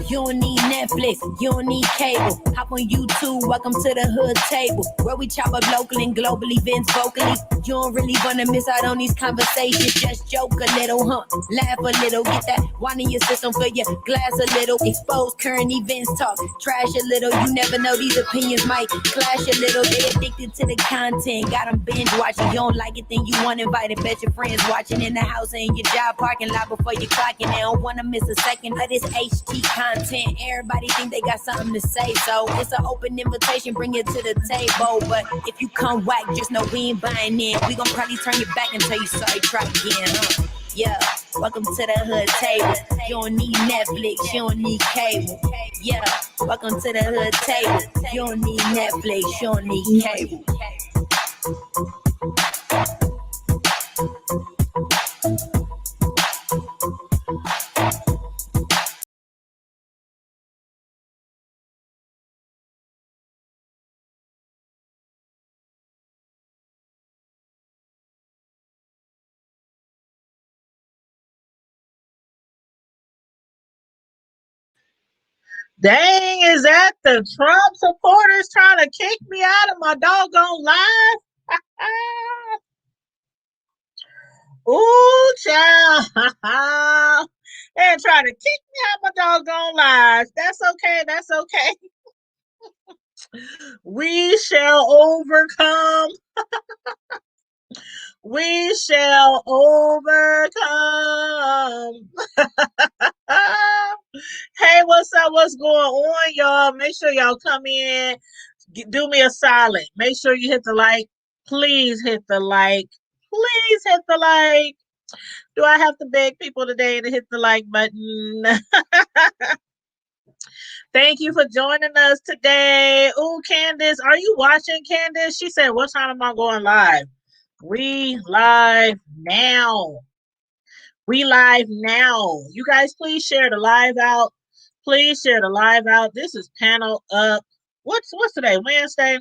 You don't need Netflix, you don't need cable. Hop on YouTube, welcome to the hood table, where we chop up local and global events vocally. You don't really wanna miss out on these conversations. Just joke a little, laugh a little, get that wine in your system, fill your glass a little. Expose current events, talk trash a little. You never know, these opinions might clash a little. They addicted to the content, got them binge watching. You don't like it, then you want invited. Bet your friends watching in the house and in your job parking lot before you clocking. They don't wanna miss a second of this HT content. Everybody think they got something to say, so it's an open invitation, bring it to the table. But if you come whack, just know we ain't buying in. We gon' probably turn your back and tell you sorry, try again, Yeah, welcome to the hood table. You don't need Netflix, you don't need cable. Yeah, welcome to the hood table. You don't need Netflix, you don't need cable. Dang, is that the Trump supporters trying to kick me out of my doggone live? Ooh, child. They're trying to kick me out of my doggone lives. That's okay. That's okay. We shall overcome. We shall overcome. Hey, what's up? What's going on, y'all? Make sure y'all come in. Do me a solid. Make sure you hit the like. Please hit the like. Please hit the like. Do I have to beg people today to hit the like button? Thank you for joining us today. Ooh, Candace, are you watching, Candace? She said, what time am I going live? We live now. We live now. You guys, please share the live out. Please share the live out. This is Panel Up. What's today? Wednesday?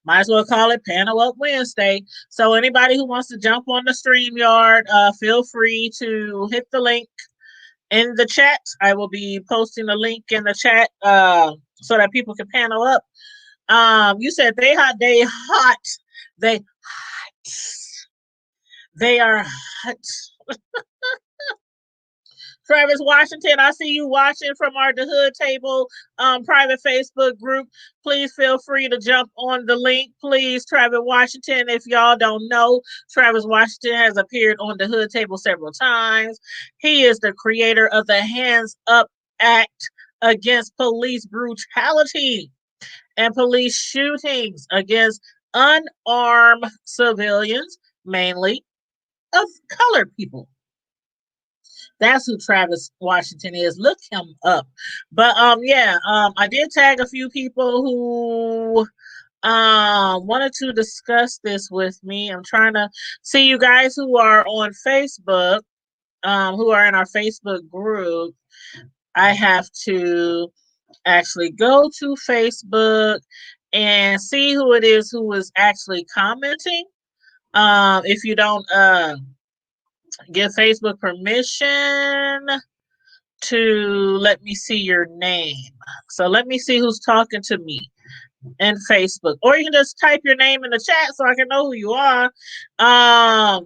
Might as well call it Panel Up Wednesday. So anybody who wants to jump on the StreamYard, feel free to hit the link in the chat. I will be posting the link in the chat so that people can panel up. You said they hot. They hot. They hot. They are hot. Travis Washington, I see you watching from our The Hood Table private Facebook group. Please feel free to jump on the link. Please, Travis Washington, if y'all don't know, Travis Washington has appeared on The Hood Table several times. He is the creator of the Hands Up Act against police brutality and police shootings against unarmed civilians, mainly of colored people. That's who Travis Washington is. Look him up. But I did tag a few people who wanted to discuss this with me. I'm trying to see you guys who are on Facebook, who are in our Facebook group. I have to actually go to Facebook and see who it is who is actually commenting. If you don't give Facebook permission to let me see your name. So let me see who's talking to me in Facebook. Or you can just type your name in the chat so I can know who you are. But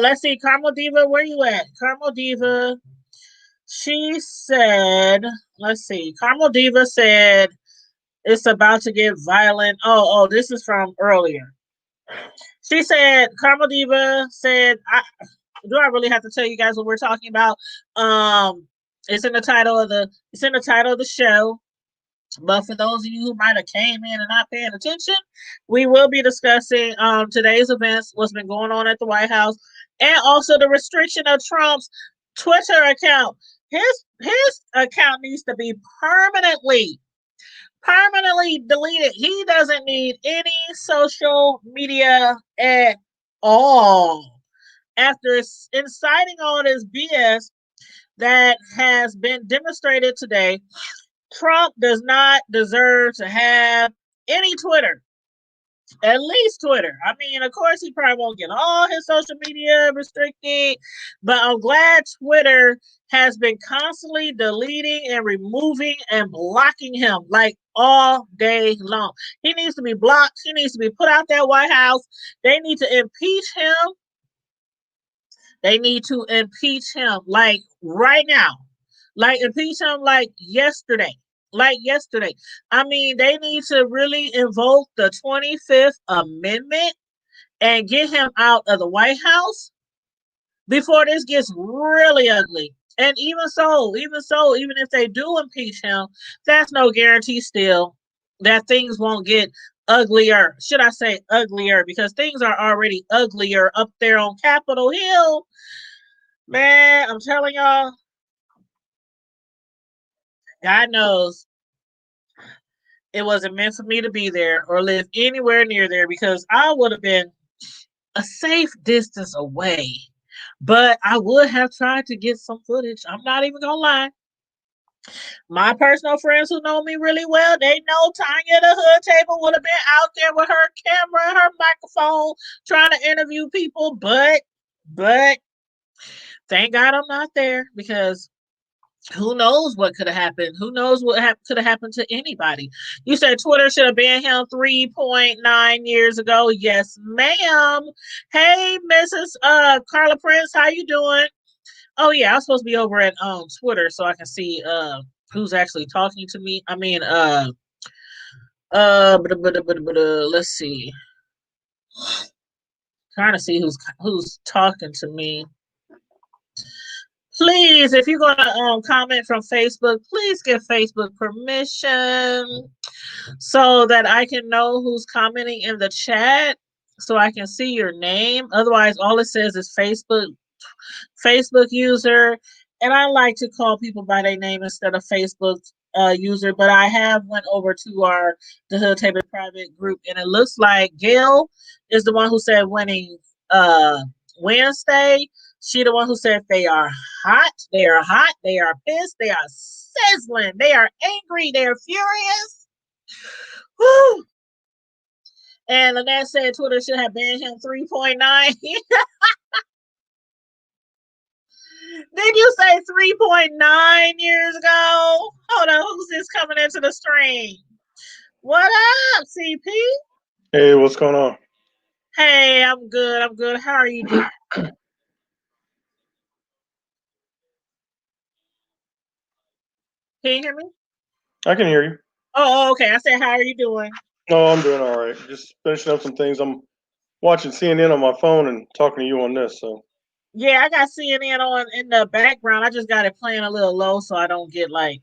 let's see, Carmel Diva, where you at? Carmel Diva, she said, let's see, Carmel Diva said it's about to get violent. Oh, this is from earlier. She said, Carmel Diva said, do I really have to tell you guys what we're talking about? It's in the title of the show. But for those of you who might have came in and not paying attention, we will be discussing today's events, what's been going on at the White House, and also the restriction of Trump's Twitter account. His account needs to be permanently deleted. He doesn't need any social media at all. After inciting all this BS that has been demonstrated today, Trump does not deserve to have any Twitter. At least Twitter. I mean, of course, he probably won't get all his social media restricted, but I'm glad Twitter has been constantly deleting and removing and blocking him like all day long. He needs to be blocked. He needs to be put out that White House. They need to impeach him. They need to impeach him like right now. Like impeach him like yesterday. Like yesterday. I mean, they need to really invoke the 25th Amendment and get him out of the White House before this gets really ugly. And even if they do impeach him, that's no guarantee still that things won't get uglier. Should I say uglier? Because things are already uglier up there on Capitol Hill. Man, I'm telling y'all, God knows it wasn't meant for me to be there or live anywhere near there because I would have been a safe distance away. But I would have tried to get some footage. I'm not even gonna lie. My personal friends who know me really well, they know Tanya the Hood Table would have been out there with her camera and her microphone trying to interview people, but thank God I'm not there because who knows what could have happened? Who knows what could have happened to anybody? You said Twitter should have banned him 3.9 years ago. Yes, ma'am. Hey, Mrs. Carla Prince, how you doing? Oh yeah, I'm supposed to be over at Twitter so I can see who's actually talking to me. I mean let's see. Trying to see who's talking to me. Please, if you're gonna comment from Facebook, please give Facebook permission so that I can know who's commenting in the chat, so I can see your name. Otherwise, all it says is Facebook user, and I like to call people by their name instead of Facebook user. But I have went over to our the Hood Table private group, and it looks like Gail is the one who said winning Wednesday. She the one who said they are hot, they are hot, they are pissed, they are sizzling, they are angry, they are furious. Woo! And Lynette said Twitter should have banned him 3.9. Did you say 3.9 years ago? Hold on, who's this coming into the stream? What up, CP? Hey, what's going on? Hey, I'm good. I'm good. How are you doing? Can you hear me? I can hear you. Oh, okay. I said, how are you doing? No, I'm doing all right. Just finishing up some things. I'm watching CNN on my phone and talking to you on this. So Yeah, I got CNN on in the background. I just got it playing a little low so I don't get like,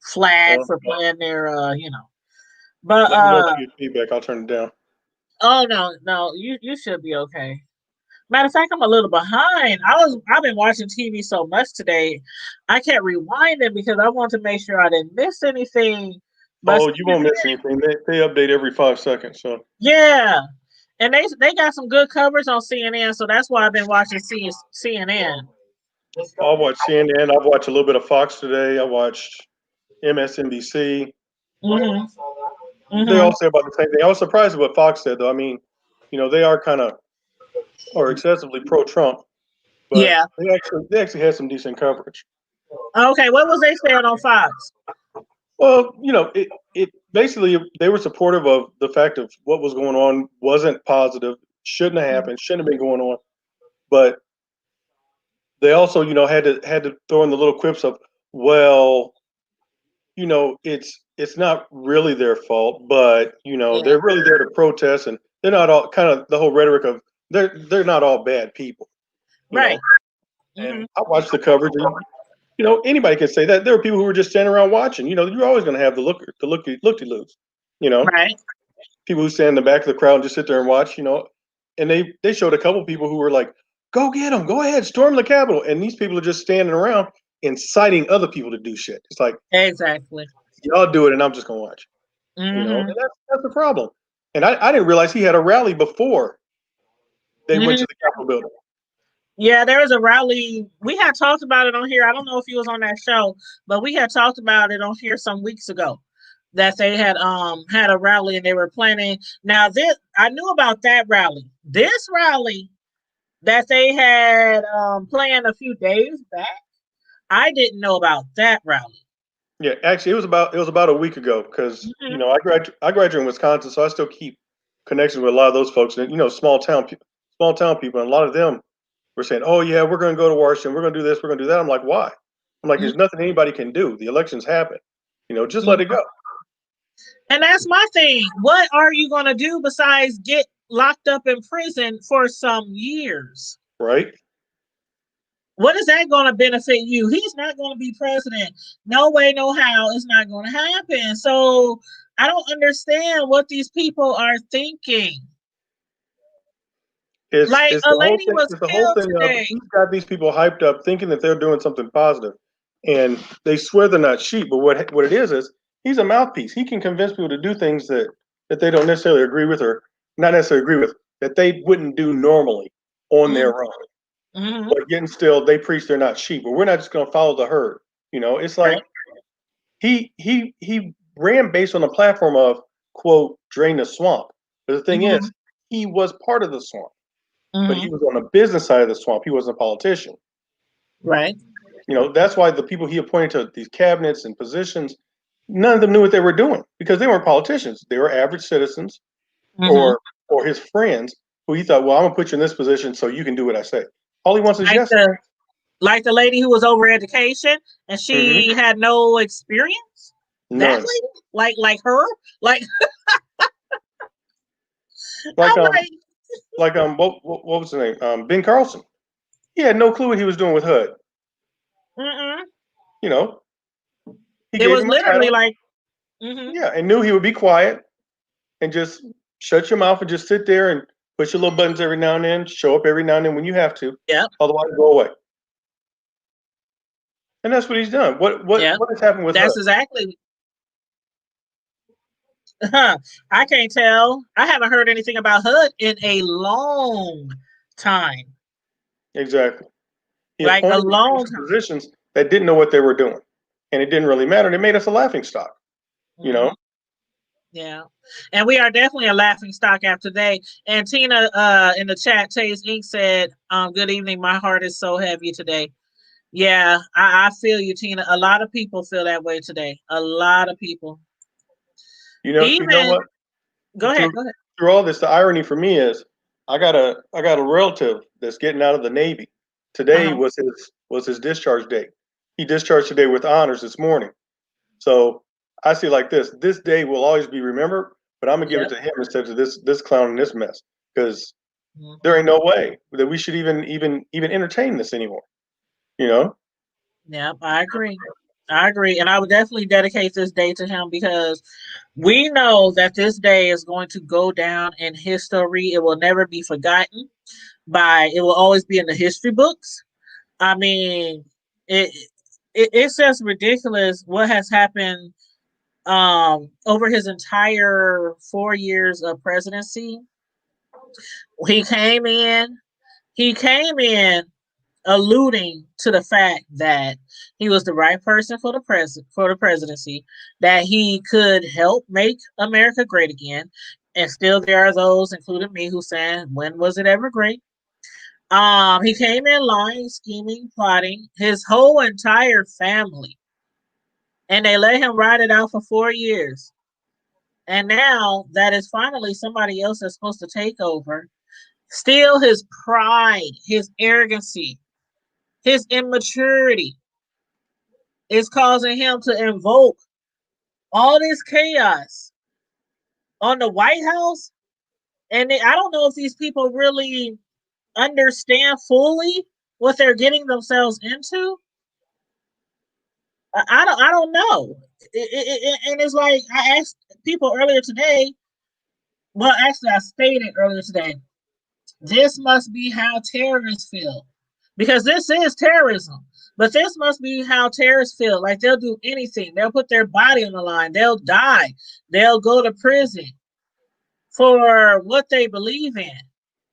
flagged for playing their. But let me know if you get feedback. I'll turn it down. oh no, you should be okay. Matter of fact, I'm a little behind. I've been watching TV so much today, I kept rewinding because I wanted to make sure I didn't miss anything. But Oh, you won't miss anything. They update every 5 seconds. So yeah, and they got some good coverage on CNN, so that's why I've been watching CNN. I'll watch CNN. I've watched a little bit of Fox today. I watched MSNBC. They all say about the same thing. I was surprised at what Fox said, though. I mean, they are kind of or excessively pro-Trump, but Yeah. they actually had some decent coverage. Okay, what was they saying on Fox? Well, it basically they were supportive of the fact of what was going on wasn't positive, shouldn't have happened, shouldn't have been going on, but they also, had to throw in the little quips of, well, it's not really their fault, but they're really there to protest, and they're not all kind of the whole rhetoric of they're not all bad people, Right. And I watched the coverage, and anybody can say that. There were people who were just standing around watching. You're always going to have the looky-loos. Right. People who stand in the back of the crowd and just sit there and watch. And they showed a couple people who were like, "Go get them, go ahead, storm the Capitol," and these people are just standing around inciting other people to do shit. It's like exactly y'all do it, and I'm just going to watch. And that's the problem. And I didn't realize he had a rally before they went to the Capitol building. Yeah, there was a rally. We had talked about it on here. I don't know if he was on that show, but we had talked about it on here some weeks ago. that they had a rally and they were planning. Now this I knew about that rally. This rally that they had planned a few days back, I didn't know about that rally. Yeah, actually, it was about a week ago because Mm-hmm. I graduated in Wisconsin, so I still keep connections with a lot of those folks, and small town people, and a lot of them were saying, "Oh yeah, we're going to go to Washington, we're going to do this, we're going to do that." I'm like, "Why?" I'm like, "There's nothing anybody can do. The elections happen, just let it Mm-hmm. go." And that's my thing. What are you going to do besides get locked up in prison for some years? Right? What is that going to benefit you? He's not going to be president. No way, no how. It's not going to happen. So I don't understand what these people are thinking. Like It's a the whole lady thing. was It's the whole killed thing of today. he's got these people hyped up, thinking that they're doing something positive, and they swear they're not sheep. But what it is he's a mouthpiece. He can convince people to do things that they don't necessarily agree with, or not necessarily agree with, that they wouldn't do normally on their own. Mm-hmm. But yet and still, they preach they're not sheep. But we're not just going to follow the herd. It's Right. like he ran based on the platform of quote drain the swamp. But the thing Mm-hmm. is, he was part of the swamp, but he Mm-hmm. was on the business side of the swamp. He wasn't a politician. Right. That's why the people he appointed to these cabinets and positions, none of them knew what they were doing because they weren't politicians. They were average citizens Mm-hmm. or his friends who he thought, well, I'm gonna put you in this position so you can do what I say. All he wants is Like yes. the lady who was over education and she Mm-hmm. had no experience. That None. lady, like her, like Like I'm um like, what was his name? Ben Carlson. He had no clue what he was doing with HUD. mm-mm. You know, he It gave was him a literally title, like, mm-hmm. yeah, and knew he would be quiet and just shut your mouth and just sit there and push your little buttons every now and then, show up every now and then when you have to, Yep, otherwise go away. And that's what he's done. yep. What has happened with HUD? That's exactly. I can't tell. I haven't heard anything about HUD in a long time, Exactly. He like a appointed these people long to time. positions that didn't know what they were doing. And it didn't really matter. They made us a laughing stock, you Mm-hmm. know? Yeah. And we are definitely a laughing stock after today. And Tina in the chat, Taze Inc. said, good evening. My heart is so heavy today. Yeah, I feel you, Tina. A lot of people feel that way today. A lot of people. You know Even what? go ahead, Through go ahead. through all this, the irony for me is I got a relative that's getting out of the Navy. Today Uh-huh. was his discharge date. He discharged today with honors this morning. So I see it like this. This day will always be remembered, but I'm gonna give it Yep. to him instead of this clown and this mess. Because there Mm-hmm. ain't no way that we should even entertain this anymore. You know? Yep, I agree. I agree. And I would definitely dedicate this day to him because we know that this day is going to go down in history. It will never be forgotten it will always be in the history books. I mean, it, it's just ridiculous what has happened over his entire 4 years of presidency. He came in, he came in alluding to the fact that he was the right person for the presidency, that he could help make America great again. And still there are those, including me, who saying, when was it ever great? He came in lying, scheming, plotting, his whole entire family. And they let him ride it out for 4 years. And now that is finally somebody else that's supposed to take over. Still his pride, his arrogancy, his immaturity is causing him to invoke all this chaos on the White House. And I don't know if these people really understand fully what they're getting themselves into. I don't know. And it's like I asked people earlier today. Well, actually, I stated earlier today. This must be how terrorists feel, because this is terrorism. But this must be how terrorists feel. Like they'll do anything. They'll put their body on the line. They'll die. They'll go to prison for what they believe in.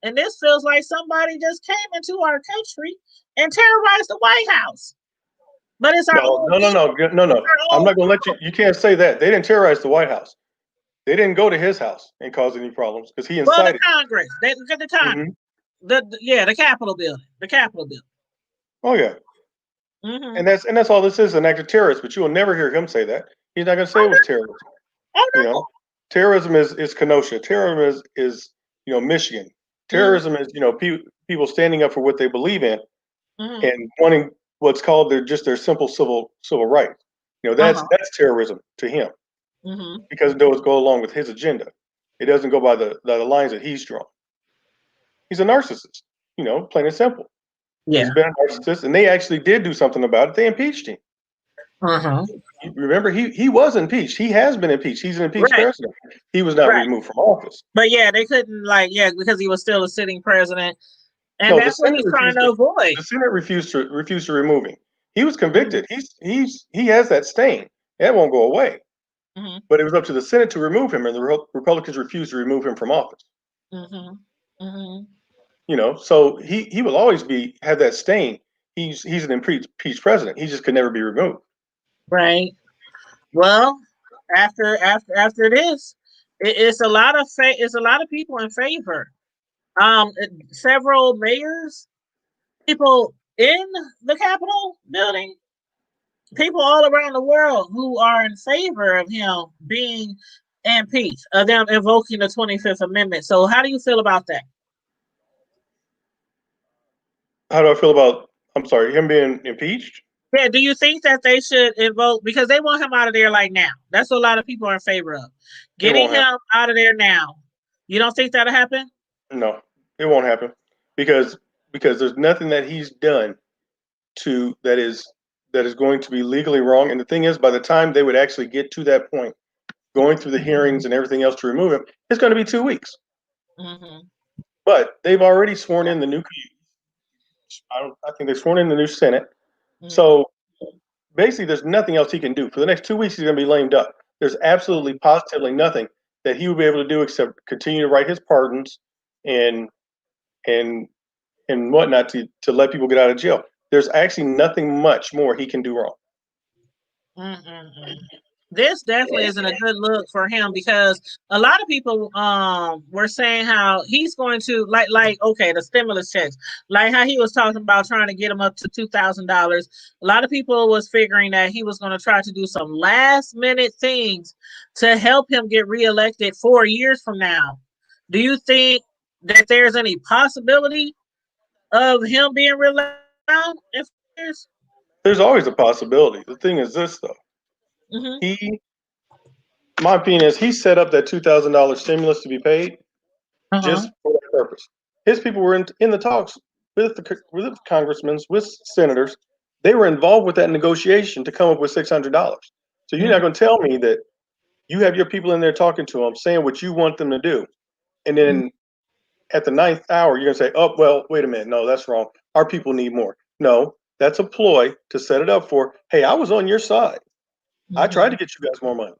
And this feels like somebody just came into our country and terrorized the White House. But it's our own people. No. I'm not going to let you. You can't say that. They didn't terrorize the White House. They didn't go to his house and cause any problems because he Well, the incited. Congress. They look at the Congress. The Capitol building. The Capitol building. Oh yeah. And that's all this is, an act of terrorism. But you will never hear him say that. He's not going to say it was terrorism. Oh no. You know, terrorism is Kenosha. Terrorism is Michigan. Terrorism is people standing up for what they believe in and wanting what's called their simple civil rights. That's terrorism to him because those go along with his agenda. It doesn't go by the lines that he's drawn. He's a narcissist. Plain and simple. Yeah. He's been a narcissist, and they actually did do something about it. They impeached him. Remember, he was impeached. He has been impeached. He's an impeached president. He was not removed from office. But yeah, they couldn't because he was still a sitting president, and that's what he's trying to avoid. The Senate refused to remove him. He was convicted. He has that stain. That won't go away. But it was up to the Senate to remove him, and the Republicans refused to remove him from office. So he will always have that stain. He's an impeached president. He just could never be removed. Right. Well, after this, it's a lot of people in favor. Several mayors, people in the Capitol building, people all around the world who are in favor of him being impeached, of them invoking the 25th Amendment. So, how do you feel about that? How do I feel about? I'm sorry, him being impeached? Yeah, do you think that they should invoke, because they want him out of there like now? That's what a lot of people are in favor of. Getting him out of there now. You don't think that'll happen? No, it won't happen. Because there's nothing that he's done that is going to be legally wrong. And the thing is, by the time they would actually get to that point, going through the hearings and everything else to remove him, it's going to be 2 weeks. But they've already sworn in the new I think they've sworn in the new Senate. So basically, there's nothing else he can do. For the next 2 weeks, he's going to be lamed up. There's absolutely, positively nothing that he will be able to do except continue to write his pardons and whatnot to let people get out of jail. There's actually nothing much more he can do wrong. This definitely isn't a good look for him, because a lot of people were saying how he's going to the stimulus checks, like how he was talking about trying to get him up to $2,000. A lot of people was figuring that he was going to try to do some last minute things to help him get reelected 4 years from now. Do you think that there's any possibility of him being reelected in 4 years? There's always a possibility. The thing is this, though. My opinion is he set up that $2,000 stimulus to be paid just for that purpose. His people were in the talks with the congressmen, with senators. They were involved with that negotiation to come up with $600. So you're not going to tell me that you have your people in there talking to them, saying what you want them to do, and then at the 9th hour, you're going to say, oh, well, wait a minute. No, that's wrong. Our people need more. No, that's a ploy to set it up for, hey, I was on your side. I tried to get you guys more money.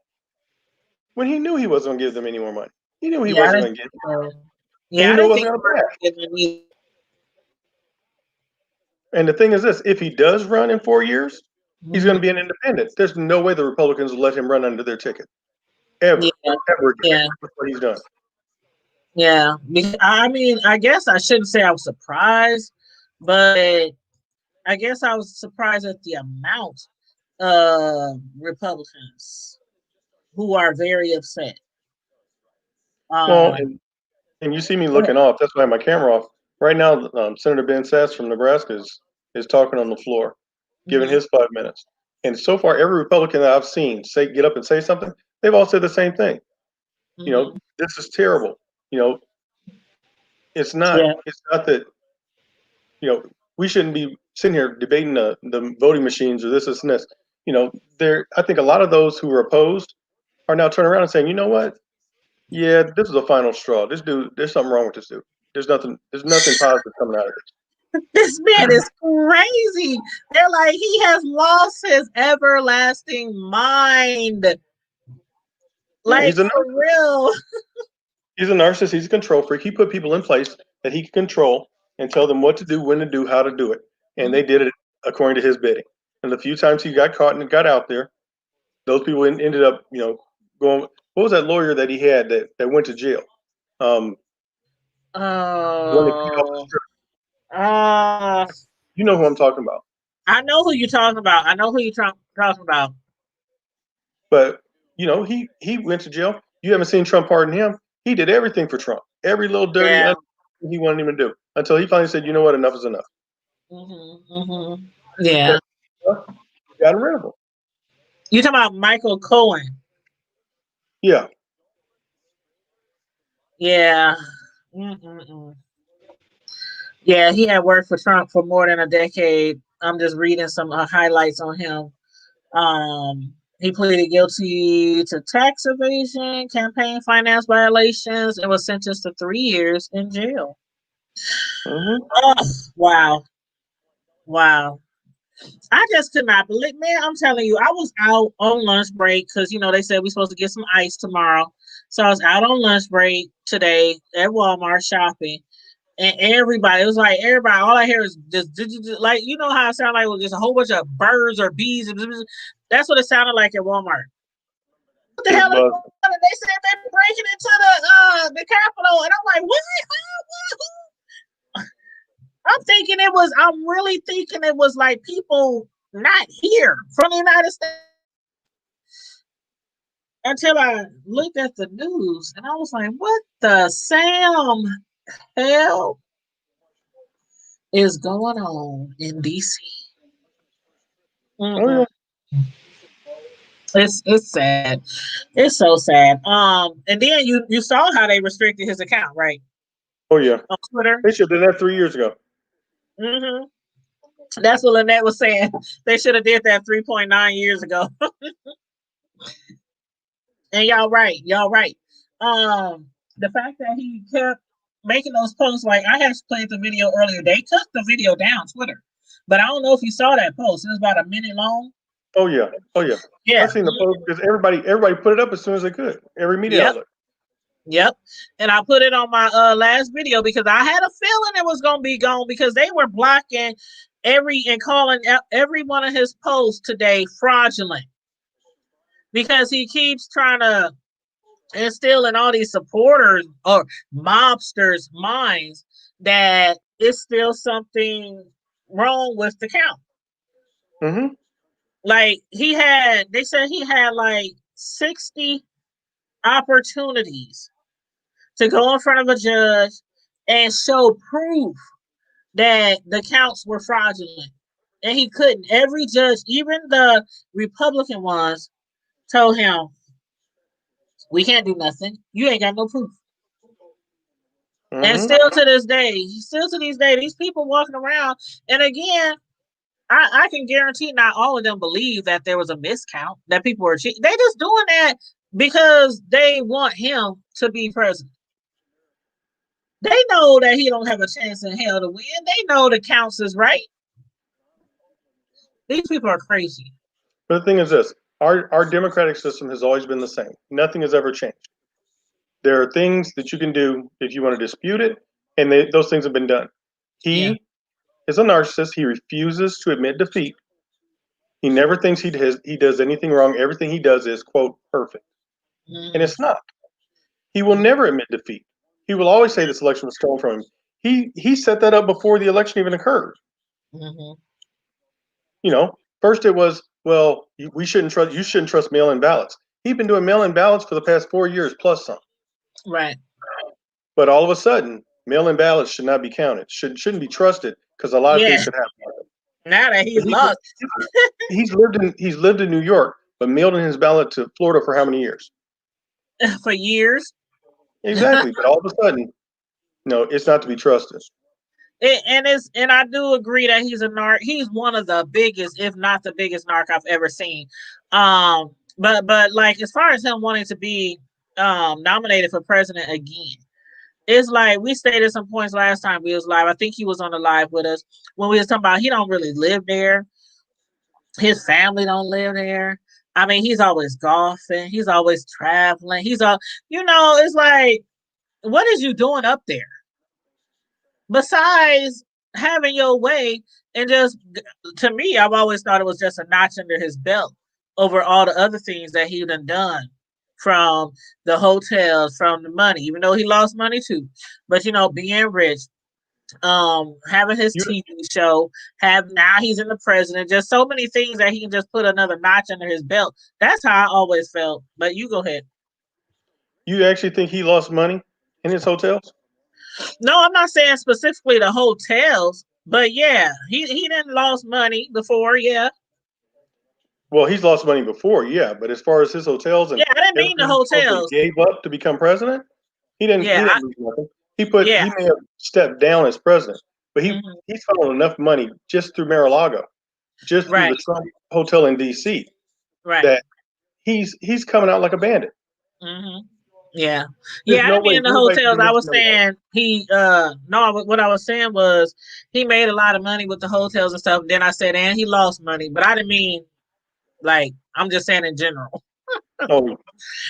When he knew he wasn't going to give them any more money. He knew he wasn't going to give them. Yeah, he knew it wasn't going to pass. And the thing is this, if he does run in 4 years, he's going to be an independent. There's no way the Republicans will let him run under their ticket. Ever again. That's what he's done. Yeah. I mean, I guess I shouldn't say I was surprised, but I guess I was surprised at the amount of Republicans who are very upset. Well, and you see me looking off. That's why I have my camera off. Right now, Senator Ben Sasse from Nebraska is talking on the floor, giving his 5 minutes. And so far, every Republican that I've seen get up and say something, they've all said the same thing. This is terrible. It's not. It's not that. We shouldn't be sitting here debating the voting machines or this and this. I think a lot of those who are opposed are now turning around and saying, you know what? Yeah, this is a final straw. This dude, there's something wrong with this dude. There's nothing positive coming out of this. This man is crazy. They're like, he has lost his everlasting mind. Like, for real. He's a narcissist. He's a control freak. He put people in place that he can control and tell them what to do, when to do, how to do it. And they did it according to his bidding. And the few times he got caught and got out there, those people ended up, going. What was that lawyer that he had that went to jail? Um, the one that beat up the Oh, stripper. uh, You know who I'm talking about. I know who you're talking about. I know who you're talking about. But he went to jail. You haven't seen Trump pardon him. He did everything for Trump. Every little dirty Yeah. he wanted him to do until he finally said, "You know what? Enough is enough." Yeah. Got rid of him. You talking about Michael Cohen? Yeah. Yeah. Yeah, he had worked for Trump for more than a decade. I'm just reading some highlights on him. He pleaded guilty to tax evasion, campaign finance violations, and was sentenced to 3 years in jail. Mm-hmm. Oh, wow. Wow. I just could not believe, man. I'm telling you, I was out on lunch break because they said we're supposed to get some ice tomorrow. So I was out on lunch break today at Walmart shopping, and everybody, it was like everybody. All I hear is just like how it sounded like it was just a whole bunch of birds or bees. That's what it sounded like at Walmart. What the It was hell is going buzzing. on? And they said they're breaking into the Capitol, and I'm like, what? I'm really thinking it was like people not here from the United States until I looked at the news and I was like, what the Sam hell is going on in DC? Oh yeah. It's sad. It's so sad. And then you saw how they restricted his account, right? Oh yeah. On Twitter. They should have done that 3 years ago. Mm-hmm. That's what Lynette was saying. They should have did that 3.9 years ago. And y'all right. The fact that he kept making those posts, like I had played the video earlier. They took the video down Twitter, but I don't know if you saw that post. It was about a minute long. Oh yeah. Oh yeah. Yeah. I've seen the post because everybody put it up as soon as they could. Every media outlet. Yep. And I put it on my last video because I had a feeling it was gonna be gone because they were blocking and calling every one of his posts today fraudulent because he keeps trying to instill in all these supporters or mobsters' minds that it's still something wrong with the count. Mm-hmm. Like they said he had like 60 opportunities to go in front of a judge and show proof that the counts were fraudulent. And he couldn't. Every judge, even the Republican ones, told him, we can't do nothing. You ain't got no proof. And Mm-hmm. still to this day, these people walking around, and again, I can guarantee not all of them believe that there was a miscount, that people were cheating. They just doing that because they want him to be president. They know that he don't have a chance in hell to win. They know the counts is right. These people are crazy. But the thing is this: our democratic system has always been the same. Nothing has ever changed. There are things that you can do if you want to dispute it, and those things have been done. He is a narcissist. He refuses to admit defeat. He never thinks he does anything wrong. Everything he does is, quote, perfect. And it's not. He will never admit defeat. He will always say this election was stolen from him. He set that up before the election even occurred. First it was, well, you shouldn't trust mail-in ballots. He's been doing mail-in ballots for the past 4 years plus some. Right. But all of a sudden, mail-in ballots should not be counted. Shouldn't be trusted because a lot of things could happen. Now that he's lost. He's lived in New York, but mailed in his ballot to Florida for how many years? For years. Exactly. But all of a sudden, no, it's not to be trusted. And I do agree that he's a narc. He's one of the biggest, if not the biggest narc I've ever seen. But like as far as him wanting to be nominated for president again, it's like we stated some points last time we was live. I think he was on the live with us when we was talking about he don't really live there. His family don't live there. I mean, he's always golfing. He's always traveling. He's all, it's like, what is you doing up there? Besides having your way and just, to me, I've always thought it was just a notch under his belt over all the other things that he done from the hotels, from the money, even though he lost money too. But being rich, having his You TV show, now he's in the president, just so many things that he can just put another notch under his belt. That's how I always felt. But you go ahead. you actually think he lost money in his hotels? No, I'm not saying specifically the hotels, but yeah, he didn't lost money before, yeah. Well, he's lost money before, yeah, but as far as his hotels and Yeah, I didn't mean the everything he supposedly hotels. gave up to become president, he didn't. He Yeah, didn't lose nothing. yeah. He may have stepped down as president, but Mhm. he's funneled enough money just through Mar-a-Lago, just through Right, the Trump hotel in D.C. right. that he's coming out like a bandit. Hmm. Yeah. There's Yeah, I no didn't way mean the anybody can hotels. be I making was money off. saying what I was saying was he made a lot of money with the hotels and stuff. Then I said, and he lost money. But I didn't mean like, I'm just saying in general. Oh, well,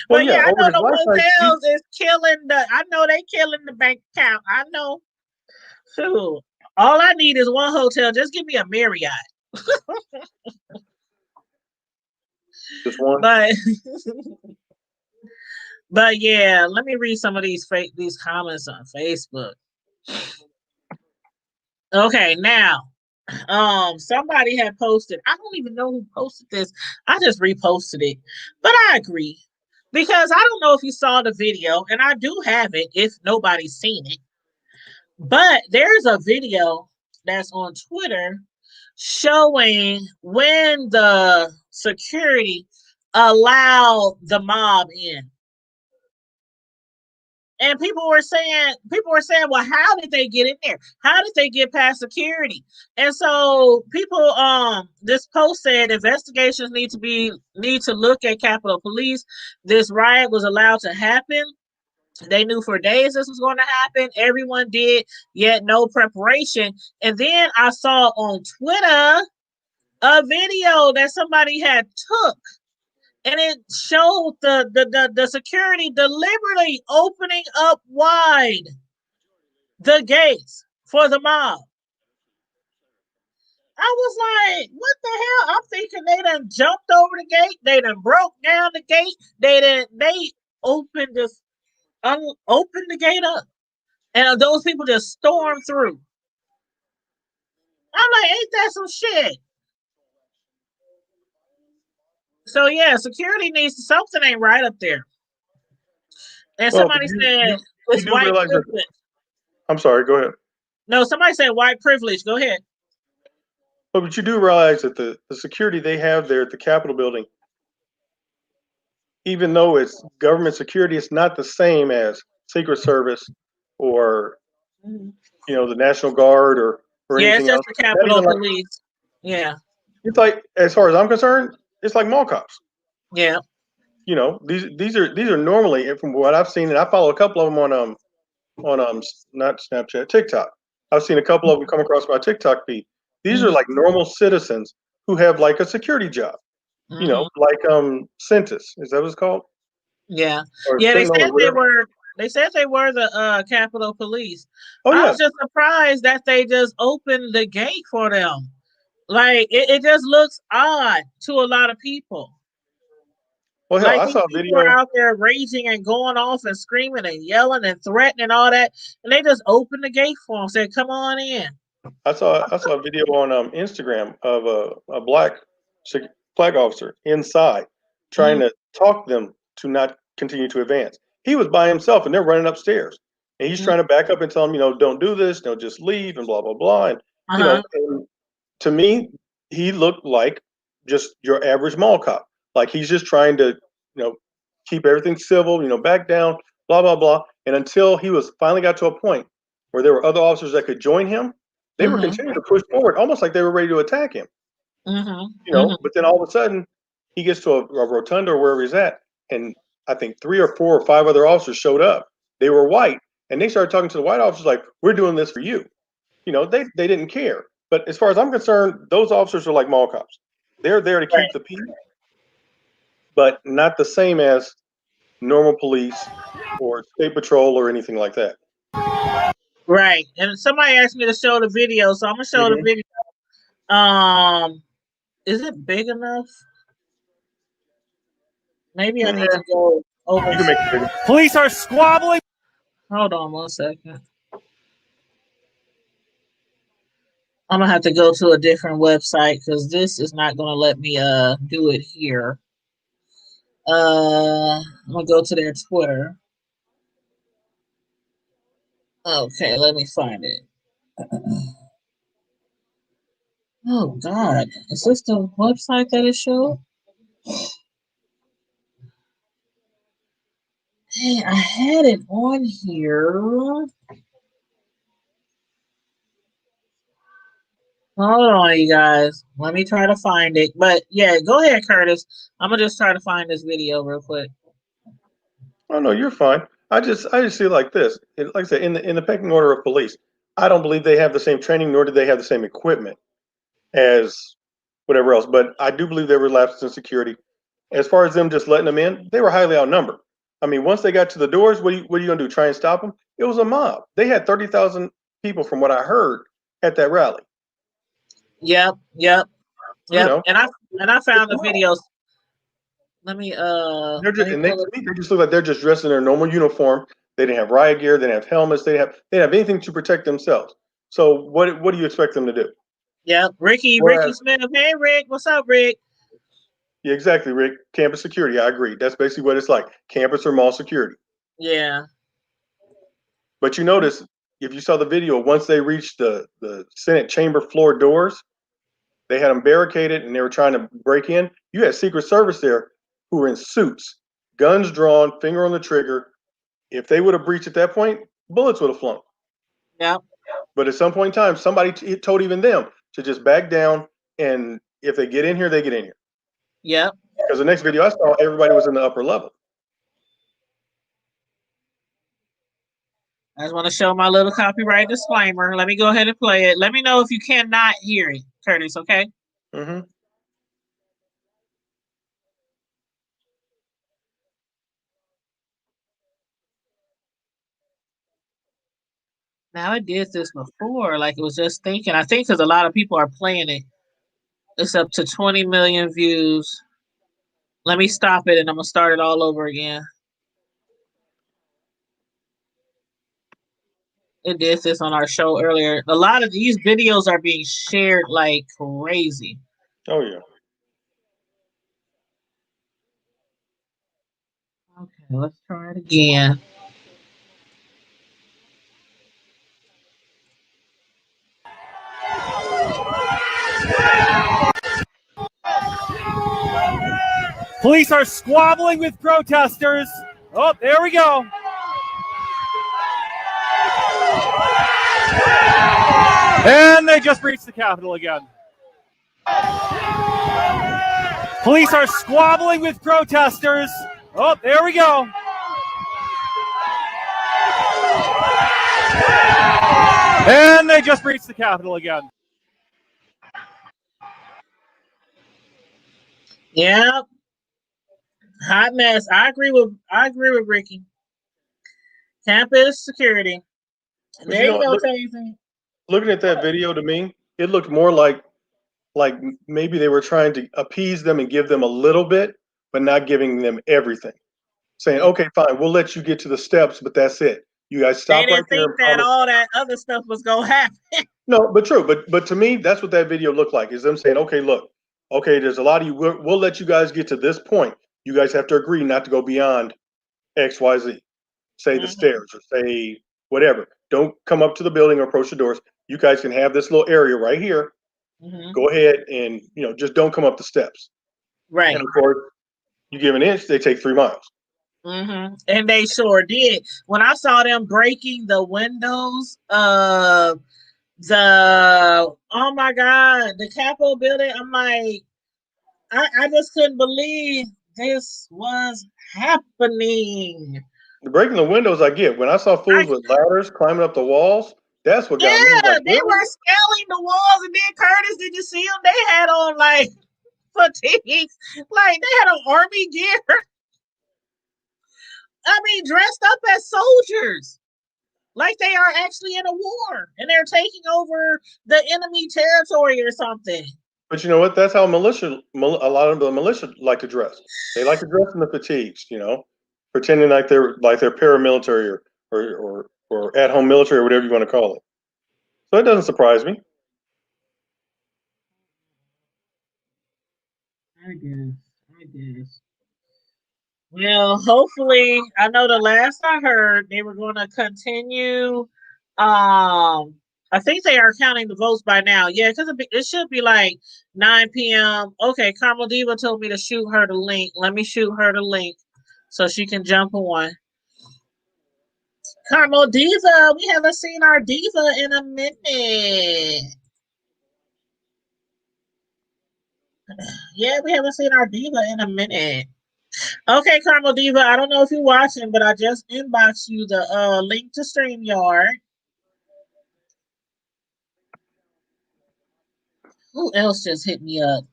But yeah, yeah, I over know his the lifetime, hotels is killing I know they killing the bank account. I know. Shoot. All I need is one hotel. Just give me a Marriott. just one. But but yeah, let me read some of these comments on Facebook. Okay, now somebody had posted, I don't even know who posted this. I just reposted it. But I agree. Because I don't know if you saw the video, and I do have it if nobody's seen it. But there's a video that's on Twitter showing when the security allowed the mob in. And people were saying, well, how did they get in there? How did they get past security? And so people, this post said investigations need to look at Capitol Police. This riot was allowed to happen. They knew for days this was going to happen. Everyone did, yet no preparation. And then I saw on Twitter a video that somebody had took, and it showed the security deliberately opening up wide the gates for the mob. I was like, what the hell? I'm thinking they done jumped over the gate. They done broke down the gate. They opened opened the gate up. And those people just stormed through. I'm like, ain't that some shit? So yeah, security needs something ain't right up there. And Well, but somebody said you it's do white realize that. privilege. I'm sorry. Go ahead. No, somebody said white privilege. Go ahead. But you do realize that the security they have there at the Capitol building, even though it's government security, it's not the same as Secret Service or the National Guard or Yeah, it's anything just else. the Not Capitol even like Police. Yeah, it's like as far as I'm concerned, it's like mall cops. yeah. These are normally, and from what I've seen, and I follow a couple of them on not Snapchat, TikTok. I've seen a couple of them come across my TikTok feed. These are Mm-hmm. like normal citizens who have like a security job. Mm-hmm. Like Centus, is that what it's called? Yeah, Or yeah. They Sentinel said or whatever. they were the Capitol Police. Oh I yeah. was just surprised that they just opened the gate for them. Like it just looks odd to a lot of people. Well, hell, Like I these saw a people are video. out there raging and going off and screaming and yelling and threatening and all that, and they just opened the gate for them, said, "Come on in." I saw a video on Instagram of a black flag officer inside trying Mm-hmm. to talk them to not continue to advance. He was by himself, and they're running upstairs, and he's trying to back up and tell them, don't do this, just leave, and blah blah blah. And Uh-huh. and to me, he looked like just your average mall cop. Like he's just trying to, keep everything civil, back down, blah, blah, blah. And until he was finally got to a point where there were other officers that could join him, they were Mm-hmm. continuing to push forward, almost like they were ready to attack him, Mm-hmm. Mm-hmm. But then all of a sudden, he gets to a rotunda or wherever he's at, and I think 3 or 4 or 5 other officers showed up. They were white, and they started talking to the white officers like, "We're doing this for you." They didn't care. But as far as I'm concerned, those officers are like mall cops. They're there to keep Right. the peace, but not the same as normal police or state patrol or anything like that. Right. And somebody asked me to show the video, so I'm gonna show the Mm-hmm. video. Is it big enough? Maybe I need to go over. You can make it bigger. Police are squabbling. Hold on 1 second. I'm gonna have to go to a different website because this is not gonna let me do it here. I'm gonna go to their Twitter. Okay, let me find it. Oh God, is this the website that it showed? Hey, I had it on here. Hold on, you guys. Let me try to find it. But yeah, go ahead, Curtis. I'm gonna just try to find this video real quick. Oh no, you're fine. I just see it like this. Like I said, in the pecking order of police, I don't believe they have the same training, nor do they have the same equipment as whatever else. But I do believe there were lapses in security. As far as them just letting them in, they were highly outnumbered. I mean, once they got to the doors, what are you gonna do? Try and stop them? It was a mob. They had 30,000 people, from what I heard, at that rally. Yep. You know, And I it's found a the mob. videos. Let me They're let just, me and pull to it. me, they just look like they're just dressed in their normal uniform. They didn't have riot gear. They didn't have helmets. They didn't have anything to protect themselves. So what do you expect them to do? Yep. Ricky Whereas, Smith. Hey Rick, what's up, Rick? yeah, exactly, Rick. Campus security. I agree. That's basically what it's like. Campus or mall security. Yeah. But you notice, if you saw the video, once they reached the Senate chamber floor doors, they had them barricaded and they were trying to break in. You had Secret Service there who were in suits, guns drawn, finger on the trigger. If they would have breached at that point, bullets would have flown. Yep. But at some point in time, somebody told even them to just back down. And if they get in here, they get in here. Yep. Because the next video I saw, everybody was in the upper level. I just want to show my little copyright disclaimer. Let me go ahead and play it. Let me know if you cannot hear it, Curtis, okay? Mm-hmm. Now it did this before, like it was just thinking. I think because a lot of people are playing it. It's up to 20 million views. Let me stop it and I'm gonna start it all over again. It did this on our show earlier. A lot of these videos are being shared like crazy. Oh, yeah. Okay, let's try it again. Police are squabbling with protesters. Oh, there we go. And they just breached the Capitol again. Police are squabbling with protesters. Oh, there we go. And they just breached the Capitol again. Yeah, hot mess. I agree with Ricky. Campus security. But you There you know, go, Tazy. looking at that video, to me, it looked more like maybe they were trying to appease them and give them a little bit, but not giving them everything. Saying, Yeah. okay, fine, we'll let you get to the steps, but that's it. You guys They stop right didn't there think and that promise. all that other stuff was gonna happen. No, but true. But to me, that's what that video looked like. Is them saying, okay, look, okay, there's a lot of you. We'll let you guys get to this point. You guys have to agree not to go beyond X, Y, Z. Say the Mm-hmm. stairs or say whatever. Don't come up to the building or approach the doors. You guys can have this little area right here. Mm-hmm. Go ahead and just don't come up the steps. Right. And of course, you give an inch, they take 3 miles. Mm-hmm. And they sure did. When I saw them breaking the windows oh my God, the Capitol building, I'm like, I just couldn't believe this was happening. The breaking the windows, I get. When I saw I fools with ladders climbing up the walls, that's what got me. Yeah, Like, they really? were scaling the walls, and then Curtis, did you see them? They had on like fatigues, like they had on army gear. I mean, dressed up as soldiers. like they are actually in a war and they're taking over the enemy territory or something. But you know what? That's how a lot of the militia like to dress. They like to dress in the fatigues, pretending like they're paramilitary or at home military or whatever you want to call it. So it doesn't surprise me. I guess. Well, hopefully, I know the last I heard they were going to continue. I think they are counting the votes by now. Yeah, because it should be like 9 p.m. Okay, Carmel Diva told me to shoot her the link. Let me shoot her the link so she can jump on. Carmel Diva, we haven't seen our diva in a minute. Yeah, we haven't seen our diva in a minute. Okay, Carmel Diva, I don't know if you're watching, but I just inboxed you the link to StreamYard. Who else just hit me up?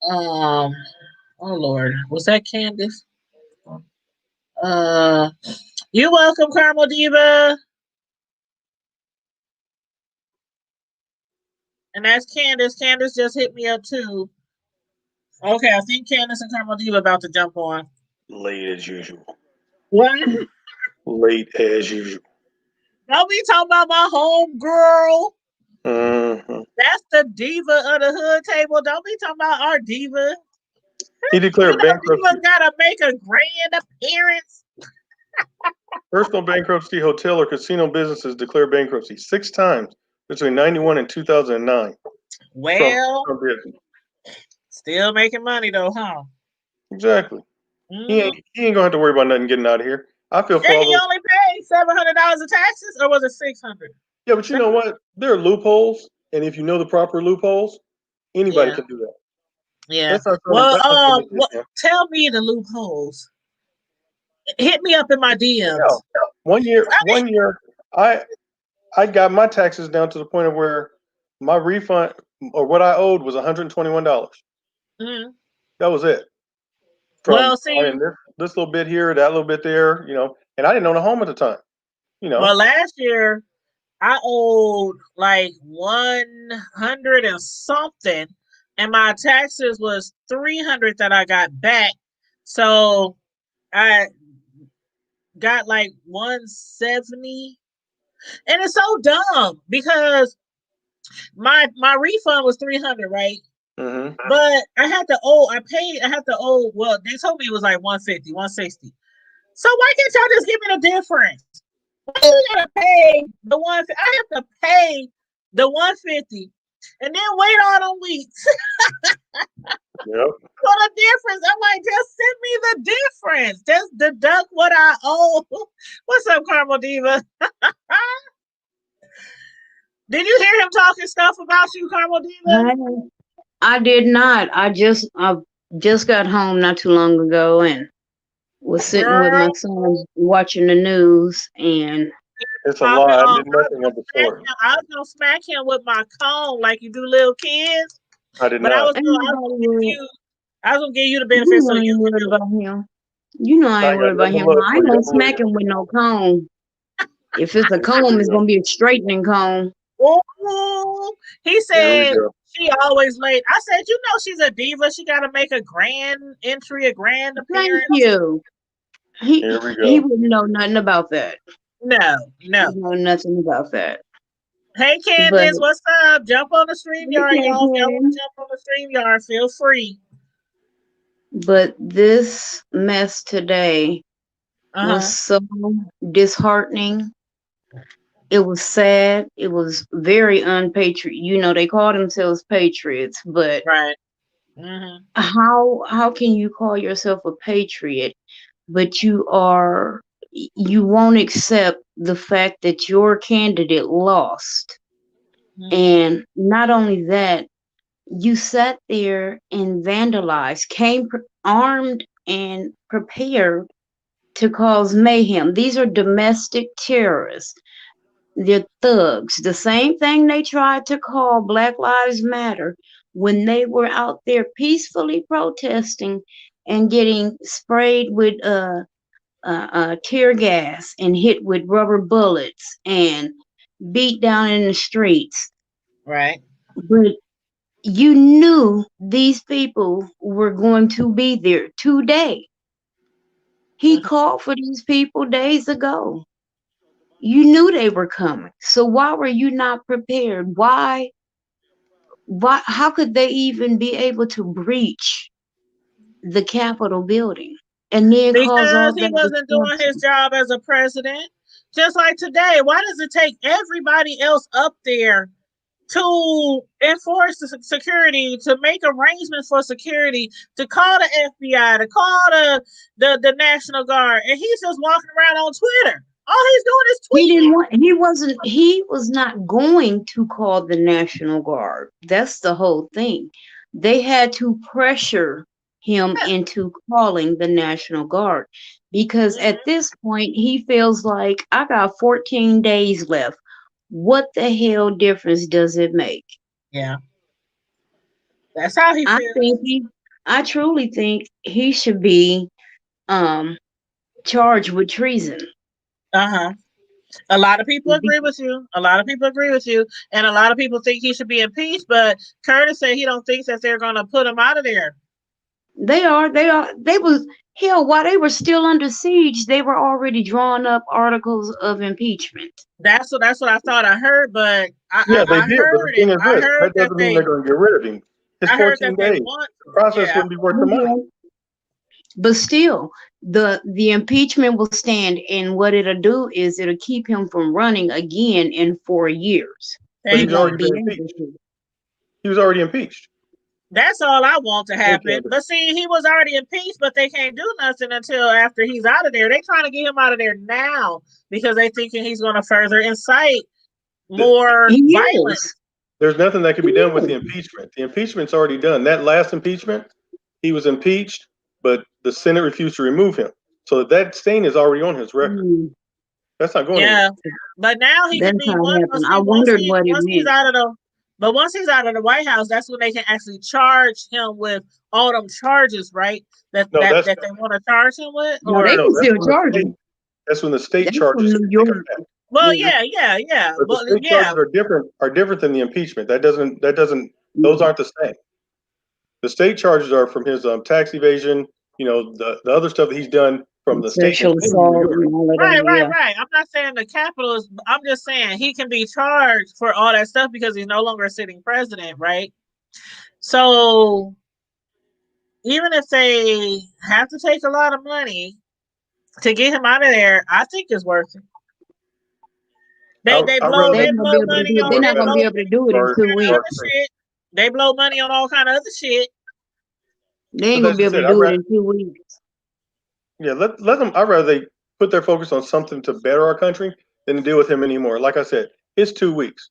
Oh Lord, was that Candace? You're welcome, Carmel Diva. And that's Candace. Candace just hit me up too. Okay, I think Candace and Carmel Diva about to jump on. Late as usual. What? Late as usual. Don't be talking about my home girl. Mm-hmm. That's the diva of the hood table. Don't be talking about our diva. He declared bankruptcy. Diva gotta make a grand appearance. Personal bankruptcy, hotel or casino businesses declared bankruptcy 6 times between 91 and 2009. Well, Trump still making money though, huh? Exactly. He ain't gonna have to worry about nothing getting out of here. I feel for and all he those. only paid $700 of taxes, or was it $600? Yeah, but you know what? There are loopholes, and if you know the proper loopholes, anybody can do that. Yeah. Well, tell me the loopholes. Hit me up in my DMs. Yeah. One year, I got my taxes down to the point of where my refund or what I owed was $121. Mm-hmm. That was it. From this little bit here, that little bit there, and I didn't own a home at the time. Well, last year I owed like 100 and something, and my taxes was 300 that I got back. So I got like 170, and it's so dumb because my refund was 300, right? Mm-hmm. But I had to owe. Well, they told me it was like 150, 160. So why can't y'all just give me the difference? Why do you gotta pay the 150? I have to pay the 150 and then wait all them weeks. Yep. For the difference, I'm like, just send me the difference. Just deduct what I owe. What's up, Carmel Diva? Did you hear him talking stuff about you, Carmel Diva? I did not. I just got home not too long ago and was sitting with my son watching the news, and it's a lie. I did nothing of the sort. I was gonna smack him with my comb like you do little kids. I did but not. I was gonna give you the benefit. So you worried about him. You know I ain't worried about him. I ain't gonna smack him with no comb. If it's a comb, it's gonna be a straightening comb. Oh, he said she always late. I said, you know, she's a diva. She got to make a grand entry, a grand appearance. Thank you. He wouldn't know nothing about that. No. He know nothing about that. Hey, Candace, what's up? Jump on the StreamYard, y'all. If y'all want to jump on the StreamYard, feel free. But this mess today was so disheartening. It was sad. It was very unpatriotic. You know, they call themselves patriots, but how can you call yourself a patriot, but you won't accept the fact that your candidate lost? And not only that, you sat there and vandalized, came armed and prepared to cause mayhem. These are domestic terrorists. They're thugs. The same thing they tried to call Black Lives Matter when they were out there peacefully protesting and getting sprayed with tear gas and hit with rubber bullets and beat down in the streets. Right. But you knew these people were going to be there today. He Mhm. called for these people days ago. You knew they were coming. So why were you not prepared? Why how could they even be able to breach the Capitol building and then cause Because all he that wasn't doing his destruction? job as a president. Just like today, why does it take everybody else up there to enforce the security, to make arrangements for security, to call the FBI, to call the National Guard, and he's just walking around on Twitter. All he's doing is He didn't tweeting. want he was not going to call the National Guard. That's the whole thing. They had to pressure him Yeah. into calling the National Guard because at Mhm. this point he feels like I got 14 days left. What the hell difference does it make? Yeah, that's how he I feels. think I truly think he should be um charged with treason. Uh huh. A lot of people agree with you. A lot of people agree with you, and a lot of people think he should be impeached. But Curtis said he don't think that they're going to put him out of there. They was hell while they were still under siege, they were already drawing up articles of impeachment. That's what I thought I heard, but Yeah, they I did. But the heard it. thing is I this: heard that that doesn't mean they're going to get rid of him. It's I heard that 14 they days. want. The process Yeah. wouldn't be worth the money. But still, the impeachment will stand, and what it'll do is it'll keep him from running again in 4 years. But He he's Thank already won't you. be been able impeached. to. He was already impeached. That's all I want to Hey, happen. Candace. But see, he was already impeached, but they can't do nothing until after he's out of there. They trying to get him out of there now because they thinking he's going to further incite more He violence. is. There's nothing that can He be done with the is. impeachment. The impeachment's already done. That last impeachment, he was impeached, but the Senate refused to remove him. So that stain is already on his record. Mm, That's not going anywhere. Yeah, but now he can that's be how it one. But happened. I see, wondered what it once he's meant. out of the, but once he's out of the White House, that's when they can actually charge him with all them charges, right? That No, that that's that they want to charge him with, No, they or can that's still when the charge state. him. That's when the state That's from charges New take York. effect. well, Yeah. yeah. But the Well, state yeah, charges are different than the impeachment. That doesn't those aren't the same. The state charges are from his tax evasion, the other stuff that he's done from the state Sexual in New assault York. and all of right, that. right, Yeah. right. I'm not saying the capital is. I'm just saying he can be charged for all that stuff because he's no longer a sitting president, right? So even if they have to take a lot of money to get him out of there, I think it's worth it. They they I'd blow rather They they they ain't gonna be blow able to money do it. on They're they not gonna be blow able to do it in our 2 weeks. other shit. They blow money on all kind of other shit. They but ain't gonna as be I able said, to do it in 2 weeks. let them. I'd rather they put their focus on something to better our country than to deal with him anymore. Like I said, it's 2 weeks.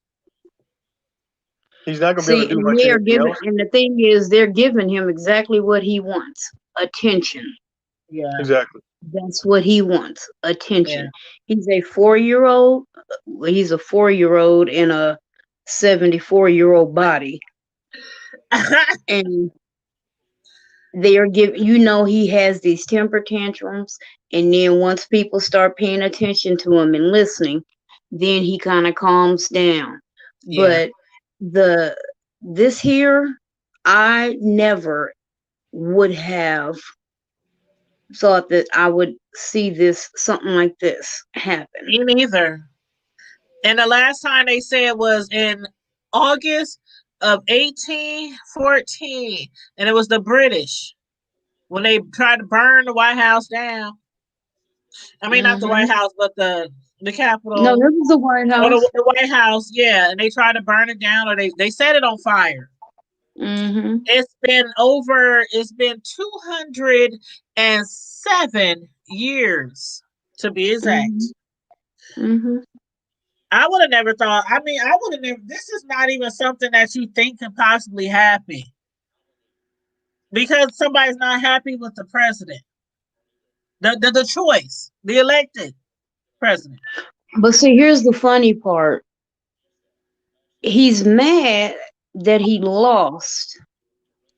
He's not going to be able See, to do and much they are anything giving, else. and the thing is, they're giving him exactly what he wants: attention. Yeah, Exactly. That's what he wants: yeah. attention. He's a 4-year-old. He's a 4-year-old in a 74-year-old body, and they are giving. He has these temper tantrums, and then once people start paying attention to him and listening, then he kind of calms down. Yeah. But the this here, I never would have thought that I would see this something like this happen. Me neither. And the last time they said was in August of 1814, and it was the British when they tried to burn the White House down. I mean, not the Hmm. White House, but the No, Capitol this is the White or House. the White House. Yeah, and they tried to burn it down, or they set it on fire. Hmm. It's been 207 years to be exact. Hmm. Hmm. I would have never thought. I mean, I would have never. This is not even something that you think could possibly happen because somebody's not happy with the president, the choice, the elected president. But see, here's the funny part. He's mad that he lost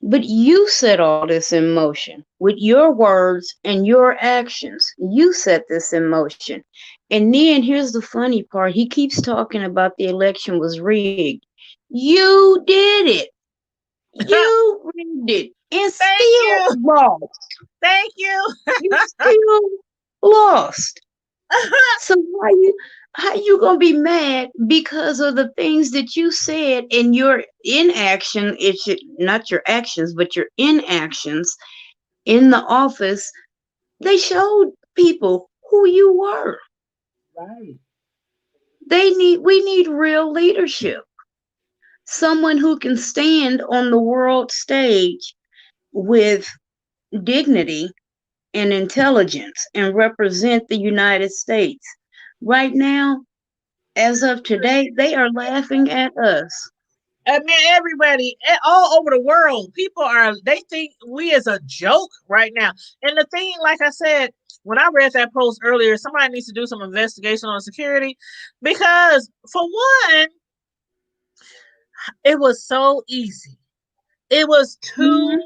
But you set all this in motion with your words and your actions. You set this in motion. And then here's the funny part. He keeps talking about the election was rigged. You did it. You rigged it and Thank still you. lost. Thank you. You still lost. So how you gonna be mad because of the things that you said and your inaction? It's not your actions, but your inactions in the office. They showed people who you were. Right. We need real leadership. Someone who can stand on the world stage with dignity and intelligence and represent the United States. Right now, as of today, they are laughing at us. I mean, everybody all over the world, they think we is a joke right now. And the thing, like I said, when I read that post earlier, somebody needs to do some investigation on security because, for one, it was so easy. It was too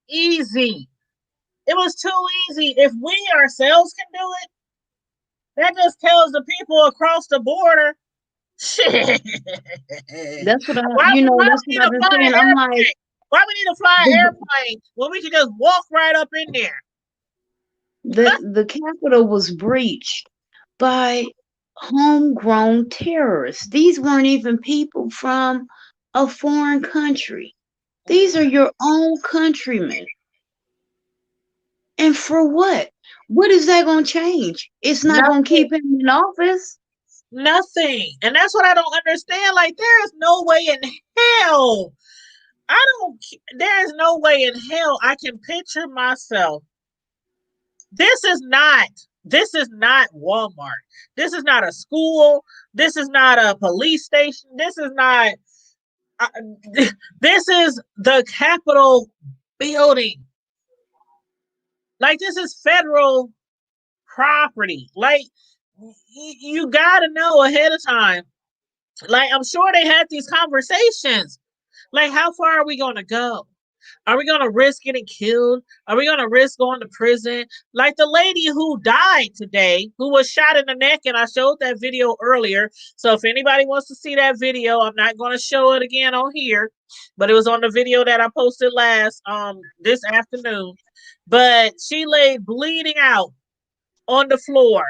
easy. It was too easy. If we ourselves can do it, that just tells the people across the border, shit. That's what Why we that's need what I've to been fly an saying. I'm like, airplane? Why we need to fly an the airplane when we can just walk right up in there? the Capitol was breached by homegrown terrorists. These weren't even people from a foreign country. These are your own countrymen. And for what? What is that going to change? It's not going to Nothing. keep him in office. Nothing. And that's what I don't understand. Like, there is no way in hell. There is no way in hell I can picture myself. This is not Walmart. This is not a school. This is not a police station. This is not. Uh, this is the Capitol building. Like, this is federal property. Like, you got to know ahead of time. Like, I'm sure they had these conversations. Like, how far are we going to go? Are we going to risk getting killed? Are we going to risk going to prison? Like the lady who died today, who was shot in the neck, and I showed that video earlier. So if anybody wants to see that video, I'm not going to show it again on here, but it was on the video that I posted this afternoon. But she lay bleeding out on the floor,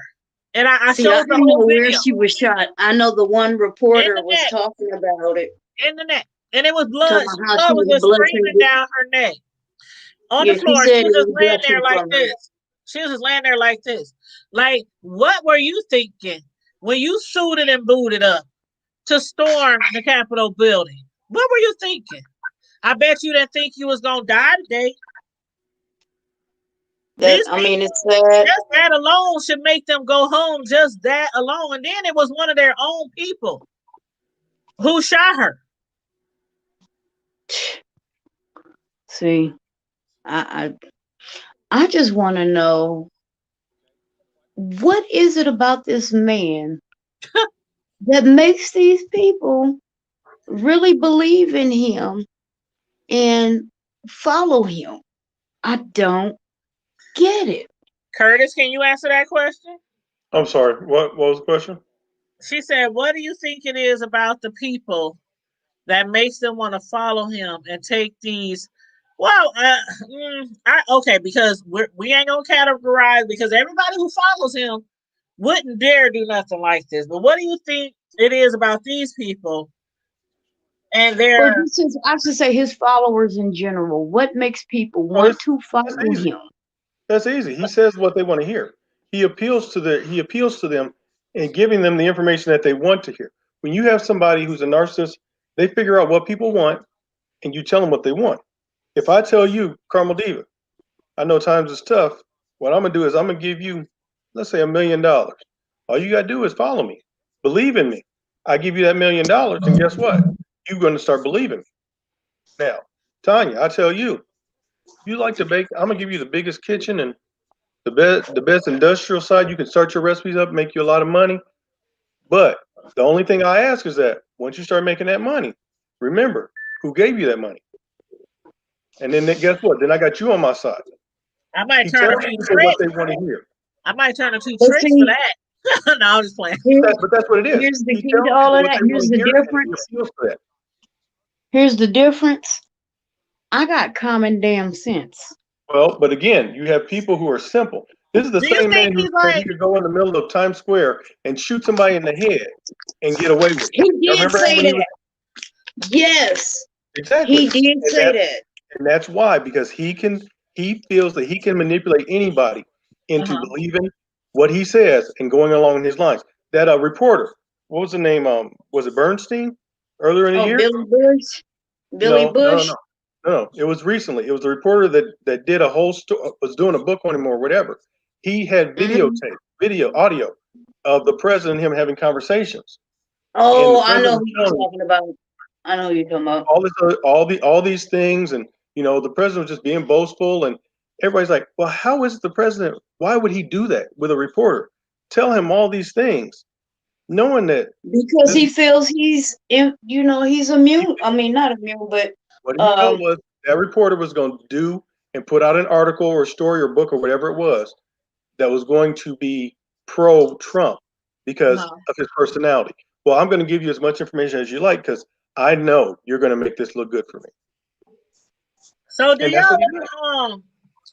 and I See, I showed the didn't know whole where video she was shot. I know the one in reporter the was neck, talking about it, in the neck, and it was blood. talking about how she Blood was was just blood streaming treated. down her neck. On the Yeah, she floor, said she it was just was laying there gushing like from her. this. She was just laying there like this. Like, what were you thinking when you suited and booted up to storm the Capitol building? What were you thinking? I bet you didn't think you was gonna die today. These people, It's sad. just that alone should make them go home. Just that alone, and then it was one of their own people who shot her. See, I just want to know, what is it about this man that makes these people really believe in him and follow him? I don't get it. Curtis, can you answer that question? I'm sorry. What was the question? She said, "What do you think it is about the people that makes them want to follow him and take these?" Well, okay, because we ain't gonna categorize, because everybody who follows him wouldn't dare do nothing like this. But what do you think it is about these people and Or their? I should say his followers in general. What makes people Oh, want to that's follow easy. him? That's easy. He says what they want to hear. He appeals to them and giving them the information that they want to hear. When you have somebody who's a narcissist, they figure out what people want and you tell them what they want. If I tell you, Carmel Diva, I know times is tough. What I'm gonna do is I'm gonna give you, let's say, $1 million. All you gotta do is follow me, believe in me. I give you that $1 million, and guess what? You're gonna start believing me. Now, Tanya, I tell you, you like to bake. I'm gonna give you the biggest kitchen and the best industrial side. You can start your recipes up, make you a lot of money. But the only thing I ask is that once you start making that money, remember who gave you that money. And then guess what? Then I got you on my side. I might He turn tells a few people what tricks. they want to hear. I might turn a few But tricks for see, that. No, I'm just playing. But that's what it is. here's the He key tells to all people of what that. they want Here's to the hear, and he difference. appeals to that. Here's the difference. I got common damn sense. Well, but again, you have people who are simple. This is the Do you same think man who he's said he like? could go in the middle of Times Square and shoot somebody in the head and get away with it. He Y'all did remember say when he was that. Yes, exactly? he did And say that. that's why, because he feels that he can manipulate anybody into Uh-huh. believing what he says and going along his lines. That reporter, what was the name? Was it Bernstein earlier in the Oh, year? Billy Bush. Billy No, no, no, Bush. no, no. It was recently. It was a reporter that did a whole was doing a book on him or whatever. He had Mhm. audio of the president and him having conversations, and the Oh, I know president who was you're telling him talking about. I know who you're talking about. all this, all these things, and the president was just being boastful, and everybody's like, "Well, how is the president? Why would he do that with a reporter? Tell him all these things, knowing that Because this he feels he's he's immune. I mean, not immune, but what he felt um, was that reporter was going to do and put out an article or story or book or whatever it was that was going to be pro-Trump because Uh-huh. of his personality. Well, I'm going to give you as much information as you like because I know you're going to make this look good for me. So do And that's what he y'all? did.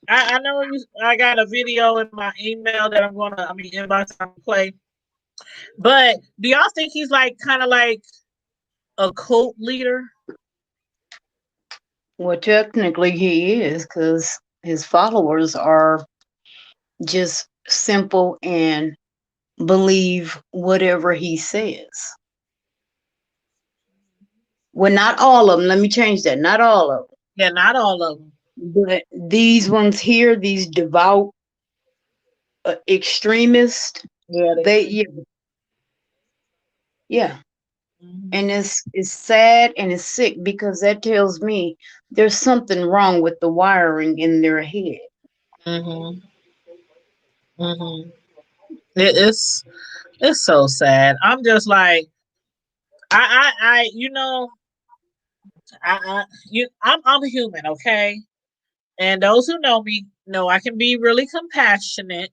I know you. I got a video in my email that I'm gonna. I mean, inbox I'm gonna play. But do y'all think he's like kind of like a cult leader? well, technically he is, because his followers are just simple and believe whatever he says. Well, not all of them. Let me change that. Not all of them. Yeah, not all of them. But these ones here, these devout extremists, Yeah, they yeah. Mhm. And it's sad and it's sick because that tells me there's something wrong with the wiring in their head. Mhm. Mhm. It's so sad. I'm just like I I'm human, okay? And those who know me know I can be really compassionate.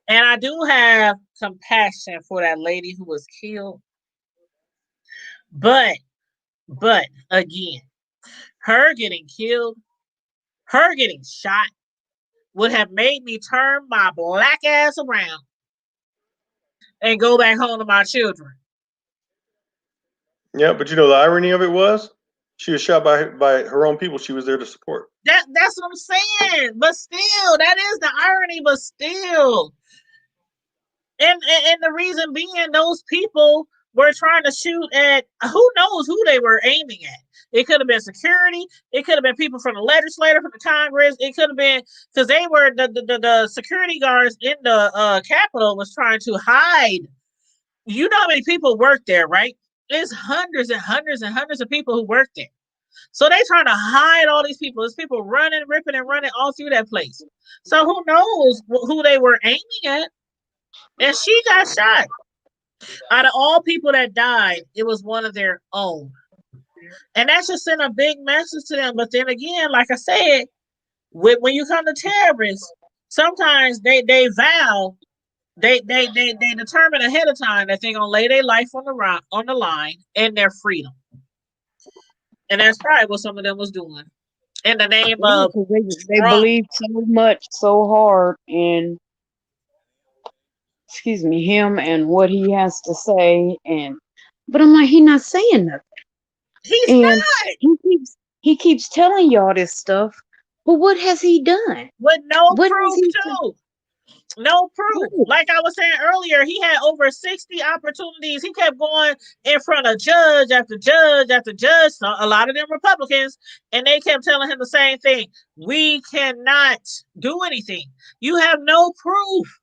And I do have compassion for that lady who was killed. But again, her getting killed, her getting shot would have made me turn my black ass around and go back home to my children. Yeah, but the irony of it was she was shot by her own people she was there to support. That's what I'm saying. But still, that is the irony, but still. And the reason being those people were trying to shoot at who knows who they were aiming at. It could have been security. It could have been people from the legislature, from the Congress. It could have been because they were the security guards in the Capitol was trying to hide. You know how many people work there, right? There's hundreds and hundreds and hundreds of people who work there. So they trying to hide all these people. There's people running, ripping, and running all through that place. So who knows who they were aiming at? And she got shot. Out of all people that died, it was one of their own. And that should send a big message to them. But then again, like I said, when you come to terrorists, sometimes they vow they determine ahead of time that they're gonna lay their life on the line and their freedom. And that's probably what some of them was doing in the name Yeah, of because they Trump. believe so much, so hard in him and what he has to say, but I'm like, he not saying nothing. He's And not he keeps telling y'all this stuff, but what has he done? with no What has proof he done? too. No proof. Right. Like I was saying earlier, he had over 60 opportunities. He kept going in front of judge after judge after judge. So a lot of them Republicans, and they kept telling him the same thing. We cannot do anything. You have no proof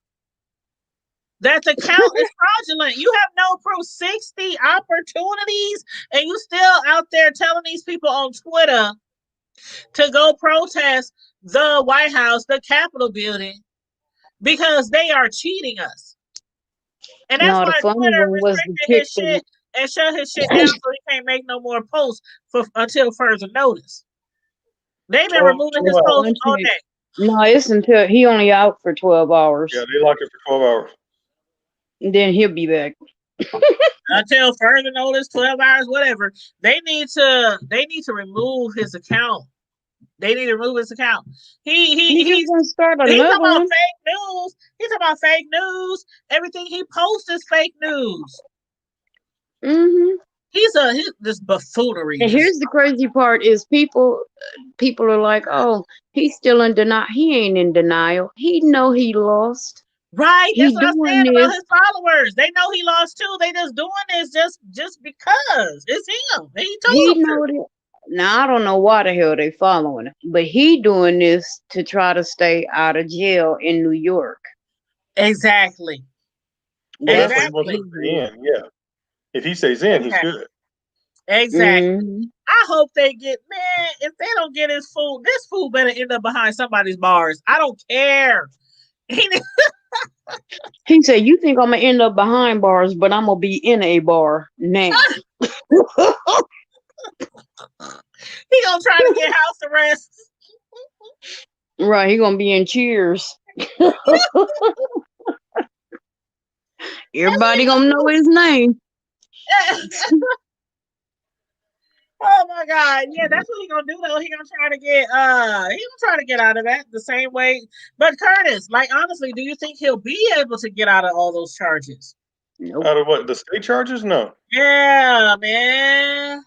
that the count is fraudulent. You have no proof. 60 opportunities, and you still out there telling these people on Twitter to go protest the White House, the Capitol building, because they are cheating us. And that's No, the why funny Twitter one was the restricted chick his shit and shut his shit down so he can't make no more posts until further notice. They've been 12, removing 12 his hours. post all day. No, it's until he only out for 12 hours. Yeah, they locked it for 12 hours. And then he'll be back. Until further notice, 12 hours, whatever. They need to remove his account. They need to remove his account. He's He's gonna start talking another about one. fake news. He's talking about fake news. Everything he posts is fake news. Mm-hmm. He's this buffoonery. And here's the crazy part: is people are like, "Oh, he's still in denial." He ain't in denial. He know he lost. Right, He that's what I'm doing saying about this. his followers. They know he lost too. They just doing this just because it's him. He He told you. know that. Now I don't know why the hell they following him, but he doing this to try to stay out of jail in New York. Exactly. Well, that's what he Exactly. wants to stay in. Yeah. If he stays in, he's good. Exactly. Mm-hmm. I hope they get, man, if they don't get his food, this food better end up behind somebody's bars. I don't care. He said, "You think I'm gonna end up behind bars, but I'm gonna be in a bar now." He gonna try to get house arrest. Right, he gonna be in Cheers. Everybody gonna know his name. Oh my God. Yeah, that's what he gonna do though. He gonna try to get out of that the same way. But Curtis, like honestly, do you think he'll be able to get out of all those charges? Nope. Out of what? The state charges? No. Yeah, man.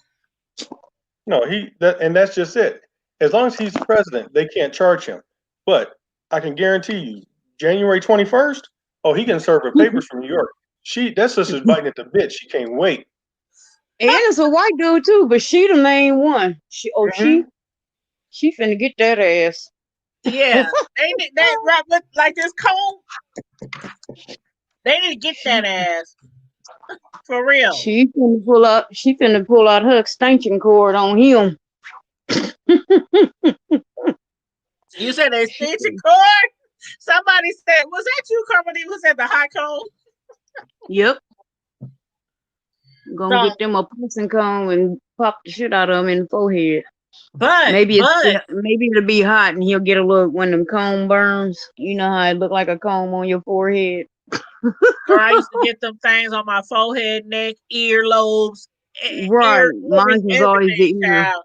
No, and that's just it. As long as he's president, they can't charge him. But I can guarantee you, January 21st, oh, he can serve her papers from New York. That sister's biting at the bit. She can't wait. And it's a white dude too, but she the main one. She Mhm. she finna get that ass. Yeah. They need that right with like this comb. They need to get that ass. For real. She finna pull out her extension cord on him. You said they extension cord? Somebody said, was that you, Carmody? Was at the high cone? Yep. Gonna So, get them a pussing comb and pop the shit out of him in the forehead. but Maybe it'll be hot and he'll get a look when them comb burns. You know how it look like a comb on your forehead. or I used to get them things on my forehead, neck, earlobes, Right. everything, Mine was always the ear. child,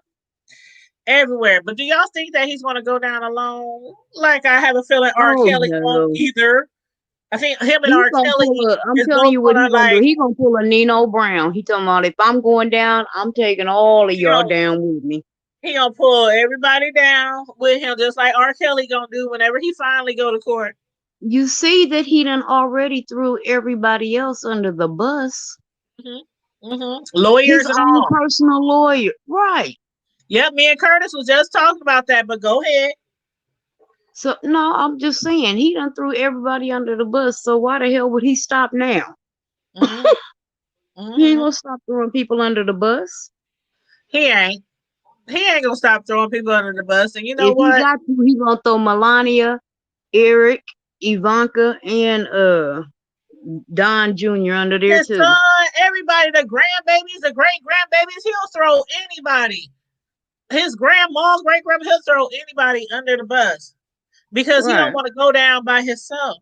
everywhere. But do y'all think that he's going to go down alone? Like I have a feeling R. Oh Kelly won't no. either. I think him and He's R. gonna Kelly I'm is telling both you what going he's to gonna do. like, He gonna pull a Nino Brown. He talking about if I'm going down, I'm taking all of y'all down with me. he gonna pull everybody down with him, just like R. Kelly gonna do whenever he finally go to court. You see that he done already threw everybody else under the bus. Lawyers His and own all. personal lawyer. Right. Yep, me and Curtis was just talking about that, but go ahead. So no, I'm just saying he done threw everybody under the bus. So why the hell would he stop now? He ain't gonna stop throwing people under the bus. He ain't gonna stop throwing people under the bus. And you know If he what? got to, he gonna throw Melania, Eric, Ivanka, and Don Jr. under there His too. son, everybody, the grandbabies, the great grandbabies, he'll throw anybody. His grandma, great grandma, he'll throw anybody under the bus because he don't want to go down by himself.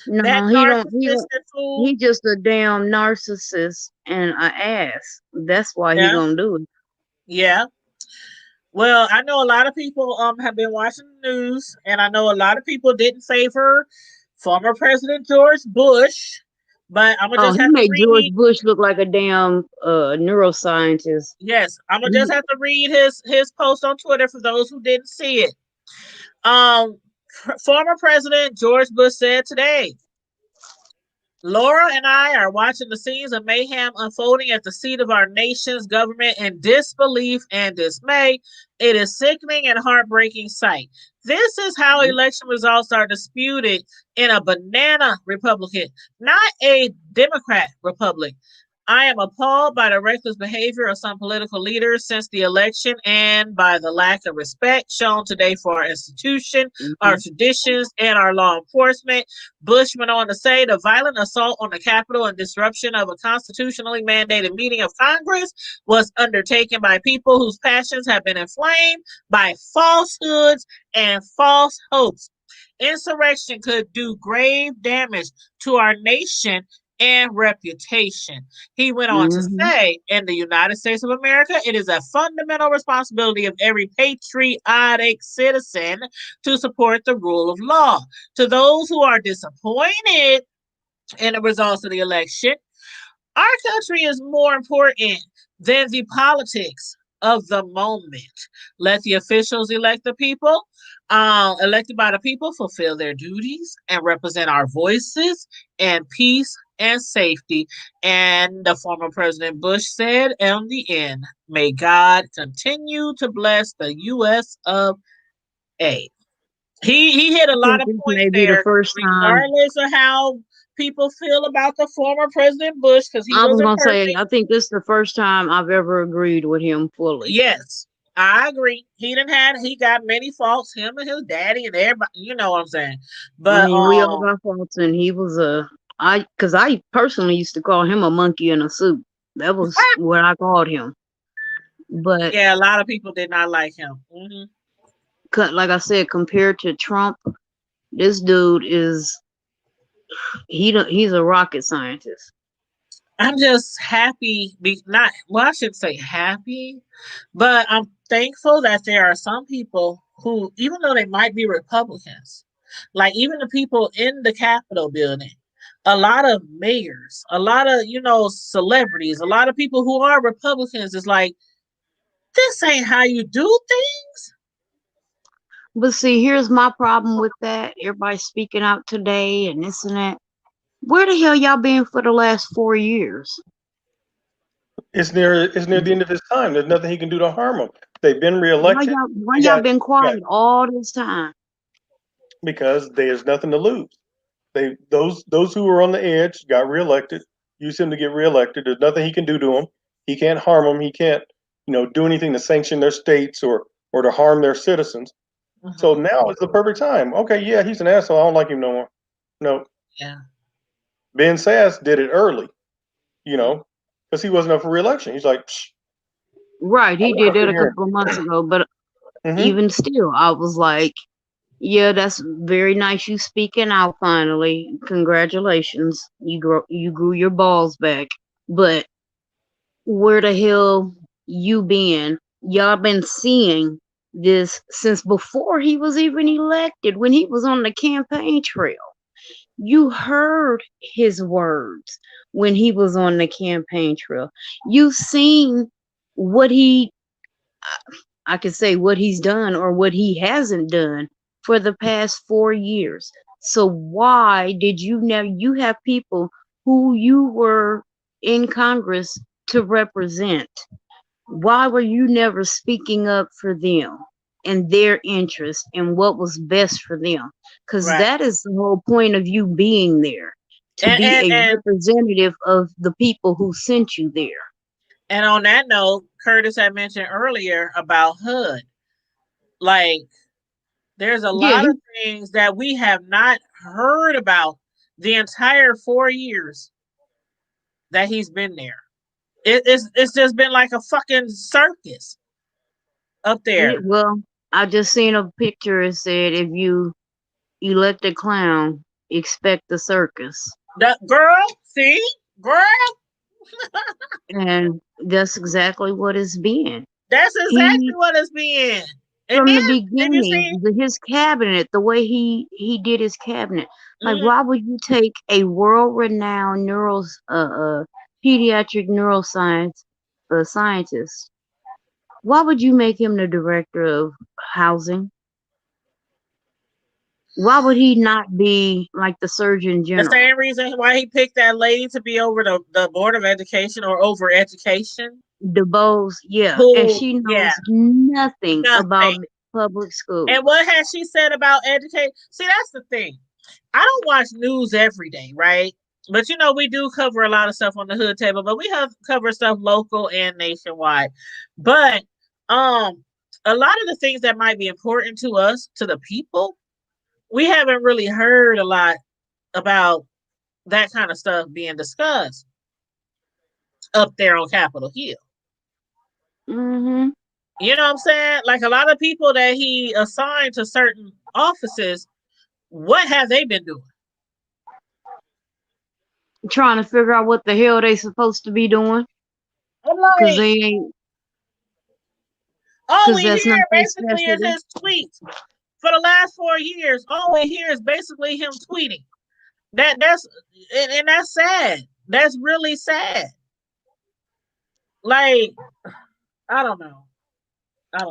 No, he don't. He just a damn narcissist and an ass. That's why he gonna do it. Yeah. Well, I know a lot of people have been watching the news, and I know a lot of people didn't favor former President George Bush, but I'm gonna just have to read. George Bush look like a damn neuroscientist. Yes, I'm gonna just have to read his post on Twitter for those who didn't see it. Former President George Bush said today, Laura and I are watching the scenes of mayhem unfolding at the seat of our nation's government in disbelief and dismay. It is sickening and heartbreaking sight. This is how election results are disputed in a banana republic, not a Democrat republic. I am appalled by the reckless behavior of some political leaders since the election and by the lack of respect shown today for our institution, our Mhm. traditions, and our law enforcement. Bush went on to say the violent assault on the Capitol and disruption of a constitutionally mandated meeting of Congress was undertaken by people whose passions have been inflamed by falsehoods and false hopes. Insurrection could do grave damage to our nation and reputation. He went on to Mhm. say, in the United States of America, it is a fundamental responsibility of every patriotic citizen to support the rule of law. To those who are disappointed in the results of the election, our country is more important than the politics of the moment. Let the officials elect the people, elected by the people, fulfill their duties and represent our voices and peace and safety. And the former President Bush said, in the end, may God continue to bless the U.S. of A. He hit a I lot think of this points may be the there, first time. regardless of how people feel about the former President Bush, because he I was wasn't gonna say, perfect. I think this is the first time I've ever agreed with him fully. Yes, I agree. He got many faults, him and his daddy and everybody, you know what I'm saying. I But mean, we all got faults, and he was because I personally used to call him a monkey in a suit. That was what I called him. But yeah, a lot of people did not like him. like I said, compared to Trump, this dude is he's a rocket scientist. I'm just happy, not well, I should say happy, but I'm thankful that there are some people who, even though they might be Republicans, like even the people in the Capitol building, a lot of mayors, a lot of celebrities, a lot of people who are Republicans is like, this ain't how you do things. But see, here's my problem with that. Everybody speaking out today and this and that. Where the hell y'all been for the last 4 years? It's near the end of his time. There's nothing he can do to harm him. They've been Why reelected. y'all been Yeah, quiet all this time? because there's nothing to lose. Those who were on the edge got reelected. Use him to get reelected. There's nothing he can do to them. He can't harm them. He can't do anything to sanction their states or to harm their citizens. So now is the perfect time. Okay, yeah, he's an asshole. I don't like him no more. No, Yeah. Ben Sass did it early, because he wasn't up for reelection. He's like, Psh, Right, I'm he not did up that a here. couple of months ago, but Hmm. even still, I was like, yeah, that's very nice you speaking out finally. Congratulations. You grew your balls back. But where the hell you been? Y'all been seeing this since before he was even elected, when he was on the campaign trail. You heard his words when he was on the campaign trail. You seen what I could say what he's done or what he hasn't done for the past 4 years. So why did you have people who you were in Congress to represent? Why were you never speaking up for them and their interest and what was best for them? Because Right. that is the whole point of you being there, to And be and a and representative of the people who sent you there. and on that note, Curtis had mentioned earlier about HUD. Like, there's a Yeah, lot of things that we have not heard about the entire 4 years that he's been there. It's just been like a fucking circus up there. well, I just seen a picture. It said, if you elect a clown, expect the circus. The girl, see, girl, And that's exactly what it's been. that's exactly He, what it's been. And from then the if you beginning, see, his cabinet, the way he did his cabinet, like, mhm, why would you take a world-renowned pediatric neuroscience scientist? Why would you make him the director of housing? Why would he not be like the Surgeon the General? same reason why he picked that lady to be over the board of education or over education, DeBose, yeah, and who, she yeah, knows nothing about nothing. public And schools. what has she said about education? See, that's the thing. I don't watch news every day, right? But you know, we do cover a lot of stuff on the hood table, but we have covered stuff local and nationwide. But a lot of the things that might be important to us, to the people, we haven't really heard a lot about that kind of stuff being discussed up there on Capitol Hill. Mm-hmm. You know what I'm saying? Like a lot of people that he assigned to certain offices, what have they been doing? Trying to figure out what the hell they supposed to be doing. I'm Because like, they ain't. all we That's not hear their basically is specialty. his tweets. For the last 4 years, all we hear is basically him tweeting. That's and that's sad. That's really sad. Like, I don't know.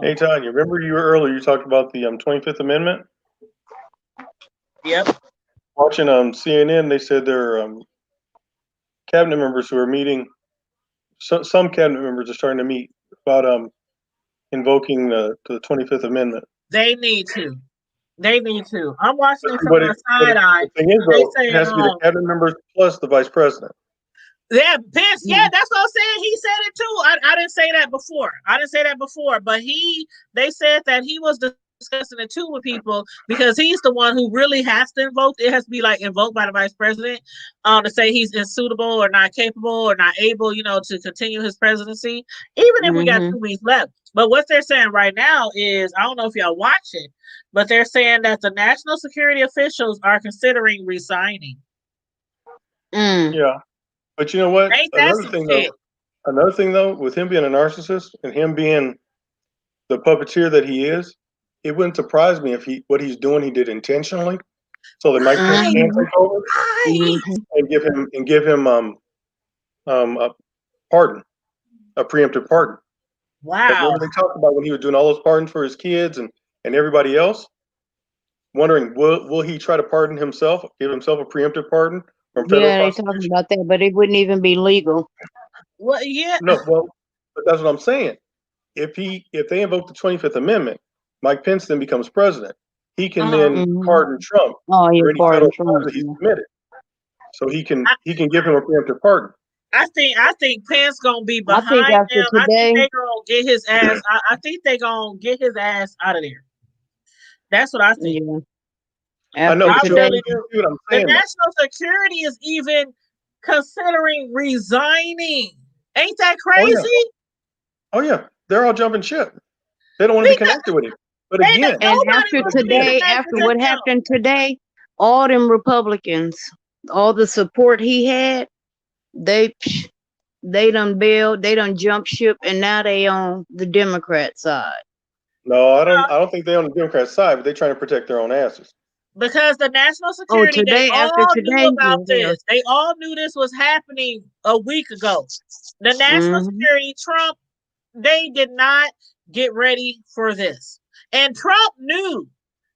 Hey, Tanya, remember you were earlier, you talked about the 25th Amendment? Yep. Watching CNN, they said their cabinet members who are meeting, some cabinet members are starting to meet about invoking the 25th Amendment. They need to. They need to. I'm watching it from But my side eye. the thing is, They though, say, it has to be the cabinet members plus the vice president. yeah, Pence. Yeah, that's what I'm saying. He said it too. I didn't say that before. But they said that he was discussing it too with people because he's the one who really has to invoke. It has to be like invoked by the vice president, to say he's unsuitable or not capable or not able, to continue his presidency, even if we got 2 weeks left. But what they're saying right now is, I don't know if y'all watch it, but they're saying that the national security officials are considering resigning. Yeah. But you know what? Ain't that some shit? Another thing though, with him being a narcissist and him being the puppeteer that he is, it wouldn't surprise me if what he's doing he did intentionally, so that Mike Pence can take over and give him a pardon, a preemptive pardon. Wow. Like, remember they talked about when he was doing all those pardons for his kids and everybody else, wondering will he try to pardon himself, give himself a preemptive pardon from federal prosecution? They talking about that, but it wouldn't even be legal. Well, yeah. No, but that's what I'm saying. If they invoke the 25th Amendment, Mike Pence then becomes president. He can then pardon Trump for any federal crimes that he's committed. So he can give him a preemptive pardon. I think Pence gonna be behind him. I think they gonna get his ass. I think they gonna get his ass out of there. That's what I think. Yeah. I know. I really do. The national security is even considering resigning. Ain't that crazy? Oh yeah. They're all jumping ship. They don't want to be connected with him. But again, and after what happened today, all them Republicans, all the support he had, they done bailed, they done jumped ship, and now they on the Democrat side. No, I don't think they on the Democrat side, but they're trying to protect their own asses. Because the national security, they all knew about this. They all knew this was happening a week ago. The national security, Trump, they did not get ready for this. And Trump knew.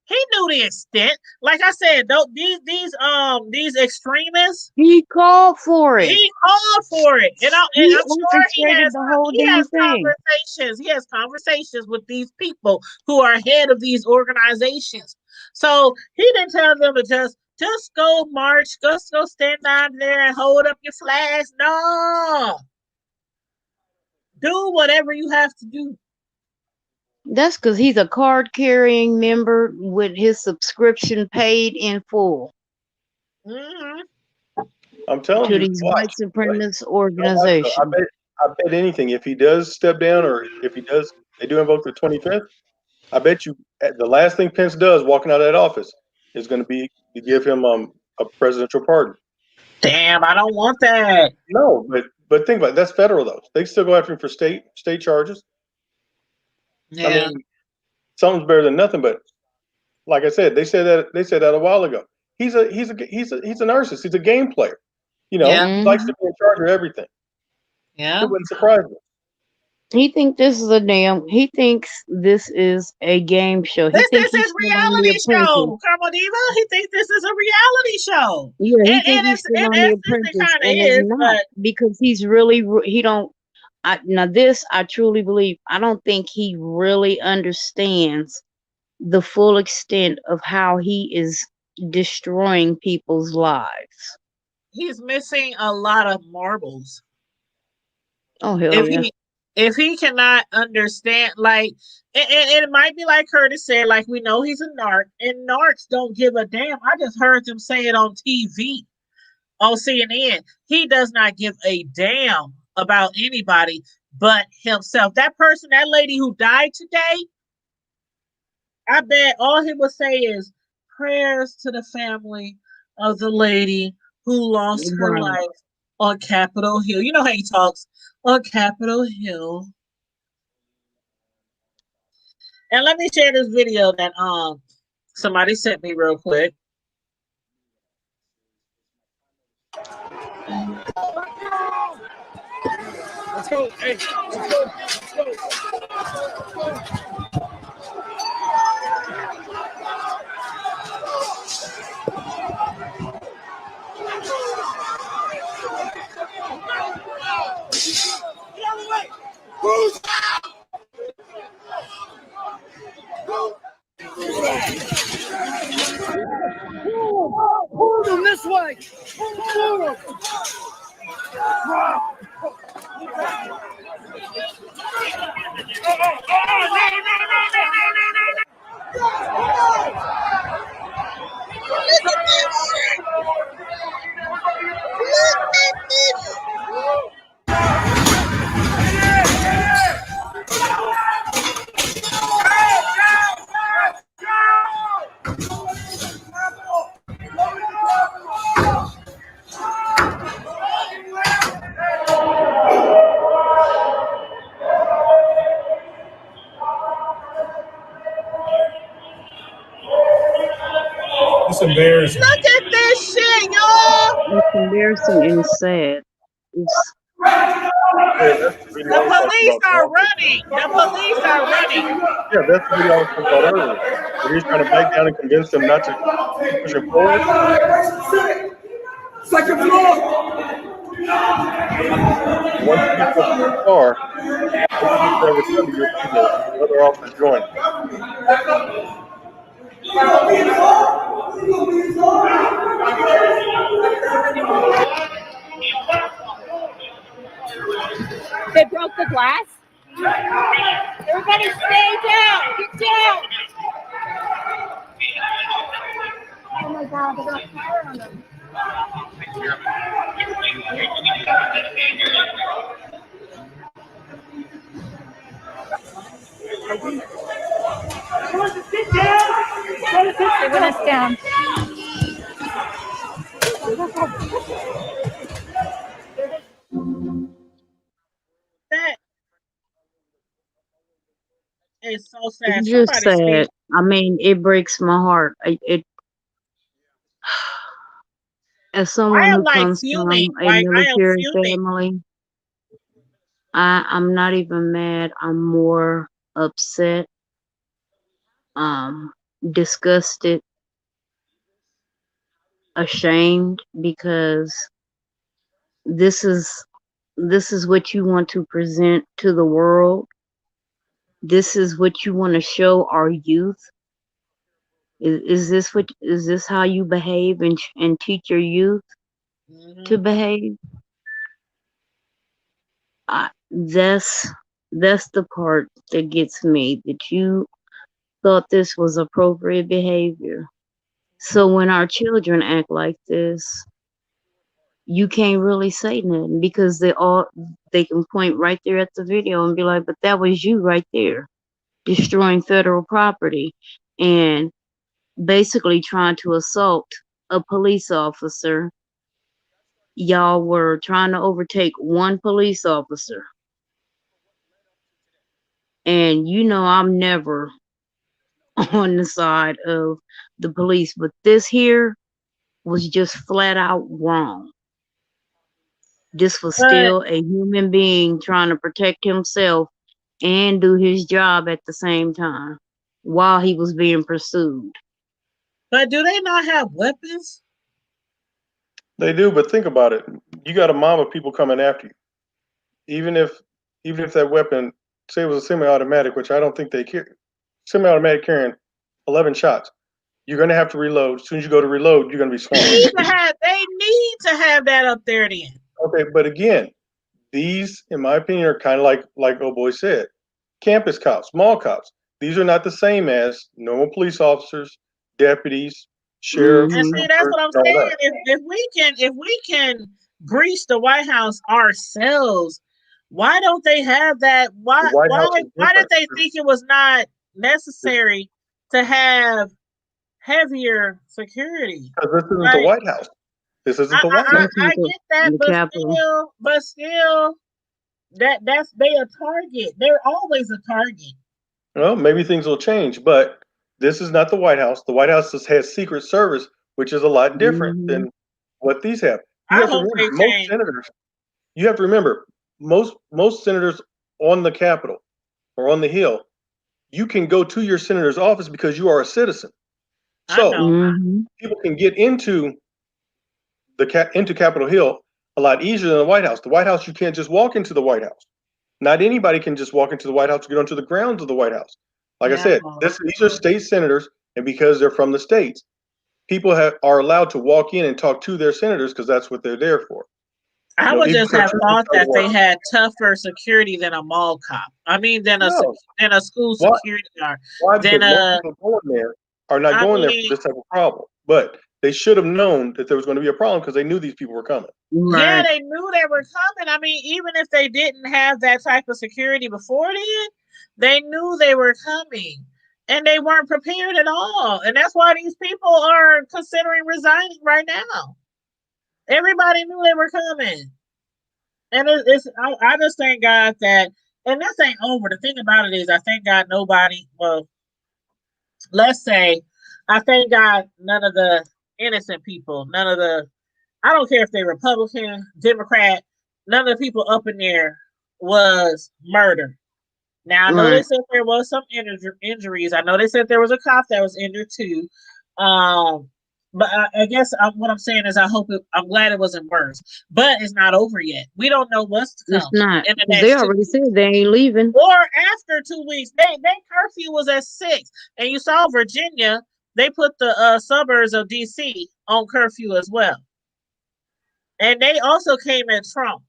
He knew the extent. Like I said, these extremists. He called for it. And I'm sure he has conversations. He has conversations with these people who are head of these organizations. So he didn't tell them to just go march, just go stand down there and hold up your flags. No. Do whatever you have to do. That's because he's a card-carrying member with his subscription paid in full. I'm telling you, these white supremacist organizations. I bet anything. If he does step down, or if they do invoke the 25th. I bet you the last thing Pence does walking out of that office is going to be to give him a presidential pardon. Damn, I don't want that. No, but think about it. That's federal though. They still go after him for state charges. Yeah. I mean, something's better than nothing. But like I said, they said that a while ago. He's a narcissist. He's a game player. He likes to be in charge of everything. Yeah, it wouldn't surprise me. He thinks this is a game show. This is his reality show, Carmo Diva. He thinks this is a reality show. Yeah, he thinks he's still on The Apprentice, and it's not, because he's really I truly believe, I don't think he really understands the full extent of how he is destroying people's lives. he's missing a lot of marbles. Oh hell If yeah. he cannot understand, like, and it might be like Curtis said, like, we know he's a narc, and narcs don't give a damn. I just heard them say it on TV, on CNN. He does not give a damn about anybody but himself. That person, that lady who died today, I bet all he would say is prayers to the family of the lady who lost her Right. life on Capitol Hill. You know how he talks on Capitol Hill. And let me share this video that somebody sent me real quick. Let's go. Hey, let's go. Pull them this way. Pull them. Look at this shit. Look at this. It's embarrassing. Look at this shit, y'all. It's embarrassing and sad. It's Yeah, that's the video I The was talking police about. are running. The police are running. Yeah, that's the video I was talking about earlier. Where he's trying to back down and convince them not to keep pushing forward. Second floor. Once you get to the car, once you get to every time, you'll see the other officers join. They broke the glass. Everybody stay down. Get down. Oh my God, they got fire on them. Sit down. They went us down. That is so sad. it's just Somebody speak. sad. I mean, it breaks my heart. As I someone am who like comes fuming. from a Like, I am military fuming. family, I'm not even mad. I'm more upset, disgusted, ashamed, because this is what you want to present to the world. This is what you want to show our youth. Is this how you behave and teach your youth to behave? That's the part that gets me, that you thought this was appropriate behavior. So when our children act like this, you can't really say nothing, because they can point right there at the video and be like, but that was you right there, destroying federal property and basically trying to assault a police officer. Y'all were trying to overtake one police officer. And I'm never on the side of the police, but this here was just flat out wrong. This was But still a human being trying to protect himself and do his job at the same time while he was being pursued. do they not have weapons? They do, but think about it. You got a mob of people coming after you. Even if that weapon, say it was a semi-automatic, which I don't think they carry, semi-automatic carrying 11 shots, you're going to have to reload. As soon as you go to reload, you're going to be swamped. They need to have that up there then? Okay, but again, these, in my opinion, are kind of like oh boy said, campus cops, mall cops. These are not the same as normal police officers, deputies, sheriffs. And see, that's what I'm all saying. that. If we can breach the White House ourselves, why don't they have that? Why The White House is why did different. they think it was not necessary to have heavier security? Because this isn't the Like, White House. This isn't the White House. I get that, The Capitol. but still, that's they a target. They're always a target. Well, maybe things will change, but this is not the White House. The White House has Secret Service, which is a lot different than what these have. You I have to hope remember, they most change. senators. You have to remember, most senators on the Capitol or on the Hill, you can go to your senator's office because you are a citizen. I So know. people can get into Capitol Hill a lot easier than the White House. The White House, you can't just walk into the White House. Not anybody can just walk into the White House to get onto the grounds of the White House. Like I said, No. these are state senators, and because they're from the states, people are allowed to walk in and talk to their senators because that's what they're there for. I No, would even just if have they're thought that they work. had tougher security than a mall cop. I mean, than a school Why? security guard. Why? Then Because most people going there are not going there for this type of problem. But they should have known that there was going to be a problem because they knew these people were coming. Yeah, they knew they were coming. I mean, even if they didn't have that type of security before then, they knew they were coming. And they weren't prepared at all. And that's why these people are considering resigning right now. Everybody knew they were coming. And I just thank God that, and this ain't over. The thing about it is, I thank God let's say, I thank God none of the innocent people, I don't care if they're Republican, Democrat, none of the people up in there was murdered. Now, I know they said there was some injuries. I know they said there was a cop that was injured too. But I guess what I'm saying is I'm glad it wasn't worse. But it's not over yet. We don't know what's to come. It's not. In the next They already said they ain't leaving. or after 2 weeks. They curfew was at 6. And you saw Virginia, they put the suburbs of DC on curfew as well. And they also came at Trump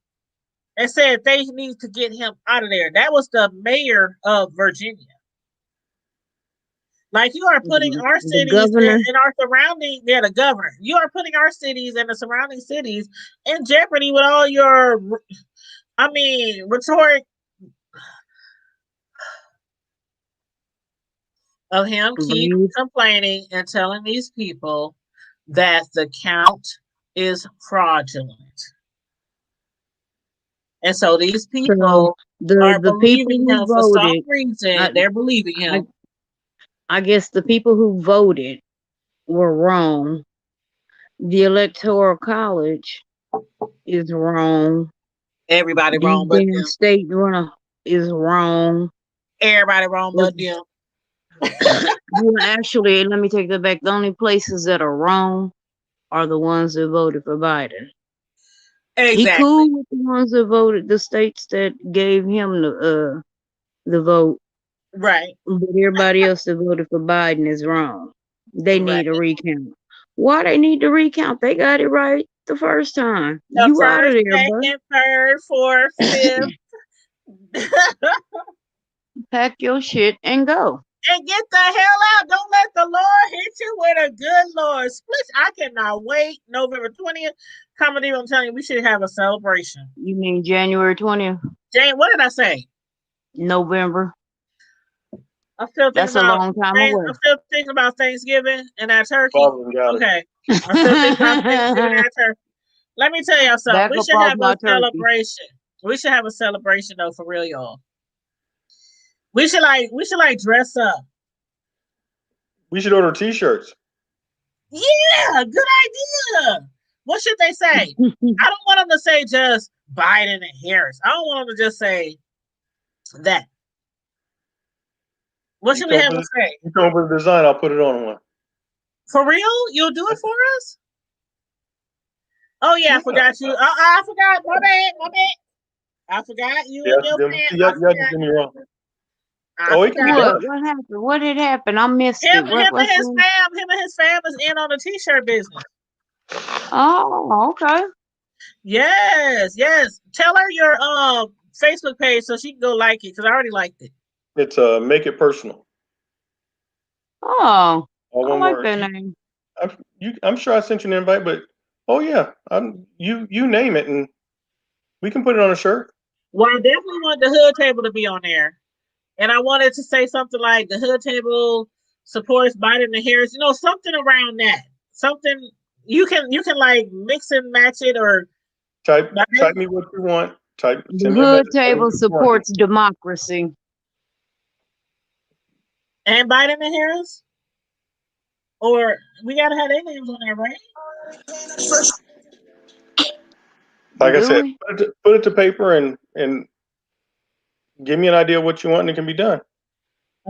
and said they need to get him out of there. That was the mayor of Virginia. Like, you are putting our cities and our surrounding, the governor. You are putting our cities and the surrounding cities in jeopardy with all your, rhetoric of him keep complaining and telling these people that the count is fraudulent. And so these people are believing him for some reason. They're believing him. I guess the people who voted were wrong. The Electoral College is wrong. Everybody wrong but them. State runner is wrong. Everybody wrong but them. Well, actually, let me take that back. The only places that are wrong are the ones that voted for Biden. Exactly. He cool with the ones that voted, the states that gave him the vote. Right. But everybody else that voted for Biden is wrong. They need a recount. Why they need to recount? They got it right the first time. You out of there, second, third, fourth, fifth. Pack your shit and go. And get the hell out. Don't let the Lord hit you with a good Lord split. I cannot wait. November 20th. Comedy, I'm telling you, we should have a celebration. You mean January 20th? What did I say? November. I'm still thinking a long time away. I'm still thinking about Thanksgiving and that turkey. Okay. I'm still thinking about Thanksgiving and that turkey. Let me tell y'all something. We should have a celebration. We should have a celebration though, for real, y'all. We should dress up. We should order T-shirts. Yeah, good idea. What should they say? I don't want them to say just Biden and Harris. I don't want them to just say that. What should we have to say? You come up with a design, I'll put it on one. For real? You'll do it for us? Oh yeah, I forgot you. I forgot. My bad. I forgot you and your family. You did me wrong. What happened? What had happened? I missed it. Him and his fam is in on the T-shirt business. Oh, okay. Yes, yes. Tell her your Facebook page so she can go like it because I already liked it. It's Make It Personal. Oh, All I one like word. that name. I'm sure I sent you an invite, but oh yeah, you name it and we can put it on a shirt. Well, I definitely want the hood table to be on there. And I wanted to say something like the hood table supports Biden and Harris, something around that. Something you can like mix and match it or Type me what you want. The Send me a hood message. table supports democracy. and Biden and Harris. Or we gotta have their names on there, right? Like I Do said, we? put it to paper and give me an idea of what you want and it can be done.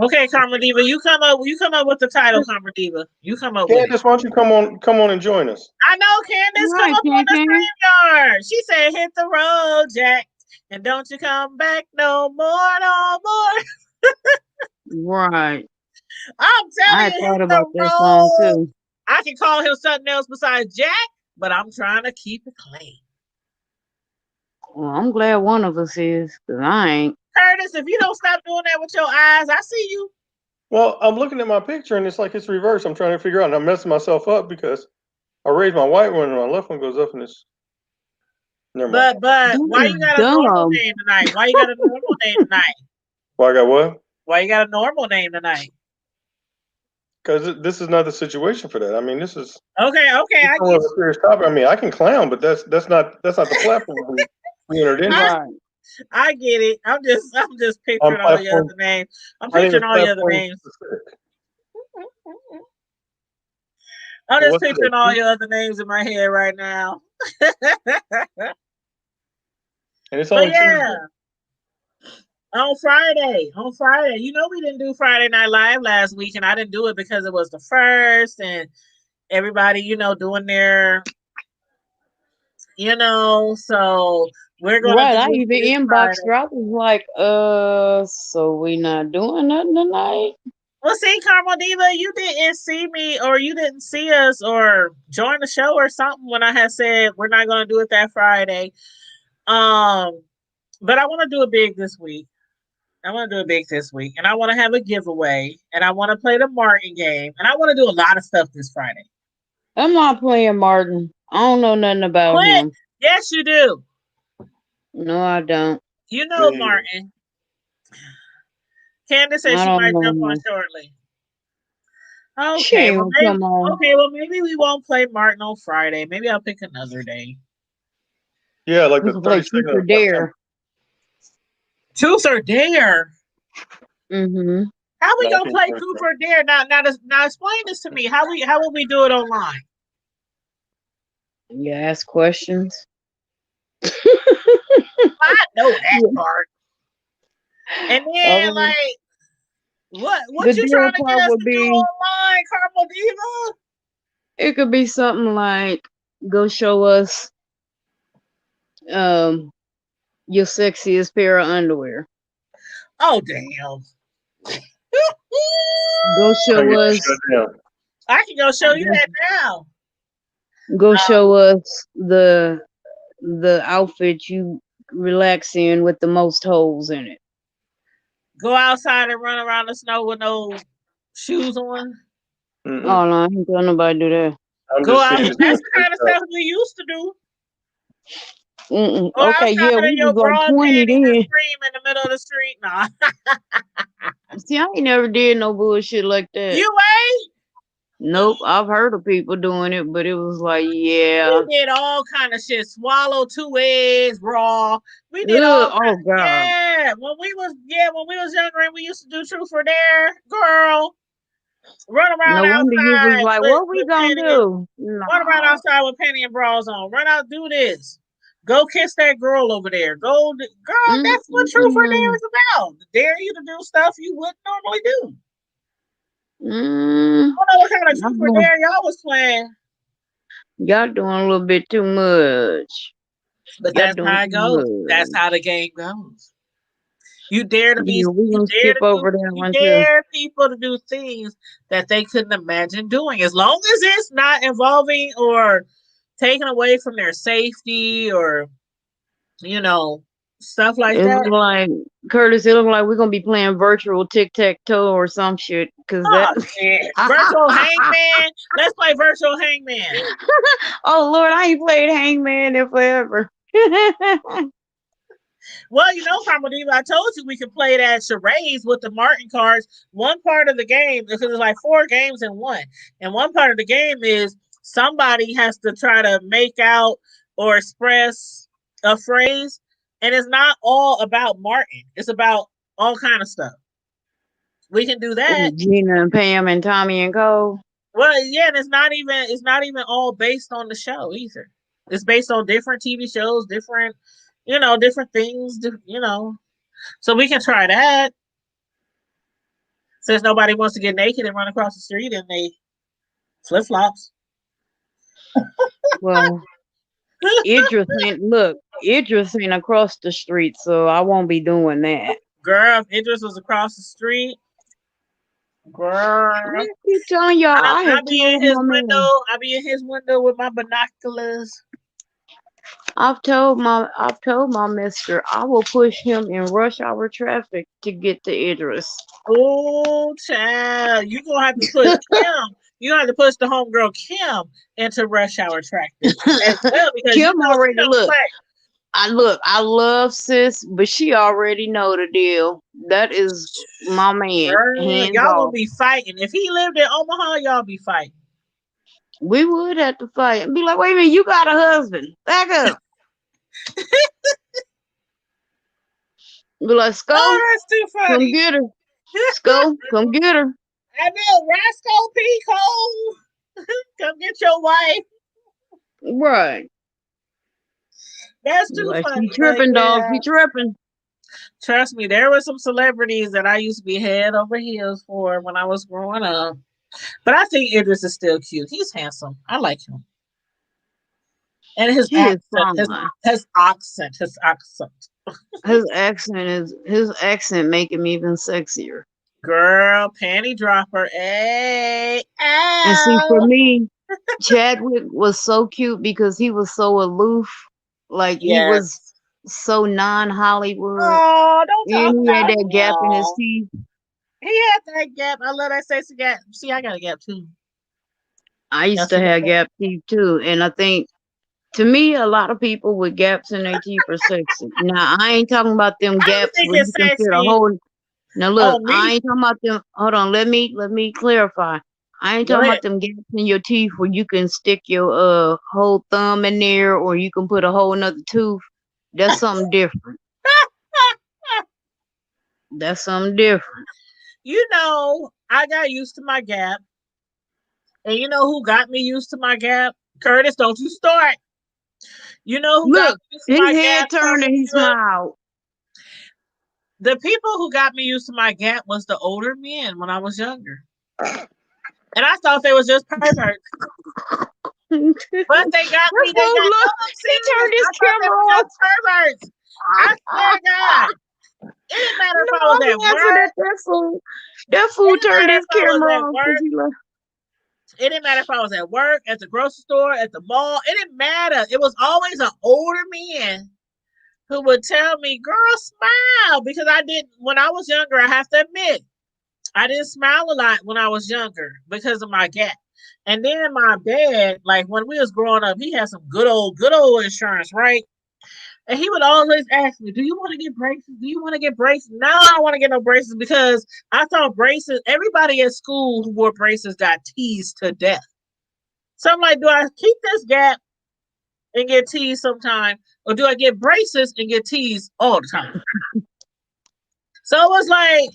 Okay, Karma Diva, you come up with the title, Karma Diva. You come up with it. Candace, why don't you come on and join us? I know, Candace, come Right, up on the Ken. StreamYard. She said, hit the road, Jack. And don't you come back no more, no more. Right. I'm I telling had you, thought hit the about that song road. too. I can call him something else besides Jack, but I'm trying to keep it clean. Well, I'm glad one of us is, because I ain't. Curtis, if you don't stop doing that with your eyes, I see you. Well, I'm looking at my picture and it's like it's reversed. I'm trying to figure out and I'm messing myself up because I raised my right one and my left one goes up and it's never mind. But That why is you got a normal dumb. name tonight? Why you got a normal name tonight? Well, I got what? Why you got a normal name tonight? Because this is not the situation for that. I mean, this is Okay, I get a serious topic. I mean, I can clown, but that's not the platform we entered into. Right. I get it. I'm just I'm picturing all your other names. I'm my name is picturing all your other platform names. specific. I'm So just what's picturing today? all your other names in my head right now. And it's But only yeah, Tuesday. on Friday, we didn't do Friday Night Live last week, and I didn't do it because it was the first, and everybody, doing their, so we're gonna Right. do I it even this inboxed Friday. her. I was like, so we not doing nothing tonight? Well, see, Carmel Diva, you didn't see me or you didn't see us or join the show or something when I had said we're not going to do it that Friday. But I want to do it big this week. And I want to have a giveaway. And I want to play the Martin game. And I want to do a lot of stuff this Friday. I'm not playing Martin. I don't know nothing about him. Yes, you do. No, I don't. You know Martin. Candace said she might jump on shortly. Okay, well maybe we won't play Martin on Friday. Maybe I'll pick another day. Yeah, like we the can play 32nd Truth or of Dare. Truth or Dare? Mm-hmm. How we gonna play Truth or Dare? Now explain this to me. How will we do it online? You ask questions. I know that part. And then what you trying to get us to do online, Carmel Diva? It could be something like, go show us your sexiest pair of underwear. Oh damn. Go show us. I can go show you that now. Go show us the outfit you relax in with the most holes in it. Go outside and run around the snow with no shoes on. Oh no, I ain't gonna nobody do that. Go out. That's the kind of stuff we used to do. Okay, yeah, we was like 20 then. Scream in the middle of the street. Nah. See, I ain't never did no bullshit like that. You ain't? Nope, I've heard of people doing it, but it was like, yeah. We did all kind of shit. Swallow 2 eggs raw. We did all. Oh God. Yeah, when we was younger and we used to do Truth or Dare, girl. Run around outside. You was like, what we gonna do? Run around outside with panty and bras on. Run out, do this. Go kiss that girl over there. Girl, that's what Truth or Dare is about. Dare you to do stuff you wouldn't normally do. I don't know what kind of Truth or Dare y'all was playing. Y'all doing a little bit too much. But that's how it goes. That's how the game goes. You dare to be. You dare people to do things that they couldn't imagine doing, as long as it's not involving or taken away from their safety or, you know, stuff like It that. look like Curtis. It look like we're gonna be playing virtual tic tac toe or some shit. Cause that. Oh shit. Virtual Hangman. Let's play Virtual Hangman. Oh Lord, I ain't played Hangman in forever. Well, you know, Carmel Diva, I told you we could play that charades with the Martin cards. One part of the game, because there's like 4 games in one. And one part of the game is somebody has to try to make out or express a phrase. And it's not all about Martin. It's about all kind of stuff. We can do that. Gina and Pam and Tommy and Cole. Well, yeah, and it's not even all based on the show either. It's based on different TV shows, different, you know, different things, you know. So we can try that. Since nobody wants to get naked and run across the street and they flip flops. Well, Idris ain't across the street, so I won't be doing that. Girl, if Idris was across the street, girl. I keep telling y'all, I'll be in his window. I'll be in his window with my binoculars. I've told my mister I will push him in rush hour traffic to get to Idris. Oh, child. You're going to have to push Kim. You're going to have to push the homegirl Kim into rush hour traffic as well. Because Kim you know already look. I love sis, but she already know the deal. That is my man. Hands Y'all off. will be fighting. If he lived in Omaha, y'all be fighting. We would have to fight and be like, wait a minute, you got a husband. Back up. Be like, Sco, oh, that's too funny. come get her. Sco, come get her. I know, Roscoe P. Cole. Come get your wife. Right. That's too Like, funny. she tripping, dog. Yeah. She tripping. Trust me, there were some celebrities that I used to be head over heels for when I was growing up. But I think Idris is still cute. He's handsome. I like him. And his accent. His accent make him even sexier. Girl, panty dropper. Hey, and see, for me, Chadwick was so cute because he was so aloof. Like, he was so non-Hollywood. Oh, don't talk and he had about that gap in his teeth. He had that gap. I love that sexy gap. See, I got a gap too. I used to have gap teeth too. And I think, to me, a lot of people with gaps in their teeth are sexy. Now, I ain't talking about them gaps where you can fit a whole. Now, look, I ain't talking about them. Hold on, let me clarify. I ain't talking about them gaps in your teeth where you can stick your whole thumb in there, or you can put a whole nother tooth. That's something different. That's something different. You know, I got used to my gap. And you know who got me used to my gap? Curtis, don't you start. You know who got me used to my gap? His head turned and he smiled. The people who got me used to my gap was the older men when I was younger. And I thought they was just perverts. But they got me. They got he turned his camera off. Perverts. I swear to God. It didn't matter if I was at work. That fool turned his camera off. It didn't matter if I was at work, at the grocery store, at the mall. It didn't matter. It was always an older man who would tell me, girl, smile. Because I didn't, when I was younger, I have to admit, I didn't smile a lot when I was younger because of my gap. And then my dad, like when we was growing up, he had some good old insurance, right? And he would always ask me, do you want to get braces? Do you want to get braces? No, I don't want to get no braces because I thought braces, everybody at school who wore braces got teased to death. So I'm like, do I keep this gap and get teased sometime? Or do I get braces and get teased all the time? So it was like,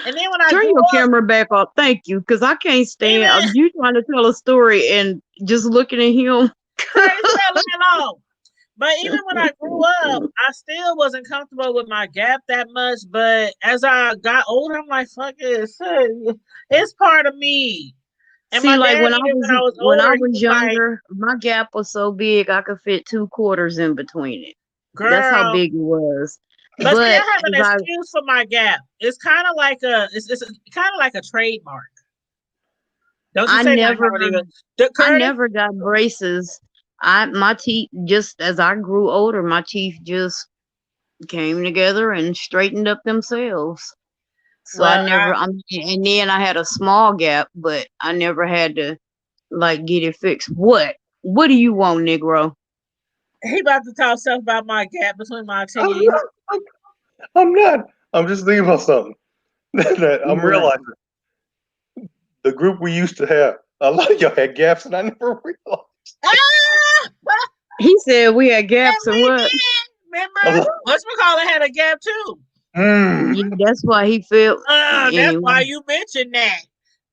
and then when I turn your camera back off, thank you, because I can't stand you trying to tell a story and just looking at him. But even when I grew up, I still wasn't comfortable with my gap that much. But as I got older, I'm like, fuck it, it's part of me. And see, like when I was younger, my gap was so big I could fit 2 quarters in between it. Girl, that's how big it was. But see, I have an excuse for my gap. It's kind of like it's kind of like a trademark. Don't you I say my never, mama even. I Curtis? never got braces. My teeth, just as I grew older, my teeth just came together and straightened up themselves. So I Well, never, and then I had a small gap, but I never had to like get it fixed. What do you want, Negro? he about to talk stuff about my gap between my I'm teeth. not. I'm not. I'm just thinking about something that I'm What? realizing. The group we used to have, a lot of y'all had gaps, and I never realized. Ah! He said we had And gaps and we what? did. A Remember? lot- Whatchamacallit had a gap too. Yeah, that's why he felt. That's Anyway. why you mentioned that.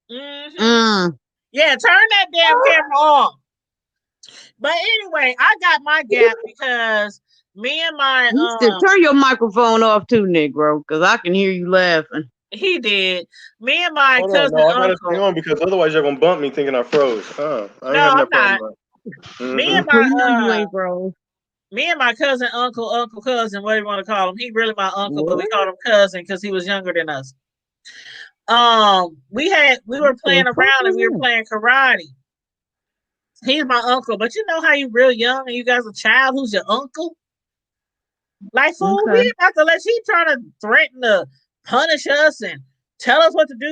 Mm-hmm. Mm. Yeah, turn that damn camera off. But anyway, I got my gap because me and my He said, turn your microphone off too, Negro, because I can hear you laughing. he did. Me and my Hold on, cousin no, I gotta stay uncle. on because otherwise you're gonna bump me thinking I froze. I ain't No, having I'm that not. problem. Me and We know you my ain't bro. me and my cousin, uncle, cousin, whatever you want to call him. He really my uncle, but we What? called him cousin because he was younger than us. We were What playing the fuck around and was we were that? playing karate. He's my uncle, but you know how you real young and you guys a child who's your uncle? Like, fool, Okay. we about to let you trying to threaten to punish us and tell us what to do.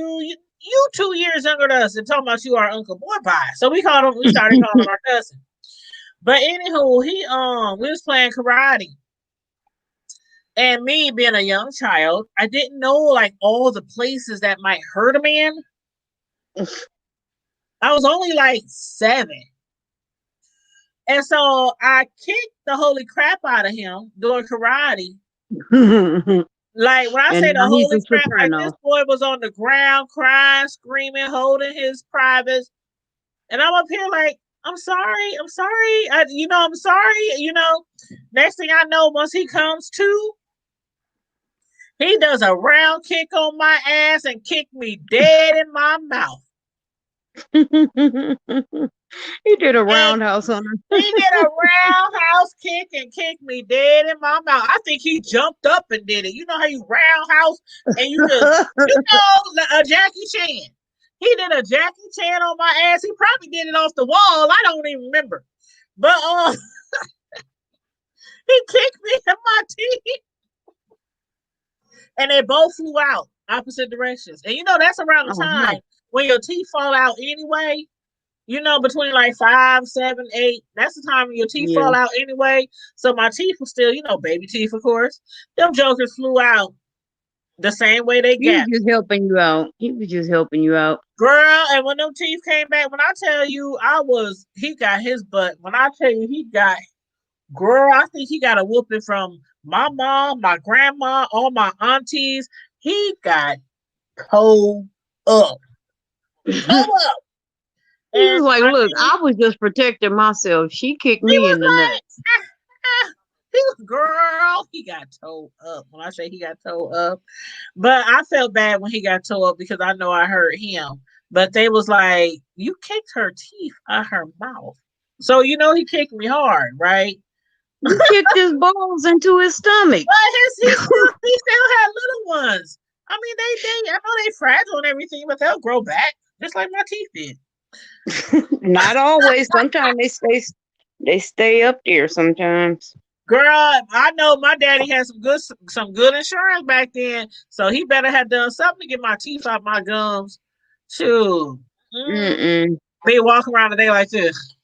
You 2 years younger than us and talking about you our uncle. Boy, bye. So we started calling him our cousin. But anywho, we was playing karate. And me being a young child, I didn't know like all the places that might hurt a man. I was only like 7. And so I kicked the holy crap out of him doing karate. Like when I And say the now he's holy a crap, like this soprano. boy was on the ground crying, screaming, holding his privates. And I'm up here like, I'm sorry. I'm sorry. I'm sorry. Next thing I know, once he comes to, he does a round kick on my ass and kick me dead in my mouth. He did a And roundhouse on her. he did a roundhouse kick and kicked me dead in my mouth. I think he jumped up and did it. You know how you roundhouse and you just, a Jackie Chan. He did a Jackie Chan on my ass. He probably did it off the wall. I don't even remember. But he kicked me in my teeth. And they both flew out opposite directions. And that's around the time when your teeth fall out anyway. Between like 5, 7, 8. That's the time when your teeth fall out anyway. So my teeth were still, baby teeth, of course. Them jokers flew out the same way they He was got. just helping you out. He was just helping you out. Girl, and when them teeth came back, when I tell you he got his butt. When I tell you I think he got a whooping from my mom, my grandma, all my aunties. He got towed up. Towed up. He was like, look, I was just protecting myself. She kicked me in the nuts. Girl, he got towed up. When I say he got towed up. But I felt bad when he got towed up because I know I hurt him. But they was like, you kicked her teeth out her mouth. So he kicked me hard, right? You kicked his balls into his stomach. But he still had little ones. I mean, I know they fragile and everything, but they'll grow back just like my teeth did. Not always. Sometimes they stay up there. Sometimes. Girl, I know my daddy had some good insurance back then, so he better have done something to get my teeth out my gums, too. They walk around today like this.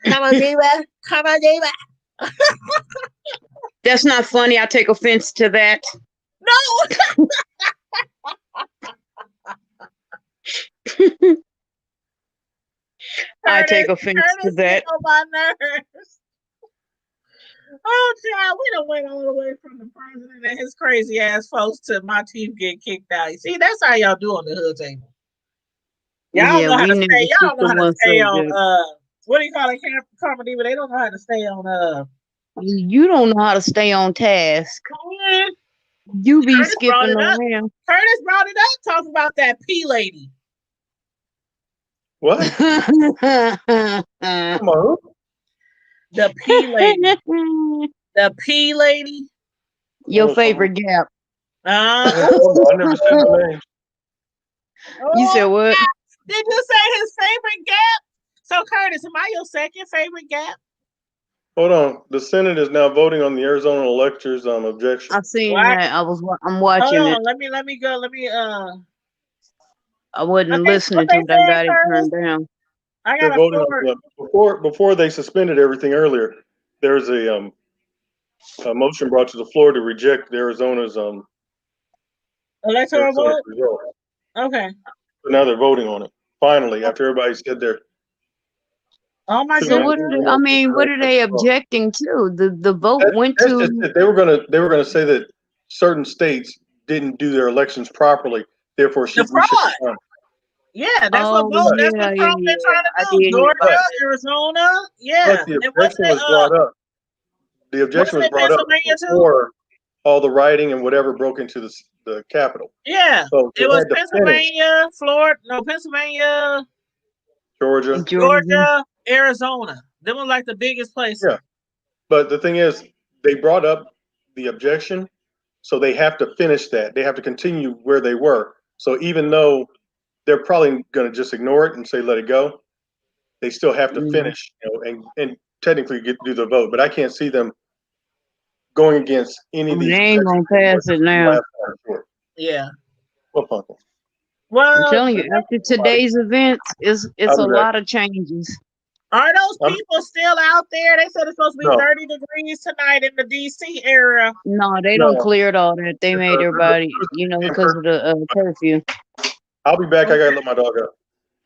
Come on, diva. Come on, diva. That's not funny. I take offense to that. No. I take offense to that. On my nerves. Oh, child, we done went all the way from the president and his crazy ass folks to my teeth get kicked out. See, that's how y'all do on the hood table. Y'all know how to stay. Y'all know how to stay on what do you call it, comedy? But they don't know how to stay on You don't know how to stay on task. You be Curtis skipping around. Curtis brought it up talking about that P lady. What? The P lady. The P lady. Your favorite gap. I never said her name. You said Oh, what? did you say his favorite Gap? So Curtis, am I your second favorite Gap? Hold on. The Senate is now voting on the Arizona electors' objection. I seen What? that. I'm Hold watching it. on, let me go. Let me I wasn't what listening to they it. I saying, got it Curtis? turned down. I They're got a voting on Ford before they suspended everything earlier. There's a motion brought to the floor to reject Arizona's electoral vote. result. Okay. So now they're voting on it. Finally, after everybody said their Oh my 2 So goodness. minutes. what are I mean, what are they objecting to? The vote went That's just to it. They were gonna say that certain states didn't do their elections properly. Therefore, The we should. fraud. Yeah, that's what oh vote. That's what yeah, Trump been trying I to did do. hear about But Georgia, that. Arizona. Yeah. but the And objection was brought up. The objection wasn't was it brought up Pennsylvania too? before all the rioting and whatever broke into the Capitol. Yeah. So they It was had to finish Pennsylvania, Florida, no, Pennsylvania, Georgia. Georgia. Georgia, Arizona. Them were like the biggest places. Yeah. But the thing is, they brought up the objection, so they have to finish that. They have to continue where they were. So even though they're probably going to just ignore it and say let it go, they still have to Mm. finish, and technically do the vote. But I can't see them going against any I of mean, they these ain't objections gonna anymore. pass it now. Last time, sure. Yeah. Well, Uncle, I'm Well, telling you, after today's events, it's I'll a be back. lot of changes. are those I'm, people still out there? They said it's supposed to be no, 30 degrees tonight in the DC area. No, they don't no. cleared all that. They made everybody, In because of the curfew. I'll be back. I Okay. gotta let my dog out.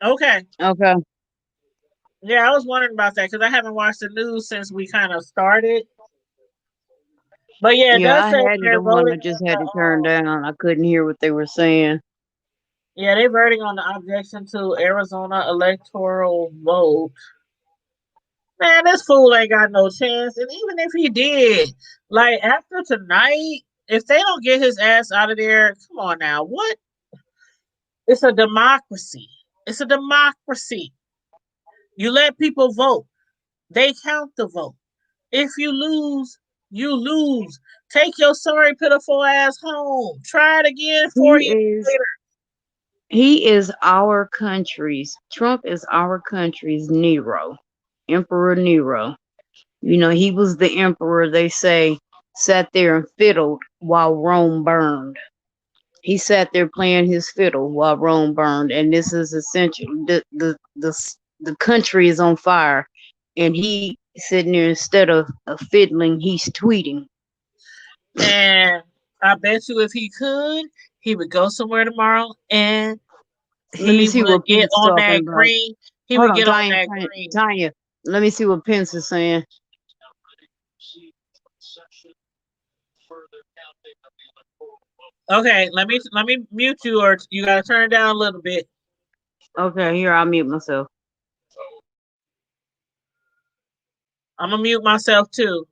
Okay. Okay. Yeah, I was wondering about that because I haven't watched the news since we kind of started. But yeah, it Yeah, does I say had it they're on. I voting just on had to turn down. I couldn't hear what they were saying. yeah, they're voting on the objection to Arizona electoral vote. Man, this fool ain't got no chance. And even if he did, like after tonight, if they don't get his ass out of there, come on now. What? It's a democracy. It's a democracy. You let people vote. They count the vote. If you lose, you lose. Take your sorry, pitiful ass home. Try it again 4 years He is later. he is our country's Trump is our country's Nero, Emperor Nero. He was the emperor, they say, sat there and fiddled while Rome burned. He sat there playing his fiddle while Rome burned, and this is essential. The country is on fire, and he sitting there instead of fiddling, he's tweeting. And I bet you if he could, he would go somewhere tomorrow and Let me he see would what get Pence on talking that about. green. He Hold would on, get on Tanya, that Tanya, green. Tanya. Let me see what Pence is saying. Okay, let me mute you, or you gotta turn it down a little bit. Okay, here, I'll mute myself. I'm gonna mute myself too.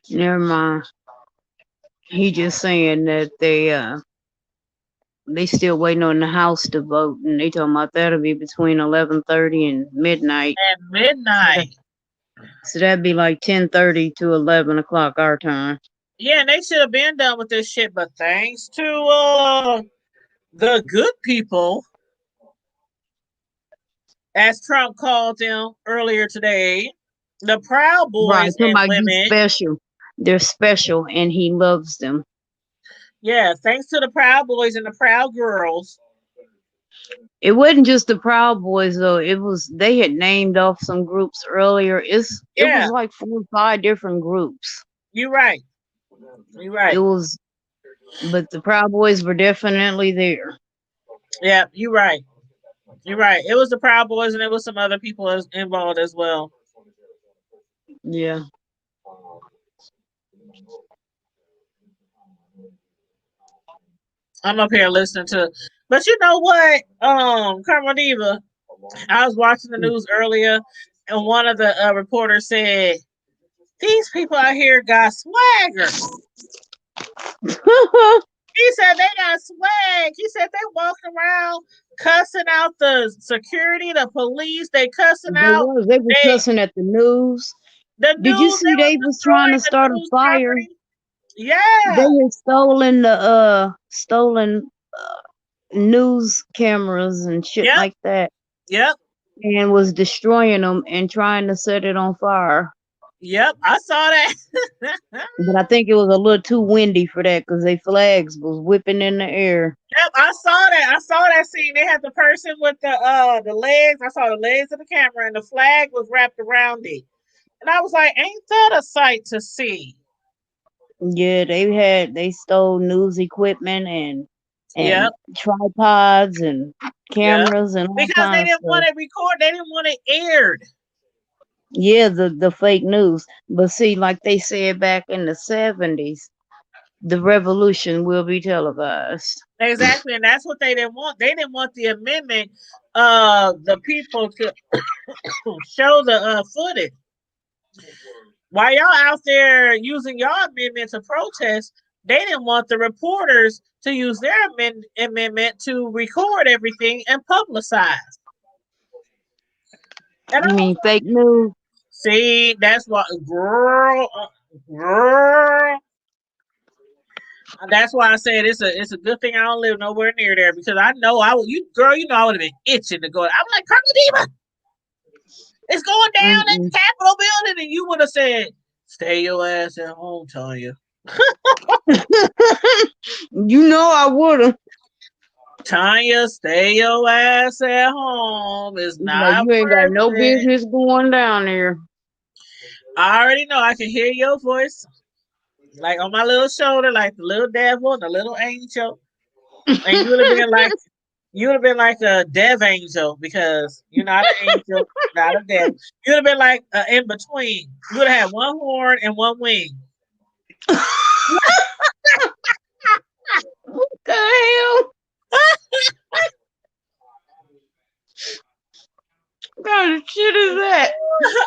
Never mind. He just saying that they still waiting on the House to vote, and they talking about that'll be between 11:30 and midnight. At midnight. So that'd be like 10:30 to 11 o'clock our time. Yeah, and they should have been done with this shit, but thanks to the good people, as Trump called them earlier today, the Proud Right, Boys talking and about you women. special. They're special, and he loves them. Yeah, thanks to the Proud Boys and the Proud Girls. It wasn't just the Proud Boys though. They had named off some groups earlier. It was Yeah, like 4 or 5 different groups. you're right. You're right. It was, but the Proud Boys were definitely there. Yeah, you're right. You're right. It was the Proud Boys and it was some other people involved as well. Yeah. I'm up here listening to, but you know what, Carmel Diva, I was watching the news earlier, And one of the reporters said, "These people out here got swagger." He said they got swag. He said they walking around cussing out the security, the police. They cussing out. They were They cussing at the news. the Did you news. see They they was was trying to destroying the start a news fire? property. They Yeah. had stolen the stolen news cameras and shit Yep. like that, Yep. and was destroying them and trying to set it on fire. Yep. I saw that. But I think it was a little too windy for that because they flags was whipping in the air. Yep, I saw that. I saw that scene. They had the person with the legs. I saw the legs of the camera, and the flag was wrapped around it. And I was like, "Ain't that a sight to see?" Yeah, they stole news equipment and Yep. tripods and Yep. cameras and all Because they kinds of didn't want stuff. it recorded. They didn't want it aired. Yeah, the fake news. But see, like they said back in the 70s, the revolution will be televised. Exactly, and that's what they didn't want. They didn't want the amendment, the people to show the footage. While y'all out there using y'all amendment to protest, they didn't want the reporters to use their amendment to record everything and publicize. And I You was mean like, fake news? "See, that's what, girl." That's why I said it's a good thing I don't live nowhere near there because I know I would I would have been itching to go. I'm like, "Carla, it's going down at Mm-mm. the Capitol building," and you would have said, "Stay your ass at home, Tanya. You know I would have. Tanya, stay your ass at home. It's Like, not you ain't got worth no it." business going down there. I already know. I can hear your voice, like on my little shoulder, like the little devil, the little angel, and you would have been like a dev angel because you're not an angel, not a dev. You would have been like in between. You would have had one horn and one wing. What the hell? What kind of shit is that?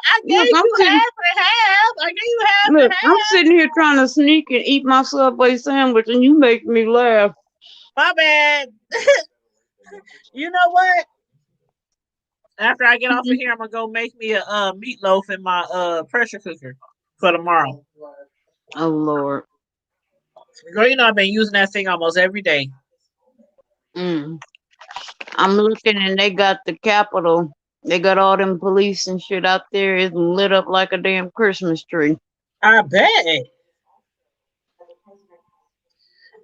I Look, gave you half and half. I gave you half and I'm half. sitting here trying to sneak and eat my Subway sandwich, and you make me laugh. My bad. You know what? After I get off of here, I'm gonna go make me a meatloaf in my pressure cooker for tomorrow. Oh Lord. Girl, you know I've been using that thing almost every day. Mm. I'm looking, and they got the Capitol. They got all them police and shit out there. It's lit up like a damn Christmas tree. I bet.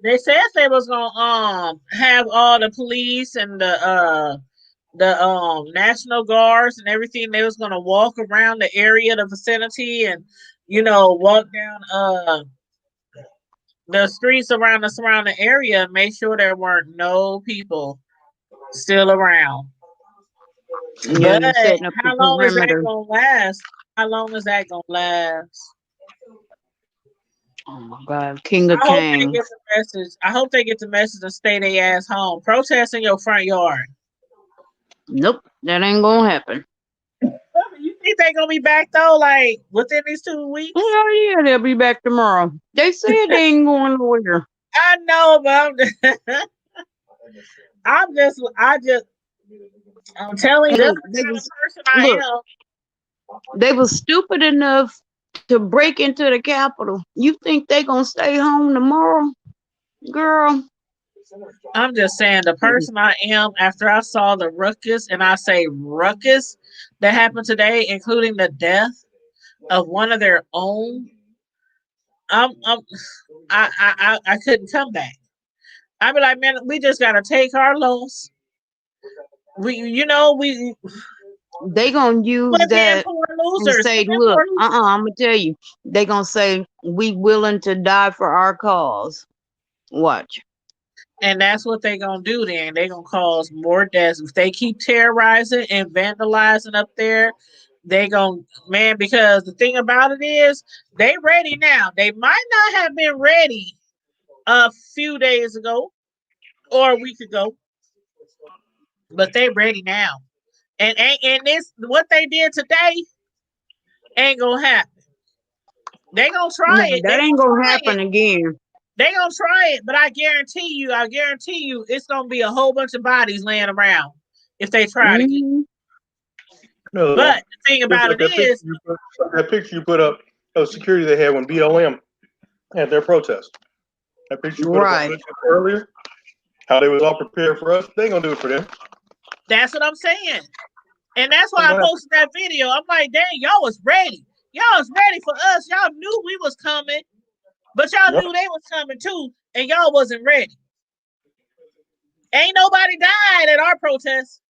They said they was gonna have all the police and the national guards and everything. They was gonna walk around the area, the vicinity, and walk down the streets around the surrounding area and make sure there weren't no people still around. Yeah, But they're setting up the how long is that perimeter. gonna last? How long is that gonna last? Oh my God, King I of hope they Kings. get the message. I hope they get the message and stay their ass home. Protest in your front yard. Nope, that ain't gonna happen. You think they gonna be back though? Like within these 2 weeks? Hell yeah, they'll be back tomorrow. They said they ain't going nowhere. I know, but I'm telling you, that's Look, the kind of person I am. they was stupid enough to break into the Capitol. You think they gonna stay home tomorrow, girl? I'm just saying the person I am after I saw the ruckus, and I say ruckus that happened today, including the death of one of their own. I'm, I'm I couldn't come back. I'd be like, man, we just gotta take our loss. We They gonna use we're being that poor and losers. say, We're being look, poor losers. I'm gonna tell you. They gonna say we willing to die for our cause. Watch. And that's what they're gonna do then. They're gonna cause more deaths. If they keep terrorizing and vandalizing up there, they gonna man, because the thing about it is they ready now. They might not have been ready a few days ago or a week ago, but they ready now. And this what they did today ain't gonna happen. They gonna try it. That ain't gonna happen again. They gonna try it, but I guarantee you, it's gonna be a whole bunch of bodies laying around if they try it again. No, But the thing about it is, that picture you put up of security they had when BLM had their protest. That picture you put up earlier, how they was all prepared for us. They ain't gonna do it for them. that's what I'm saying. And that's why I posted that video. I'm like, dang, y'all was ready. Y'all was ready for us. Y'all knew we was coming, but y'all knew they was coming too, and y'all wasn't ready. Ain't nobody died at our protest.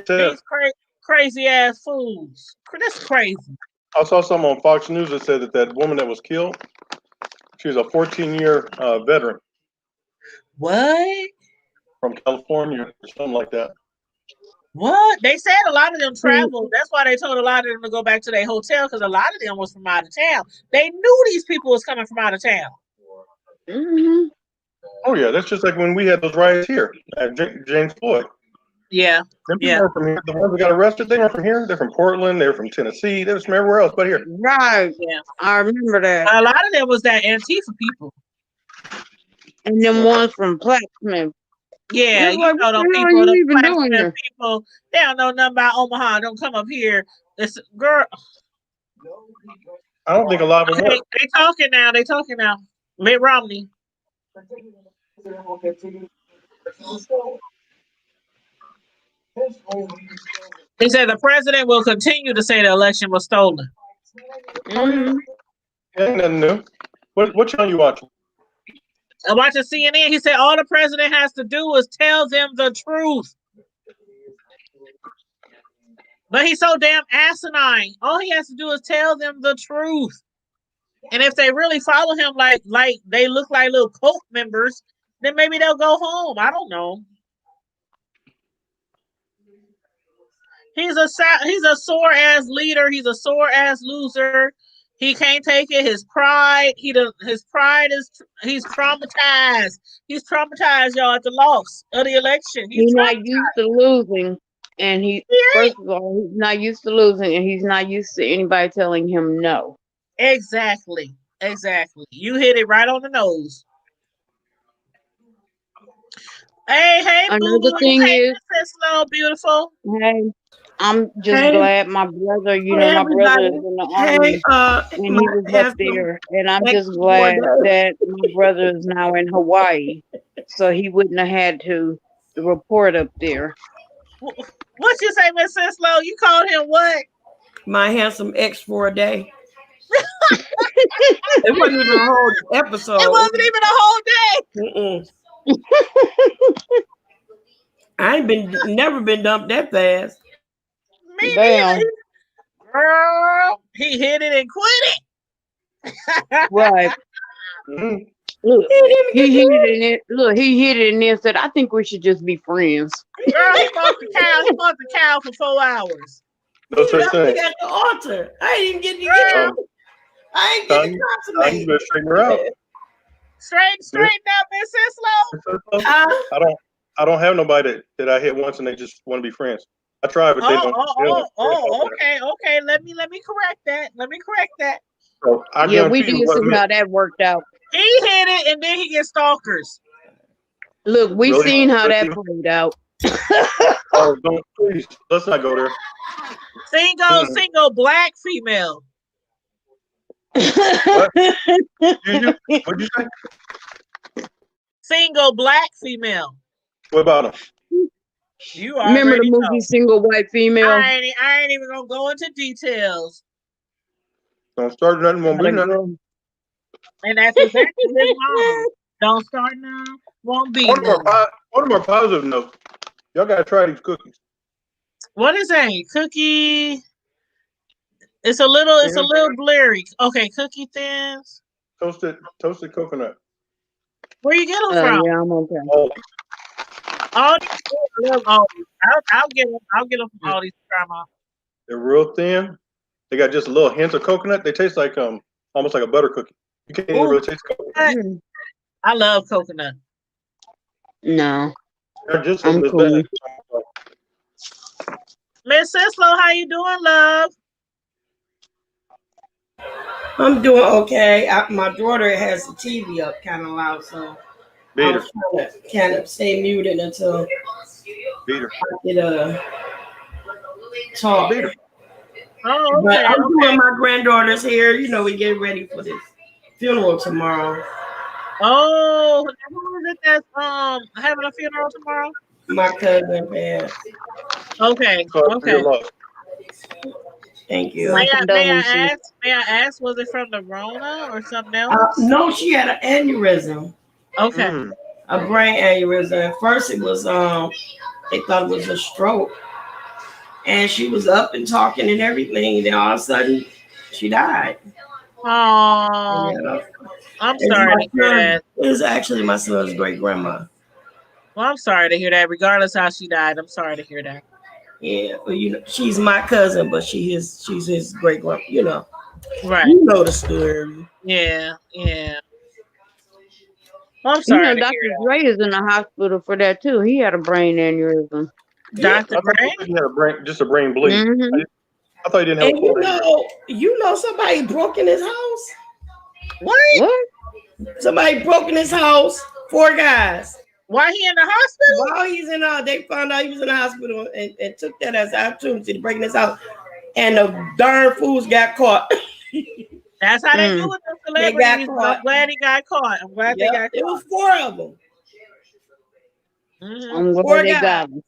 These crazy ass fools. That's crazy. I saw something on Fox News that said that woman that was killed, she was a 14-year veteran. What? From California or something like that. What? They said a lot of them traveled. That's why they told a lot of them to go back to their hotel, because a lot of them was from out of town. They knew these people was coming from out of town. Mm-hmm. Oh yeah, that's just like when we had those riots here at James Floyd. Yeah. Them people were from here. The ones that got arrested, they weren't from here. They're from Portland. They're from Tennessee. They was from everywhere else but here. Right. Yeah. I remember that. A lot of them was that Antifa people. And them ones from Plattsmouth. Yeah, you know them people, the Plattsmouth people, they don't know nothing about Omaha. Don't come up here. This girl. I don't think a lot of them were. They talking now. They talking now. Mitt Romney. He said the president will continue to say the election was stolen. Mm-hmm. Ain't nothing new. What channel you watching? I'm watching CNN. He said all the president has to do is tell them the truth. But he's so damn asinine. All he has to do is tell them the truth. And if they really follow him like they look like little cult members, then maybe they'll go home. I don't know. He's a sore ass leader. He's a sore ass loser. He can't take it. His pride. He's traumatized. He's traumatized, y'all, at the loss of the election. He's not used to losing, and first of all, he's not used to losing, and he's not used to anybody telling him no. Exactly. You hit it right on the nose. Hey, another thing is, Slow, beautiful. Hey, I'm just glad my brother, my brother is in the army, and he was up there, and I'm just glad that my brother is now in Hawaii, so he wouldn't have had to report up there. What you say, Miss Sislo? You called him what? My handsome ex for a day. It wasn't even a whole episode. It wasn't even a whole day. I ain't never been dumped that fast. Me neither. Girl, he hit it and quit it. Right. Look, he hit it and then said, "I think we should just be friends." Girl, he bought the cow for 4 hours. No such thing. At the altar. I ain't even getting to get out. I ain't getting to consummate. You straighten her out. Straighten out, Miss Sislo. I don't have nobody that I hit once and they just want to be friends. I try, but they don't. Okay. Let me correct that. So we did see how that worked out. He hit it and then he gets stalkers. Look, we seen how that played out. Oh, don't please. Let's not go there. Single black female. What? What'd you say? Single black female. What about them? You remember the movie Single White Female? I ain't even gonna go into details. Don't start nothing, won't be nothing. And that's exactly his mama. Don't start now, won't be. One of more positive notes. Y'all gotta try these cookies. What is that? Cookie. It's a little blurry. Okay, cookie thins. Toasted coconut. Where you get them from? Yeah, I'm okay. I'll get them from all these grandma. They're real thin. They got just a little hint of coconut. They taste like almost like a butter cookie. You can't even really taste coconut. I love coconut. No. I just I'm opened this cool. bag. Miss Sislo, how you doing, love? I'm doing okay. My daughter has the TV up kind of loud, so I Beat her. was trying to kind of stay muted until Beat her. I could talk. Beat her. Oh, But okay, I'm okay. doing my granddaughter's hair. You know, we get ready for this funeral tomorrow. Oh, who is it that's having a funeral tomorrow? My cousin passed. Okay, Sorry for your okay. loss. Thank you. My condolences. May I ask, was it from the Rona or something else? No, she had an aneurysm, Okay. Mm. a brain aneurysm. At first, it was they thought it was a stroke, and she was up and talking and everything. And then all of a sudden, she died. Oh, Yeah. I'm It's sorry my to hear son. that. It was actually my son's great grandma. Well, I'm sorry to hear that. Regardless how she died, I'm sorry to hear that. Yeah, well, you know, she's my cousin, but she's his great grandma. Right. You know the story. Yeah, yeah. Well, I'm You sorry know, to Dr. hear that. Dre is in the hospital for that too. He had a brain aneurysm. Yeah. Dr. I thought Gray? he had just a brain bleed. Mm-hmm. I thought he didn't have And a full aneurysm. you know somebody broke in his house. What? What? Somebody broke in his house. 4 guys. Why he in the hospital? While he's in they found out he was in the hospital and took that as an opportunity to break in his house. And the darn fools got caught. That's how they do with the They got celebrities. caught. I'm glad he got caught. I'm glad they got It caught. was 4 of them. Mm-hmm. I'm glad 4 they guys. got him.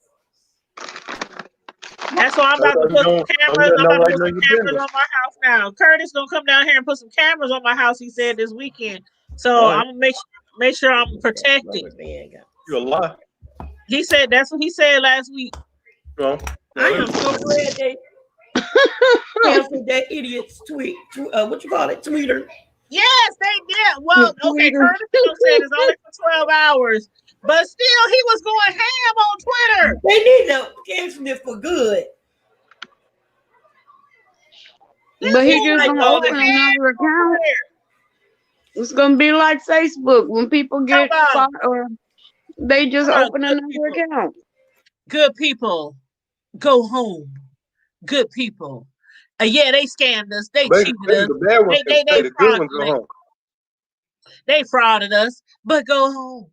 That's why I'm about to put some cameras. I'm about to put some cameras on my house now. Curtis gonna come down here and put some cameras on my house. He said this weekend. So I'm gonna make sure I'm protected. You a lie. He said that's what he said last week. No. I am so glad they canceled that idiot's tweet. What you call it? Tweeter. Yes, they did. Well, okay, Curtis said it's only for 12 hours, but still, he was going ham on Twitter. They need to cancel it for good. But he just gonna open another account. It's gonna be like Facebook when people get fired, or they just open another account. Good people, go home. Good people. Yeah, they scammed us. They cheated us. The bad ones can stay, the good ones go home. They frauded us, but go home.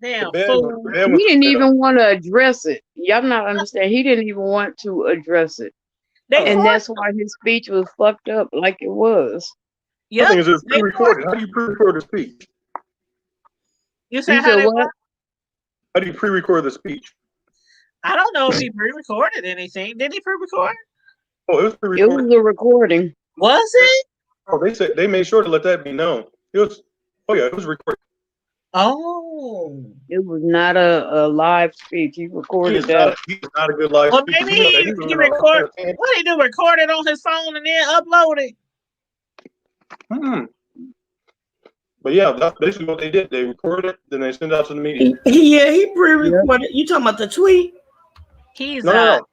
Damn fool. He didn't even want to address it. Y'all not understand. He didn't even want to address it. And that's why his speech was fucked up like it was. Yeah. Nothing is pre-recorded. How do you pre-record a speech? You said what? How do you pre-record the speech? I don't know if he pre-recorded anything. Did he pre-record? Oh, it was pre-recorded. It was a recording. Was it? Oh, they made sure to let that be known. It was recorded. Oh. It was not a live speech. He recorded that. He's not a good live well, speaker. Maybe he recorded. What did he do? Record it on his phone and then upload it? But yeah, that's basically what they did. They recorded it, then they sent it out to the media. Yeah, he pre-recorded. You talking about the tweet? He's no.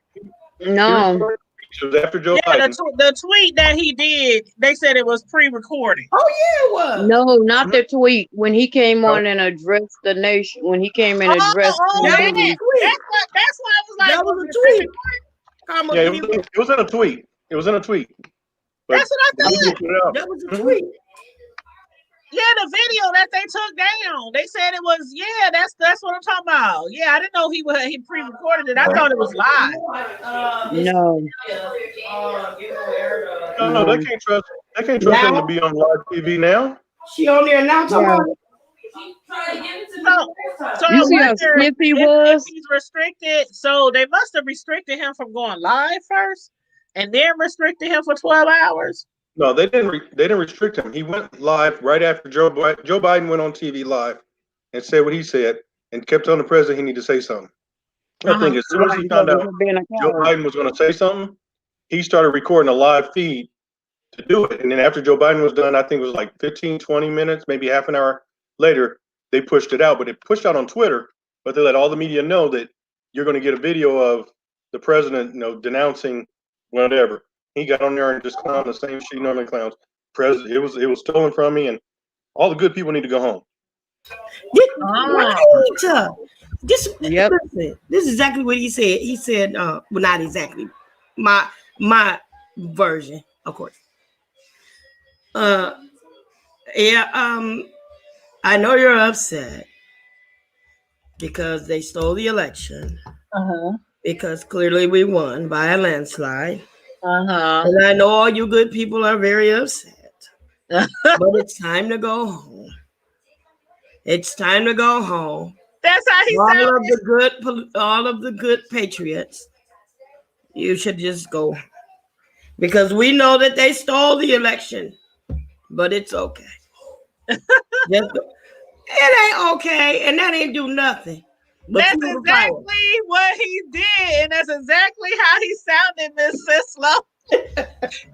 It was after Joe Biden. The tweet that he did, they said it was pre-recorded. Oh yeah, it was. No, not the tweet. When he came on and addressed the nation, when he came and addressed that's why I was like, that was a tweet. Yeah, it was in a tweet. It was in a tweet. But that's what I thought. That was a tweet. Yeah, the video that they took down. They said it was, that's what I'm talking about. Yeah, I didn't know he pre-recorded it. I thought it was live. No. No, they can't trust him to be on live TV now. She on there now talking about it. So you see how stiff he was? He's restricted, so they must have restricted him from going live first, and then restricted him for 12 hours. No, they didn't restrict him. He went live right after Joe Biden went on TV live and said what he said and kept telling the president he needed to say something. I think as soon as he found out Joe Biden was going to say something, he started recording a live feed to do it. And then after Joe Biden was done, I think it was like 15, 20 minutes, maybe half an hour later, they pushed it out. But it pushed out on Twitter, but they let all the media know that you're going to get a video of the president, denouncing whatever. He got on there and just clowned the same shit he normally clowns. President, it was stolen from me, and all the good people need to go home. Right. This Yep. listen, this is exactly what he said. He said, well, not exactly. My version, of course. Yeah, I know you're upset because they stole the election. Uh-huh. Because clearly we won by a landslide. Uh-huh. And I know all you good people are very upset. But it's time to go home. It's time to go home. That's how he sounded. All of the good patriots, you should just go. Because we know that they stole the election. But it's okay. It ain't okay, and that ain't do nothing. That's exactly what he did, and that's exactly how he sounded, Miss Sislo.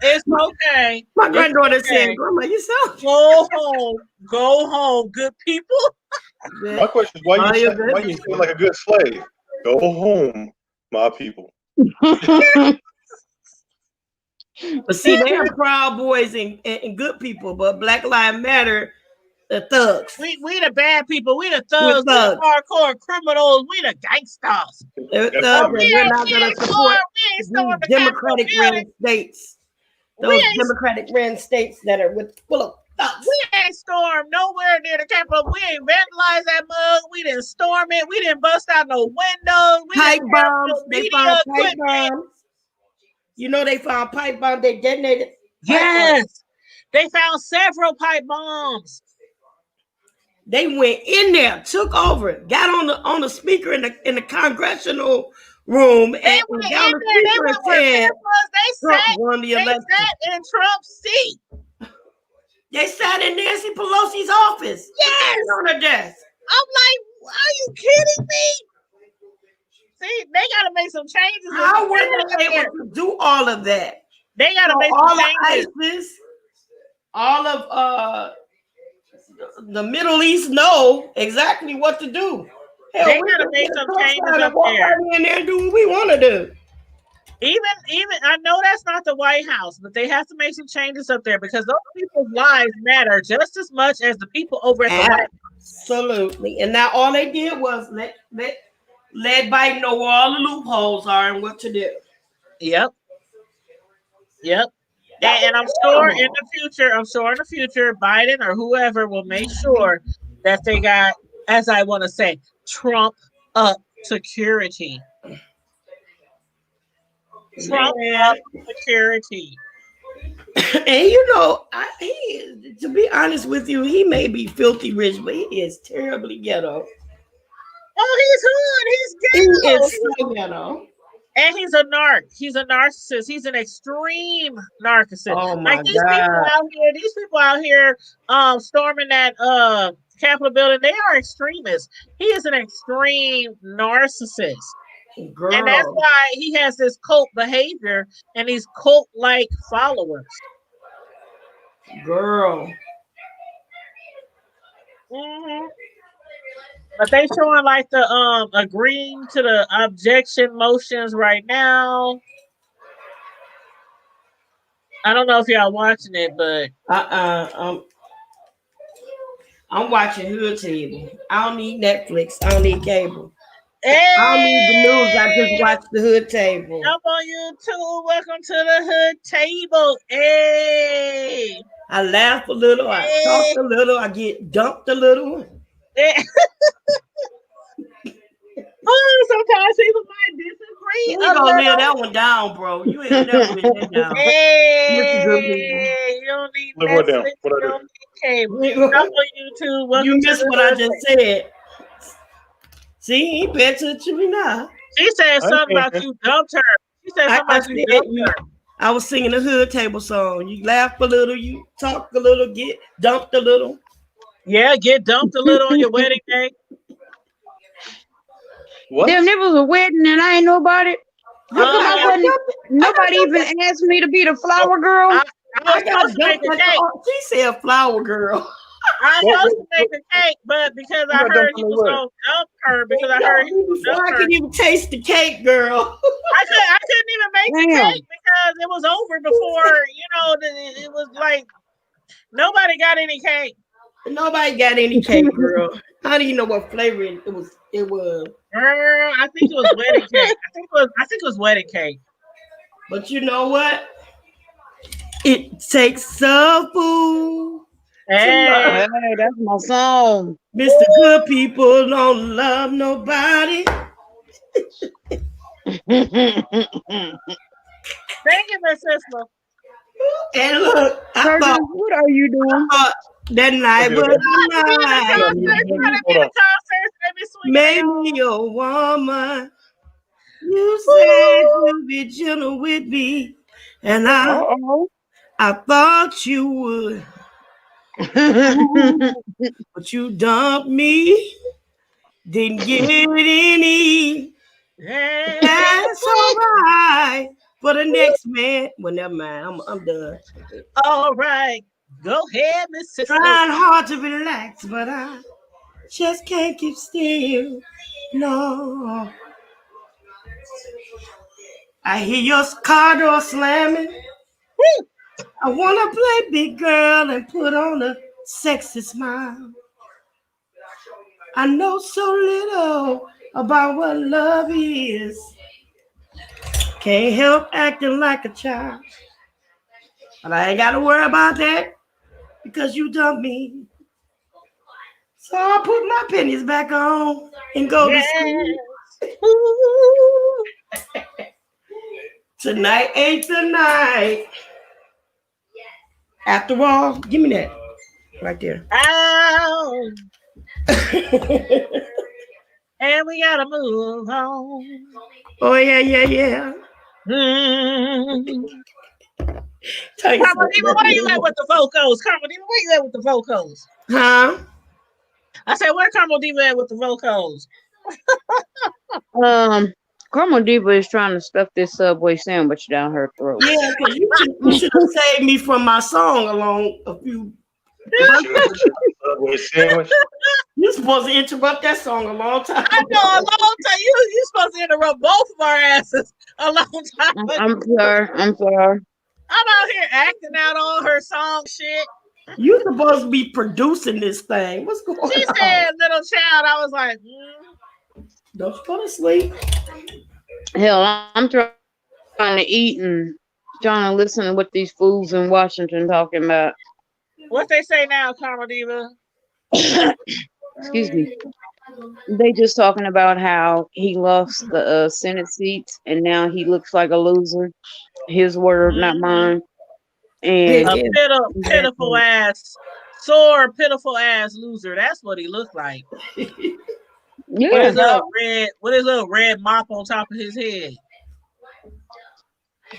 It's okay. My granddaughter said, "Grandma, you sound go home, good people." My question is, why you feel like a good slave? Go home, my people. But see, they are Proud Boys and good people, but Black Lives Matter, the thugs. We the bad people. We the thugs. We the hardcore criminals. We the gangsters. They're thugs, and we're not going to support the Democratic ran states. Those Democratic ran states that are full of thugs. We ain't stormed nowhere near the Capitol. We ain't vandalized that mug. We didn't storm it. We didn't bust out no windows. We pipe didn't bombs. They found pipe bombs. You know they found pipe bombs. They detonated. Yes, they found several pipe bombs. They went in there, took over, got on the speaker in the congressional room, and got on the speaker and said, Trump won the election. They sat in Trump's seat. They sat in Nancy Pelosi's office. Yes, on her desk. I'm like, are you kidding me? See, they got to make some changes. How were they able to do all of that? They got to make some changes. ISIS, all of the Middle East know exactly what to do. Hell, they got to make some changes up there. In there, do what we want to do. Even I know that's not the White House, but they have to make some changes up there because those people's lives matter just as much as the people over at the White House. Absolutely. And now all they did was let Biden know where all the loopholes are and what to do. Yep. And I'm sure in the future, Biden or whoever will make sure that they got, as I want to say, Trump up security. Trump up security. And you know, to be honest with you, he may be filthy rich, but he is terribly ghetto. Oh, he's hood. He's ghetto. He is so ghetto. And he's a narc. He's a narcissist. He's an extreme narcissist. Oh my like these people out here storming that Capitol building, they are extremists. He is an extreme narcissist. Girl. And that's why he has this cult behavior and these cult-like followers. Girl. Mm-hmm. But they showing like the agreeing to the objection motions right now. I don't know if y'all watching it, but I'm watching Hood Table. I don't need Netflix. I don't need cable. Hey! I don't need the news. I just watch the Hood Table. Jump on YouTube. Welcome to the Hood Table. Hey! I laugh a little. I talk a little. I get dumped a little. Sometimes people might disagree. We're gonna lay that one down, bro. You ain't never been that down. Hey, you don't need Netflix. You don't need cable. Jump on YouTube. You missed what I just said. See, he paid attention to me now. She said something about you dumped her. She said something about you dumped her. I was singing the Hood Table song. You laugh a little, you talk a little, get dumped a little. Yeah, get dumped a little on your wedding day. What? Damn, there was a wedding and I ain't know about it. Nobody even asked me to be the flower girl. I was supposed to make a cake. She said flower girl. I was supposed to make a cake, but because I heard he was going to dump her, because I heard he was going to dump her. I couldn't even taste the cake, girl. I couldn't even make the cake because it was over before, it was like, nobody got any cake. Nobody got any cake, girl. How do you know what flavor it was? Girl, I think it was wedding cake. I think it was wedding cake. But you know what? It takes a fool to love. Hey, Hey, that's my song. Mr. Good People don't love nobody. thank you, Miss Sister. And look, I Curtis, thought what are you doing? that night was Okay. the night. Hold on. Made me a woman. You said you'd be gentle with me, and Uh-oh. I thought you would, but you dumped me. Didn't get any. That's all right. For the next man. Well, never mind. I'm done. All right. Go ahead, Miss Sister. Trying hard to relax, but I just can't keep still. No. I hear your car door slamming. I want to play big girl and put on a sexy smile. I know so little about what love is. Can't help acting like a child. But I ain't got to worry about that because you dumped me. So I put my pennies back on and go to sleep. Tonight ain't the night. After all, give me that right there. Ow. And we gotta move on. Oh yeah. Carmelita, where you at with the vocals? Carmelita, where you at with the vocals? Huh? I said, where Carmelita at with the vocals? Carmen Diva is trying to stuff this Subway sandwich down her throat. Yeah, because you should have saved me from my song along a few. Subway sandwich. You're supposed to interrupt that song a long time. I know, a long time. You supposed to interrupt both of our asses a long time ago. I'm sorry. I'm out here acting out on her song shit. You're supposed to be producing this thing. What's going on? She said, little child. I was like, Don't you go to sleep. Hell, I'm trying to eat and trying to listen to what these fools in Washington talking about. What they say now, Karma Diva? Excuse me. They just talking about how he lost the Senate seats and now he looks like a loser. His word, not mine. And a pitiful ass, sore, pitiful ass loser. That's what he looked like. yeah, With his little red mop on top of his head.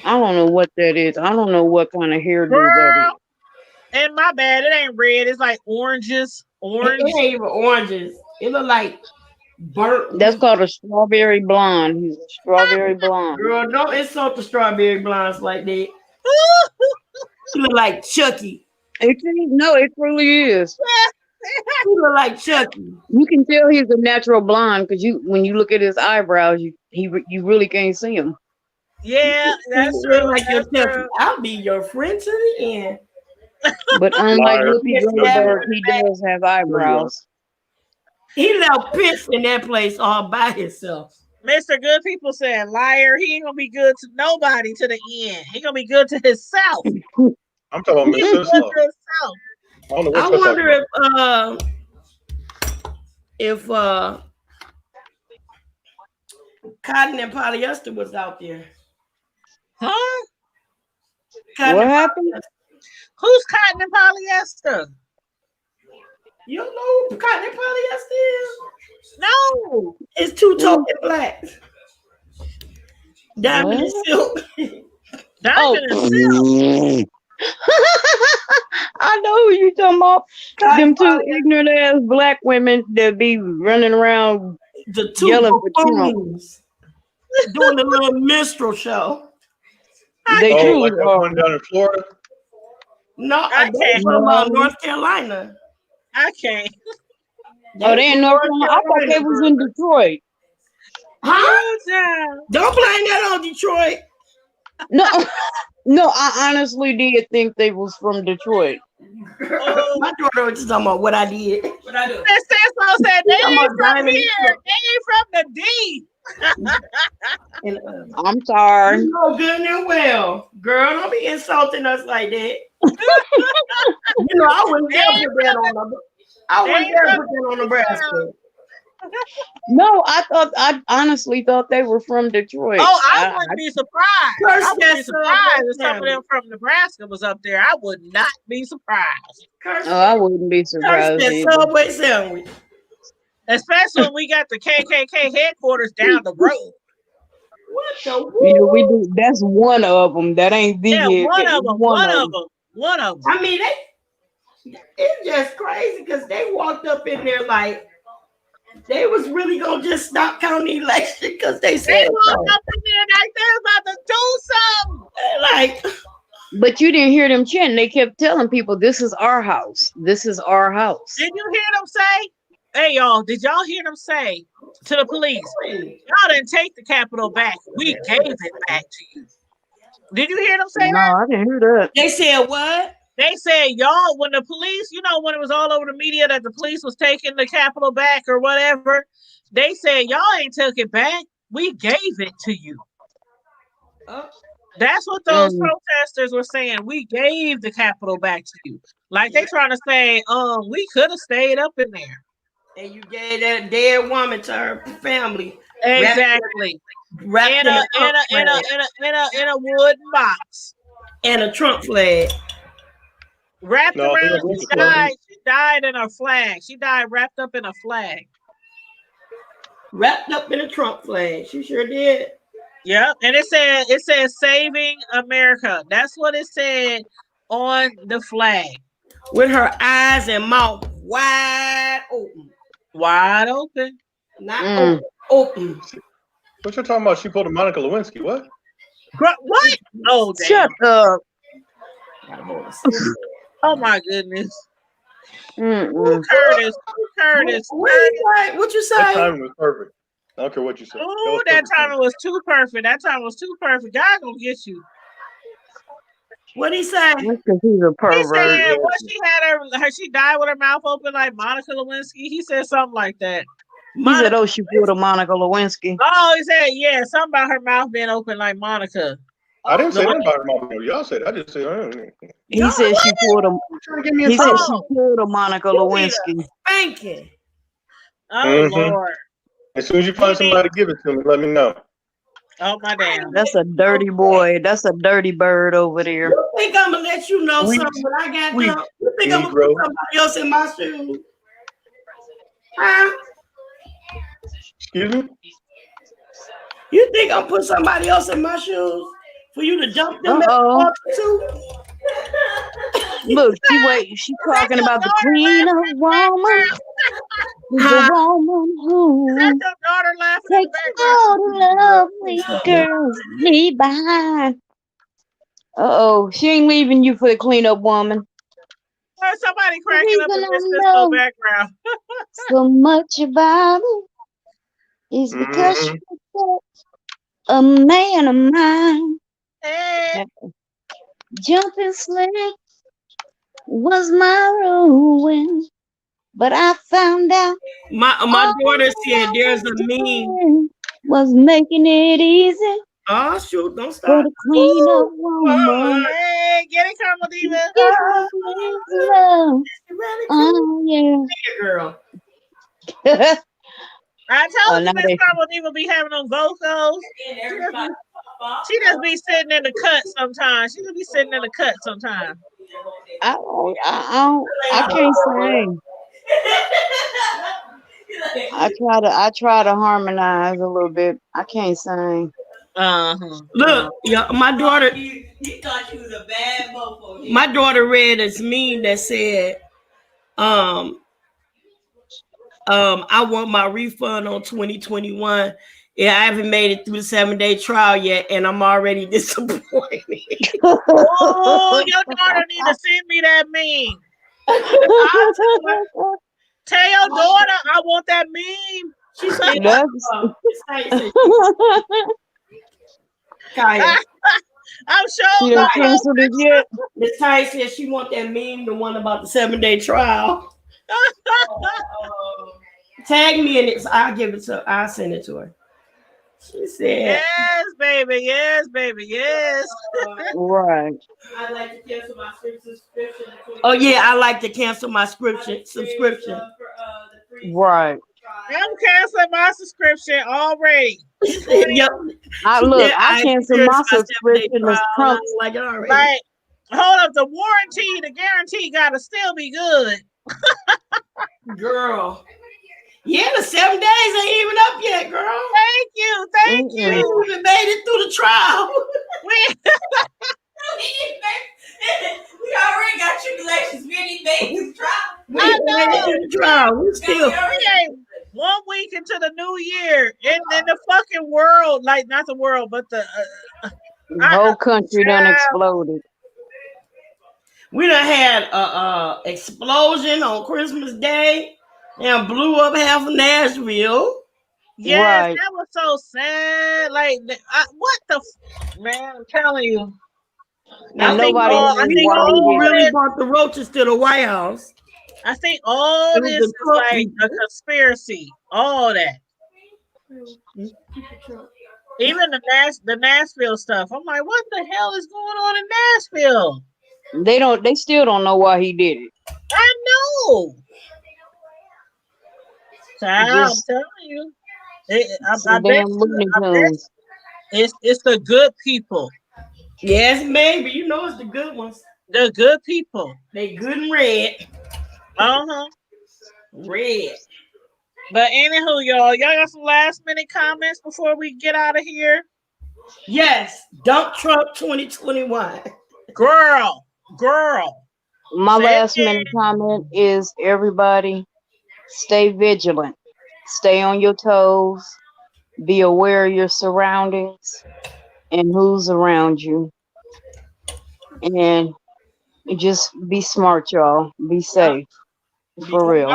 I don't know what that is. I don't know what kind of hairdo that is. And my bad, it ain't red. It's like oranges. Orange. It ain't even oranges. It look like burnt. That's called a strawberry blonde. He's a strawberry blonde. Girl, don't insult the strawberry blondes like that. You look like Chucky. It truly is. You look like Chucky. You can tell he's a natural blonde because when you look at his eyebrows, you really can't see him. Yeah, that's You true. look like your Chucky. I'll be your friend to the end. But unlike Liar. Whoopi Goldberg, he does have eyebrows. He left Pitts in that place all by himself. Mr. Good People said, liar, he ain't gonna be good to nobody to the end. He gonna be good to himself. I'm talking about Miss He's good Sister. to himself. I don't know I what wonder if cotton and polyester was out there. Huh? What happened? Who's cotton and polyester? You don't know who cotton and polyester is? No. It's two token blacks. Diamond and silk. Diamond and silk. I know who you talking about. Them two ignorant ass black women that be running around the two yelling for Trump. Doing the little minstrel show. They truly like that are. one down in Florida? No, I can't. about North Carolina. I can't. Oh, they in North Carolina? I thought they was in Detroit. Huh? Don't blame that on Detroit. No, I honestly did think they was from Detroit. My daughter was just talking about what I did. What I do? Miss Sasso said they Talking ain't about from Diamond here. They ain't from the D. And, I'm sorry. you know good and well, girl, don't be insulting us like that. You know, I wouldn't dare put that on the. I wouldn't dare put that on Nebraska. No, I honestly thought they were from Detroit. Oh, I wouldn't be surprised. Curse I wouldn't that be surprised if some of family. them from Nebraska was up there. I would not be surprised. Curse Oh, I wouldn't be curse surprised that either. Subway sandwich. Especially when we got the KKK headquarters down the road. What the You know, we woo? do. That's one of them. That ain't the Yeah, head. one of them. One One of of them. them. One of them. I mean, it's just crazy because they walked up in there like they was really gonna just stop counting election because they They said walked up in there like they was about to do something. like. But you didn't hear them chanting. They kept telling people, "This is our house. This is our house." Did you hear them say? Hey, y'all, did y'all hear them say to the police, y'all didn't take the Capitol back. We gave it back to you. Did you hear them say No, that? I didn't hear that. They said what? They said, y'all, when the police, you know, when it was all over the media that the police was taking the Capitol back or whatever, they said, y'all ain't took it back. We gave it to you. That's what those protesters were saying. We gave the Capitol back to you. Like they trying to say, we could have stayed up in there. And you gave that dead woman to her family. Exactly. Wrapped In in a wooden box. And a Trump flag. Wrapped No, they around. don't She want the flag. died in a flag. She died wrapped up in a flag. Wrapped up in a Trump flag. She sure did. Yep. And it said saving America. That's what it said on the flag. With her eyes and mouth wide open. Wide open. Not open. What you're talking about? She pulled a Monica Lewinsky. What? What? Oh, damn. Shut up. Oh my goodness. Mm-mm. Curtis. What you say? That timing was perfect. I don't care what you say. Oh, that timing was too perfect. That time was too perfect. God gonna get you. What he say? That's because he's a He pervert. said what she had she died with her mouth open like Monica Lewinsky. He said something like that. He said, "Oh, she pulled a Monica Lewinsky." Oh, he said, yeah, something about her mouth being open like Monica. I didn't say that about her mom. Y'all said I just said. He said she pulled a. He said she pulled a Monica Lewinsky. Thank you. Oh Lord. As soon as you find somebody to give it to me, let me know. Oh my damn. That's a dirty boy. That's a dirty bird over there. You think I'm gonna let you know something when I got done? You think I'm gonna put somebody else in my shoes? Huh? Excuse me? You think I'm put somebody else in my shoes for you to jump them too? Look, she talking about the queen of woman. The woman who takes all the lovely girls leave behind. She ain't leaving you for the cleanup woman. Somebody cracking up in this disco background. So much about it is because she was a man of mine. Hey. Jumping slick was my ruin, but I found out my daughter said there's a meme was making it easy. Oh shoot! Don't stop. For the queen of woman. Hey, get it, Carmel Diva. Love. Oh yeah, girl. I told you Miss Carmel Diva be having them vocals. She just be sitting in the cut sometimes. She just be sitting in the cut sometimes. I can't sing. I try to harmonize a little bit. I can't sing. Look, my daughter. He thought you was a bad mofo. My daughter read this meme that said, I want my refund on 2021. Yeah, I haven't made it through the 7-day trial yet, and I'm already disappointed. Oh, your daughter need to send me that meme. Tell your daughter I want that meme. She said, Kaya. I'm She sure done gonna post canceled it yet? Miss Ty said she want that meme, the one about the 7-day trial. Tag me in it. So I'll give it to her. I'll send it to her. She said, Yes, baby. Yes, baby. Yes. Right. I'd like to cancel my subscription. Oh yeah, I like to cancel my subscription. Right. I'm canceling my subscription already. Yep. I canceled my subscription this Trump. Like it already. Like, hold up, the warranty, the guarantee gotta still be good. Girl. Yeah, the 7 days ain't even up yet, girl. Thank you. Thank We you. ain't even made it through the trial. We already got tribulations. We ain't made this trial. We ain't made it through the trial. We still. We ain't 1 week into the new year, and then the fucking world, like not the world, but the whole country done exploded. We done had a explosion on Christmas Day and blew up half of Nashville. Yes, Right. that was so sad. Like, what the man? I'm telling you. And nobody knew why he all did really it. brought the roaches to the White House. I think all It was this the is Trump like a people. conspiracy. All that. Even the Nashville stuff. I'm like, what the hell is going on in Nashville? They still don't know why he did it. I know. Child, I'm Just telling you. some damn Looney Tunes. It's the good people. Yes, maybe. You know it's the good ones. The good people. They good and red. Uh-huh. Red. But anywho, y'all got some last minute comments before we get out of here? Yes. Dump Trump 2021. Girl. My last minute comment is everybody stay vigilant. Stay on your toes. Be aware of your surroundings and who's around you. And just be smart, y'all. Be safe. For real.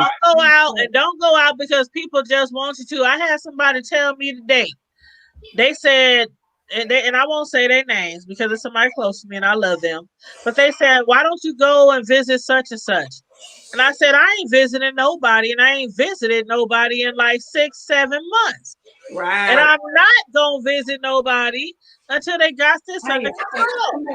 Don't go out because people just want you to. I had somebody tell me today. They said, and I won't say their names because it's somebody close to me and I love them. But they said, why don't you go and visit such and such? And I said, I ain't visiting nobody, and I ain't visited nobody in like 6-7 months. Right. And I'm not gonna visit nobody until they got this under control.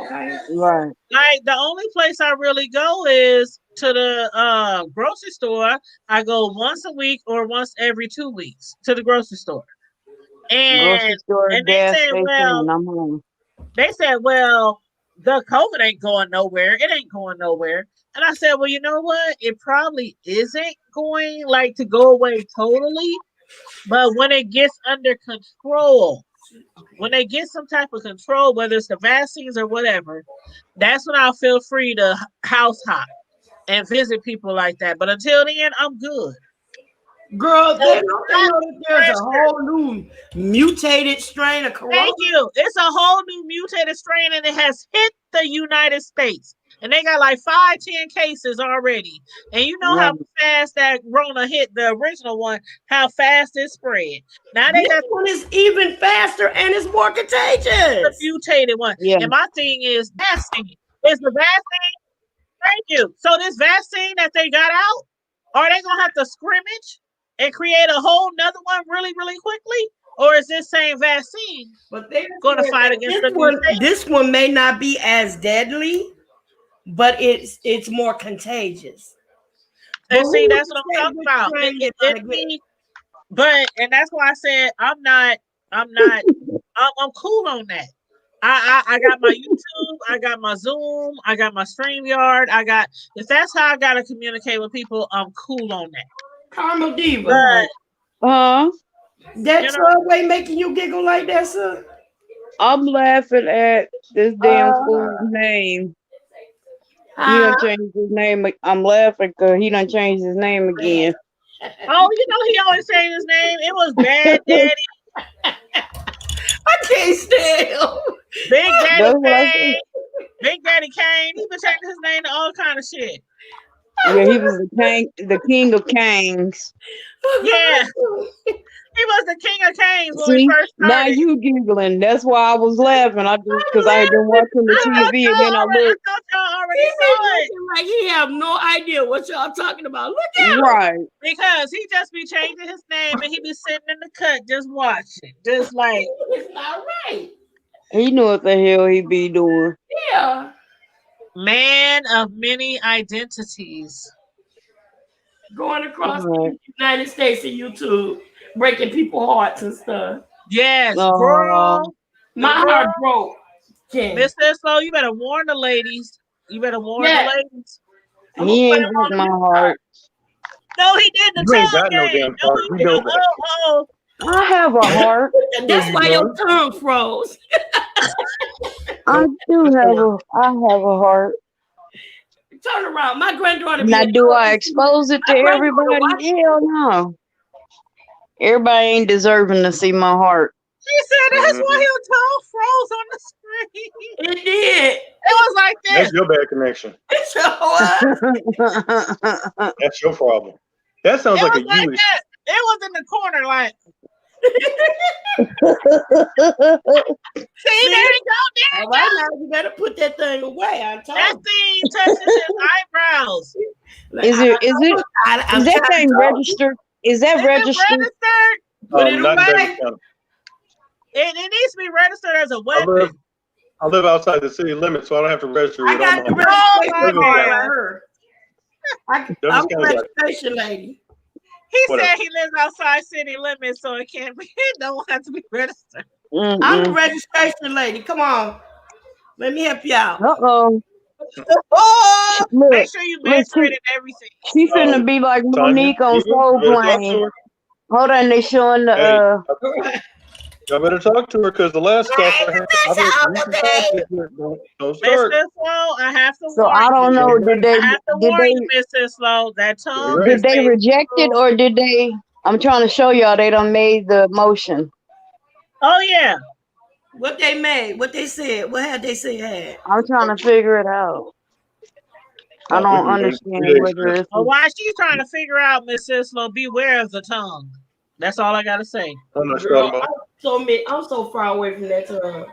Right. Like the only place I really go is to the grocery store. I go once a week or once every 2 weeks to the grocery store. Grocery store, And gas station, and I'm home. they said, well, the COVID ain't going nowhere. It ain't going nowhere. And I said, well, you know what? It probably isn't going like to go away totally. But when it gets under control, when they get some type of control, whether it's the vaccines or whatever, that's when I'll feel free to house hop and visit people like that. But until then, I'm good. Girl, they know that there's a whole new mutated strain of corona. Thank you. It's a whole new mutated strain, and it has hit the United States. And they got like 5-10 cases already. And you know how fast that Rona hit the original one, how fast it spread. Now they got one is even faster and it's more contagious. The mutated one. Yeah. And my thing is vaccine. Is the vaccine? Thank you. So this vaccine that they got out, are they gonna have to scrimmage and create a whole nother one really, really quickly? Or is this same vaccine going to fight against the one? This one may not be as deadly, but it's more contagious. And see, that's what I'm talking about. And that's why I said I'm cool on that. I got my YouTube, I got my Zoom, I got my StreamYard, if that's how I gotta communicate with people, I'm cool on that. Carmel Diva. That way making you giggle like that, sir? I'm laughing at this damn fool's name. He done changed his name. I'm laughing because he done changed his name again. Oh, you know he always saying his name. It was Bad Daddy. I can't stand him. Big Daddy Kane. Big Daddy Kane. He been changing his name to all kind of shit. Yeah, he was the king of kings. Yeah. He was the King of Canes when we See, first now started. you giggling. That's why I was laughing. I just because I had been watching the TV and then I I looked. thought y'all already He saw it. looking like he have no idea what y'all talking about. Look at him. Right. Because he just be changing his name and he be sitting in the cut just watching. Just like, It's not right. He knew what the hell he be doing. Yeah. man of many identities. Going across Right. the United States and YouTube, breaking people's hearts and stuff. Yes, Oh, girl. My heart broke. Ken. Miss Islo, you better warn the ladies. You better warn the Yes. ladies. I'm gonna he put ain't him break on my the heart. No, he did the You ain't tongue got no game. damn No, heart. he You know did. that. Oh, I have a heart. That's you why your don't. tongue froze. I have a heart. Turn around. My granddaughter be Now, at do home. I expose it to My granddaughter everybody? watch- Hell no. Everybody ain't deserving to see my heart. he said that's why Mhm. your tongue froze on the screen. It did. It was like this. That's your bad connection. It sure was. That's your problem. That sounds It like was a like you issue. that. It was in the corner, like, see, there you go, there you All right, go. now you better put that thing away. I told That you. thing touches his eyebrows. Like, Is that thing to registered? Is that Is it registered? registered? put it Not in Davis away. County. It needs to be registered as a I live, weapon. I live outside the city limits, so I don't have to register I with got the Omaha. Oh registration my card God. like her. I'm Douglas the County got it. registration lady. He Whatever. said he lives outside city limits, so it can't be. It don't have to be registered. I'm the Mm-mm. registration lady. Come on. Let me help you out. Uh-oh. Oh, Look, make sure you look, menstruate and everything. she finna be like Tanya, Monique on Eva, Soul you better talk to Plane. her. Hold on, they showing the Hey, y'all better talk to her because the last stuff I heard, recent content, don't start. Mr. Slow, I have to so I warn don't you. know, I have to warn you, Mr. Slow. That tongue ready. is did they made reject it or did they I'm trying to show y'all they done made the motion. Oh yeah. What they made, what they said, what had they said? I'm trying to figure it out. I We've don't been waiting understand 3 days whether for this. it's Well, while she's trying to figure out, Mr. Slow, beware of the tongue. That's all I gotta say. I'm not Girl, talking about. I'm so far away from that tongue.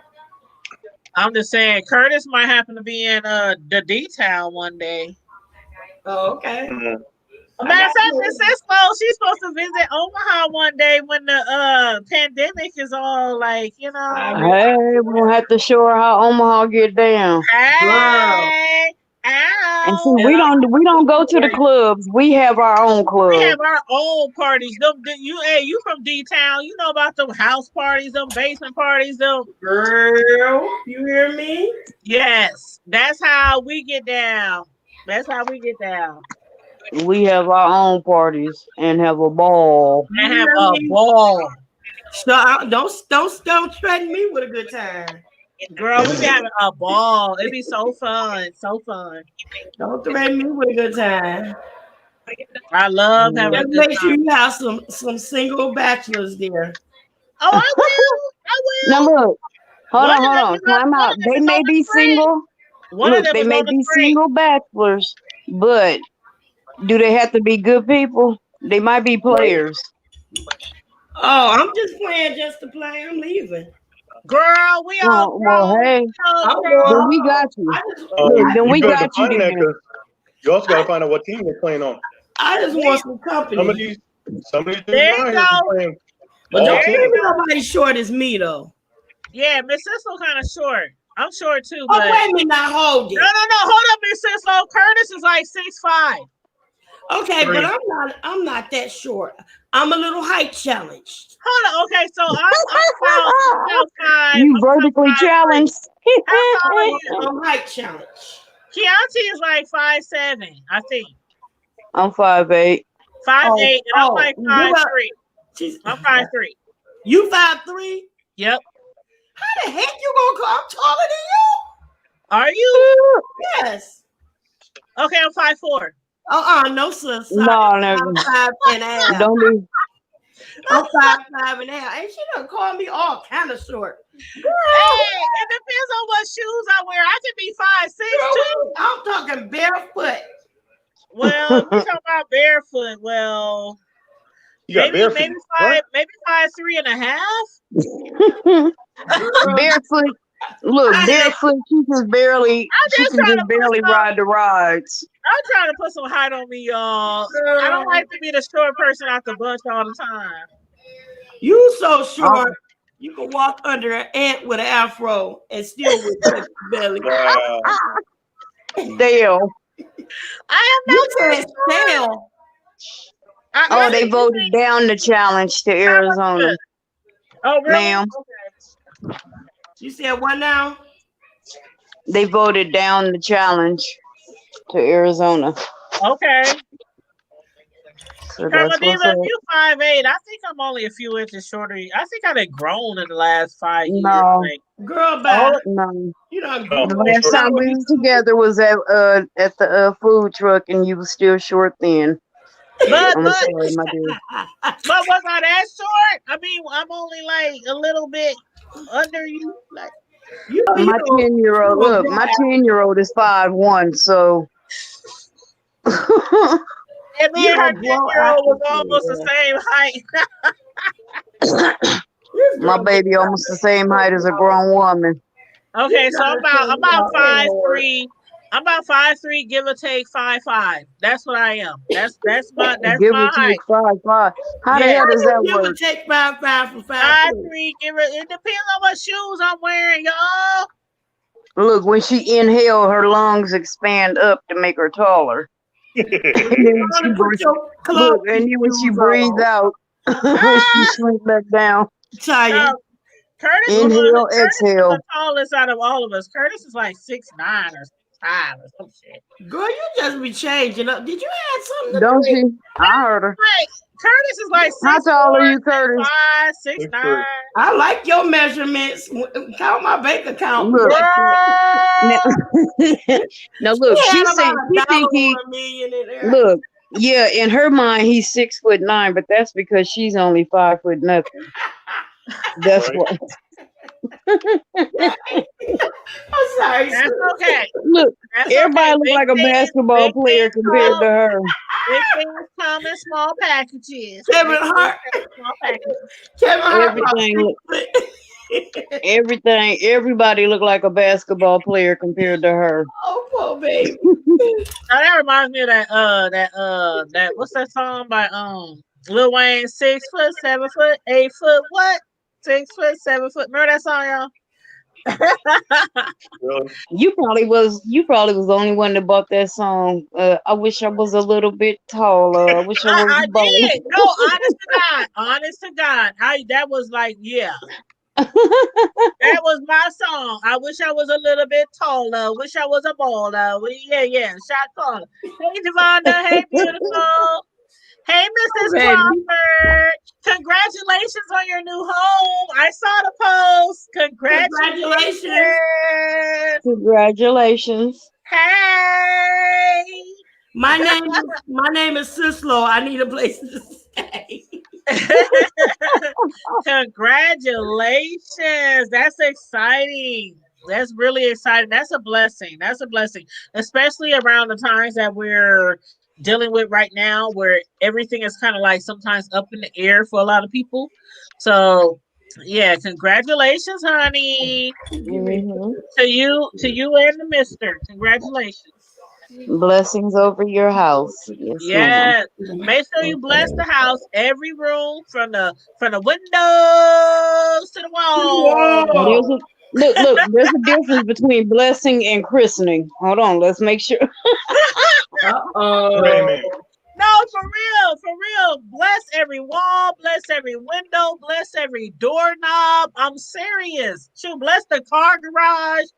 I'm just saying, Curtis might happen to be in the D-Town one day. Oh, okay. Mhm. A matter of fact, Miss Cisco, she's supposed to visit Omaha one day when the pandemic is all like, you know. hey, we'll have to show her how Omaha get down. Hey, And see, ow. we don't go to the clubs. We have our own We club. have our own parties. You from D-Town, you know about them house parties, them basement parties, them. Girl, you hear me? Yes, that's how we get down. That's how we get down. We have our own parties and have a ball. And have a ball. So don't threaten me with a good time. Girl, we be having a ball. It'd be so fun. So fun. Don't threaten me with a good time. I love having a Just good make sure time. you have some single bachelors there. Oh, I will. I Now will. look, hold on. Time out. They may be single. One of Look, them they is may on the be screen. single bachelors, but do they have to be good people? They might be players. Oh, I'm just playing just to play. I'm leaving. Girl, we all Oh, well, grown. hey, I'm then we got you. Look, then You we better got you define that then. because you also got to find out what team they're playing on. I just want some company. Some of these dudes There around you here go. be playing But all don't There give teams. me nobody short as me though. Yeah, Miss Cisco kind of short. I'm short too, Oh, but wait a minute, now hold it. no. Hold up, Miss Cisco. Curtis is like 6'5". Okay, but I'm not that short. I'm a little height challenged. Hold on. Okay, so I'm about 5. You I'm vertically 5'3". challenged. How tall are you? I'm height challenged. Chianti is like 5'7", I think. I'm 5'8". 5'8", and I'm like 5'3". I'm 5'3". You 5'3"? Yep. How the heck you gonna call? I'm taller than you. Are you? Yes. Okay, I'm 5'4". No, sis. No, I'm never. 5.5. Don't be. I'm 5'5.5. And she done called me all kind of short. Girl, Hey, it depends on what shoes I wear. I can be 5'6" too. I'm talking barefoot. Well, we talking about barefoot. Well, You got bare feet. Maybe 5'3.5". Barefoot. Look, barefoot. She can just barely ride the rides. I'm trying to put some height on me, y'all. I don't like to be the short person out the bunch all the time. You so short, you can walk under an ant with an afro and still with your belly. Wow. Dale. I am not Dale. Oh, they voted down the challenge to Arizona. Oh, really? Ma'am. Okay. You said what now? They voted down the challenge to Arizona. Okay. So that's what's up. If you 5'8", I think I'm only a few inches shorter. I think I've been grown in the last 5 years. No. Like, Girl, bye. No. You don't The last time we was together was at the food truck, and you was still short then. But sorry, my dear. But was I that short? I mean, I'm only like a little bit under you. Like my 10-year-old. Look, my 10-year-old is 5'1", so. And me and her 10-year-old was almost the same height. My baby almost the same height as a grown woman. Okay, so I'm about 5'3". I'm about 5'3", give or take 5'5". That's what I am. That's my give or height. take 5'5". How the hell does that work? Give or take 5'5" from 5'3". 5'3". It depends on what shoes I'm wearing, y'all. Look, when she inhale, her lungs expand up to make her taller. And then when she breathes out, she shrinks back down. Curtis inhale, Curtis exhale. is the tallest out of all of us. Curtis is like 6'9" or 6'5" or some shit. Girl, you just be changing up. Did you add something? Don't you? I heard her. Curtis is like 6'4", how tall are you, Curtis? 6'5", 6'9". I like your measurements. Count my bank account. Look. Now look, she think he. Look, yeah, in her mind he's 6'9", but that's because she's only 5 foot nothing. That's what. I'm sorry. That's okay. Look, that's everybody okay. look like a basketball player compared to her. Big things come in small packages. Kevin Hart. Everybody look like a basketball player compared to her. Oh, poor baby. Now that reminds me of that what's that song by Lil Wayne? 6 foot, 7 foot, 8 foot, what? 6 foot, 7 foot. Remember that song, y'all? You probably was the only one that bought that song. I wish I was a little bit taller. I wish I was. I did. No, honest to God, that was like, yeah. That was my song. I wish I was a little bit taller. Wish I was a baller. Yeah. Shot caller. Hey, Javonda. Hey, beautiful. Hey, Mrs. Crawford. Congratulations on your new home. I saw the post. Congratulations. Hey. My name is Sislo. I need a place to stay. Congratulations. That's exciting. That's really exciting. That's a blessing. Especially around the times that we're dealing with right now, where everything is kind of like sometimes up in the air for a lot of people. So yeah, congratulations, honey. Mm-hmm. To you and the mister. Congratulations. Blessings over your house. Yes. Make sure you bless the house, every room from the windows to the wall. Look, there's a difference between blessing and christening. Hold on, let's make sure. No, for real. Bless every wall, bless every window, bless every doorknob. I'm serious. Shoot, bless the car garage.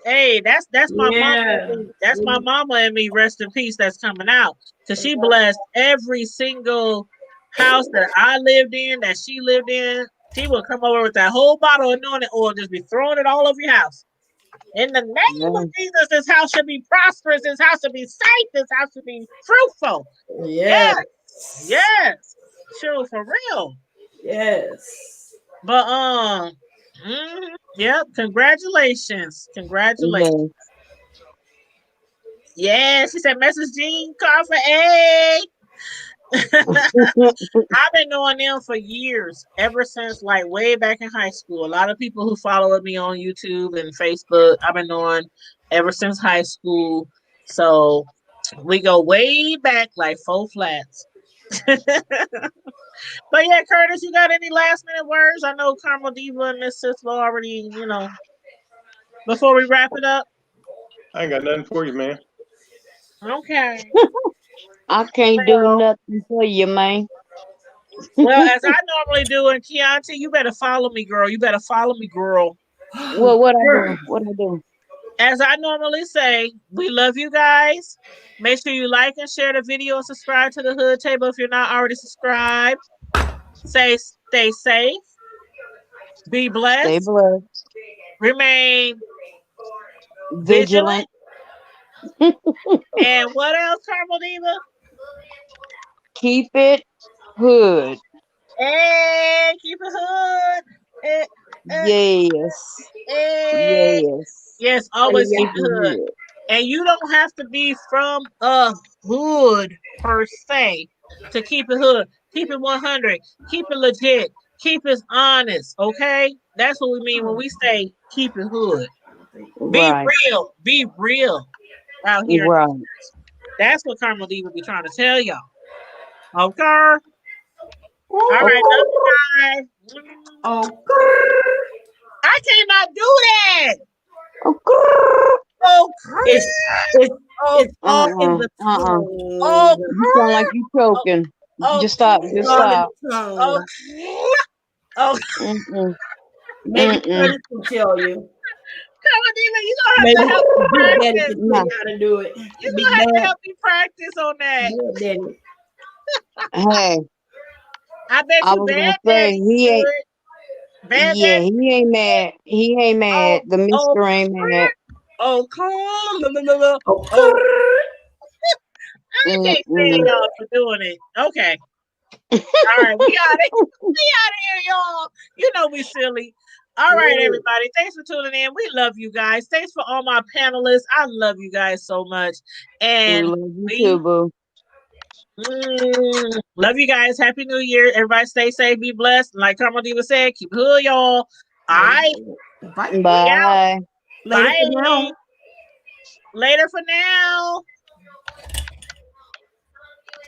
Hey, that's my mama. That's my mama and me. Rest in peace. That's coming out. Cause she blessed every single house that I lived in, that she lived in. She would come over with that whole bottle of anointing oil, just be throwing it all over your house. In the name of Jesus, this house should be prosperous. This house should be safe. This house should be fruitful. Yes. Sure, for real. Yes. But yep. Congratulations. Yeah, she said, Mrs. Jean Carver, hey. I've been knowing them for years, ever since like way back in high school. A lot of people who follow me on YouTube and Facebook, I've been knowing ever since high school. So we go way back like 4 flats. But yeah, Curtis, you got any last minute words? I know Carmel Diva and Miss Sislo already, before we wrap it up. I ain't got nothing for you, man. Okay. I can't do Well, nothing for you, man. well, as I normally do, and Chianti, you better follow me, girl. You better follow me, girl. What I do? What I do? As I normally say, we love you guys. Make sure you like and share the video and subscribe to the Hood Table if you're not already subscribed. Stay safe, be Stay blessed, blessed, remain vigilant. vigilant. And what else, Carmel Diva? Keep it hood. Hey, keep it hood. Eh, eh, Yes. eh. Yes. Yes, always Keep keep it it hood. hood. And you don't have to be from a hood per se to keep it hood. Keep it 100. Keep it legit. Keep it honest. Okay? That's what we mean when we say keep it hood. Be Right. real. Be real out here. Right. That's what Carmel D would be trying to tell y'all. Okay? All right. Love you guys. I cannot do that. Okay. It's all in the tone. Oh, You sound like you choking. oh, Just stop. Just It's all in stop. the tone. oh. Mm-mm. Maybe Mm-mm. Curtis can tell you. Carolina, you gonna have Maybe to help me Big Daddy practice. can tell you how to do it. You Big gonna have to Dad, help me practice on that. Big Daddy. Hey, I bet I you was gonna Bad say Daddy he ain't. good. Bad Yeah, Daddy. he ain't mad. He ain't mad. The Oh, Mister ain't mad. oh, cool. Oh, Oh, I can't stand Mm-mm. y'all for doing it. Okay. All right, we out of here, y'all. You know we silly. All right, everybody. Thanks for tuning in. We love you guys. Thanks for all my panelists. I love you guys so much. We And love you too, boo. love you guys. Happy New Year. Everybody stay safe, be blessed. And like Carmel Diva said, keep it hood, y'all. All right. Bye. We out. Bye. Later Bye. for now. Later for now.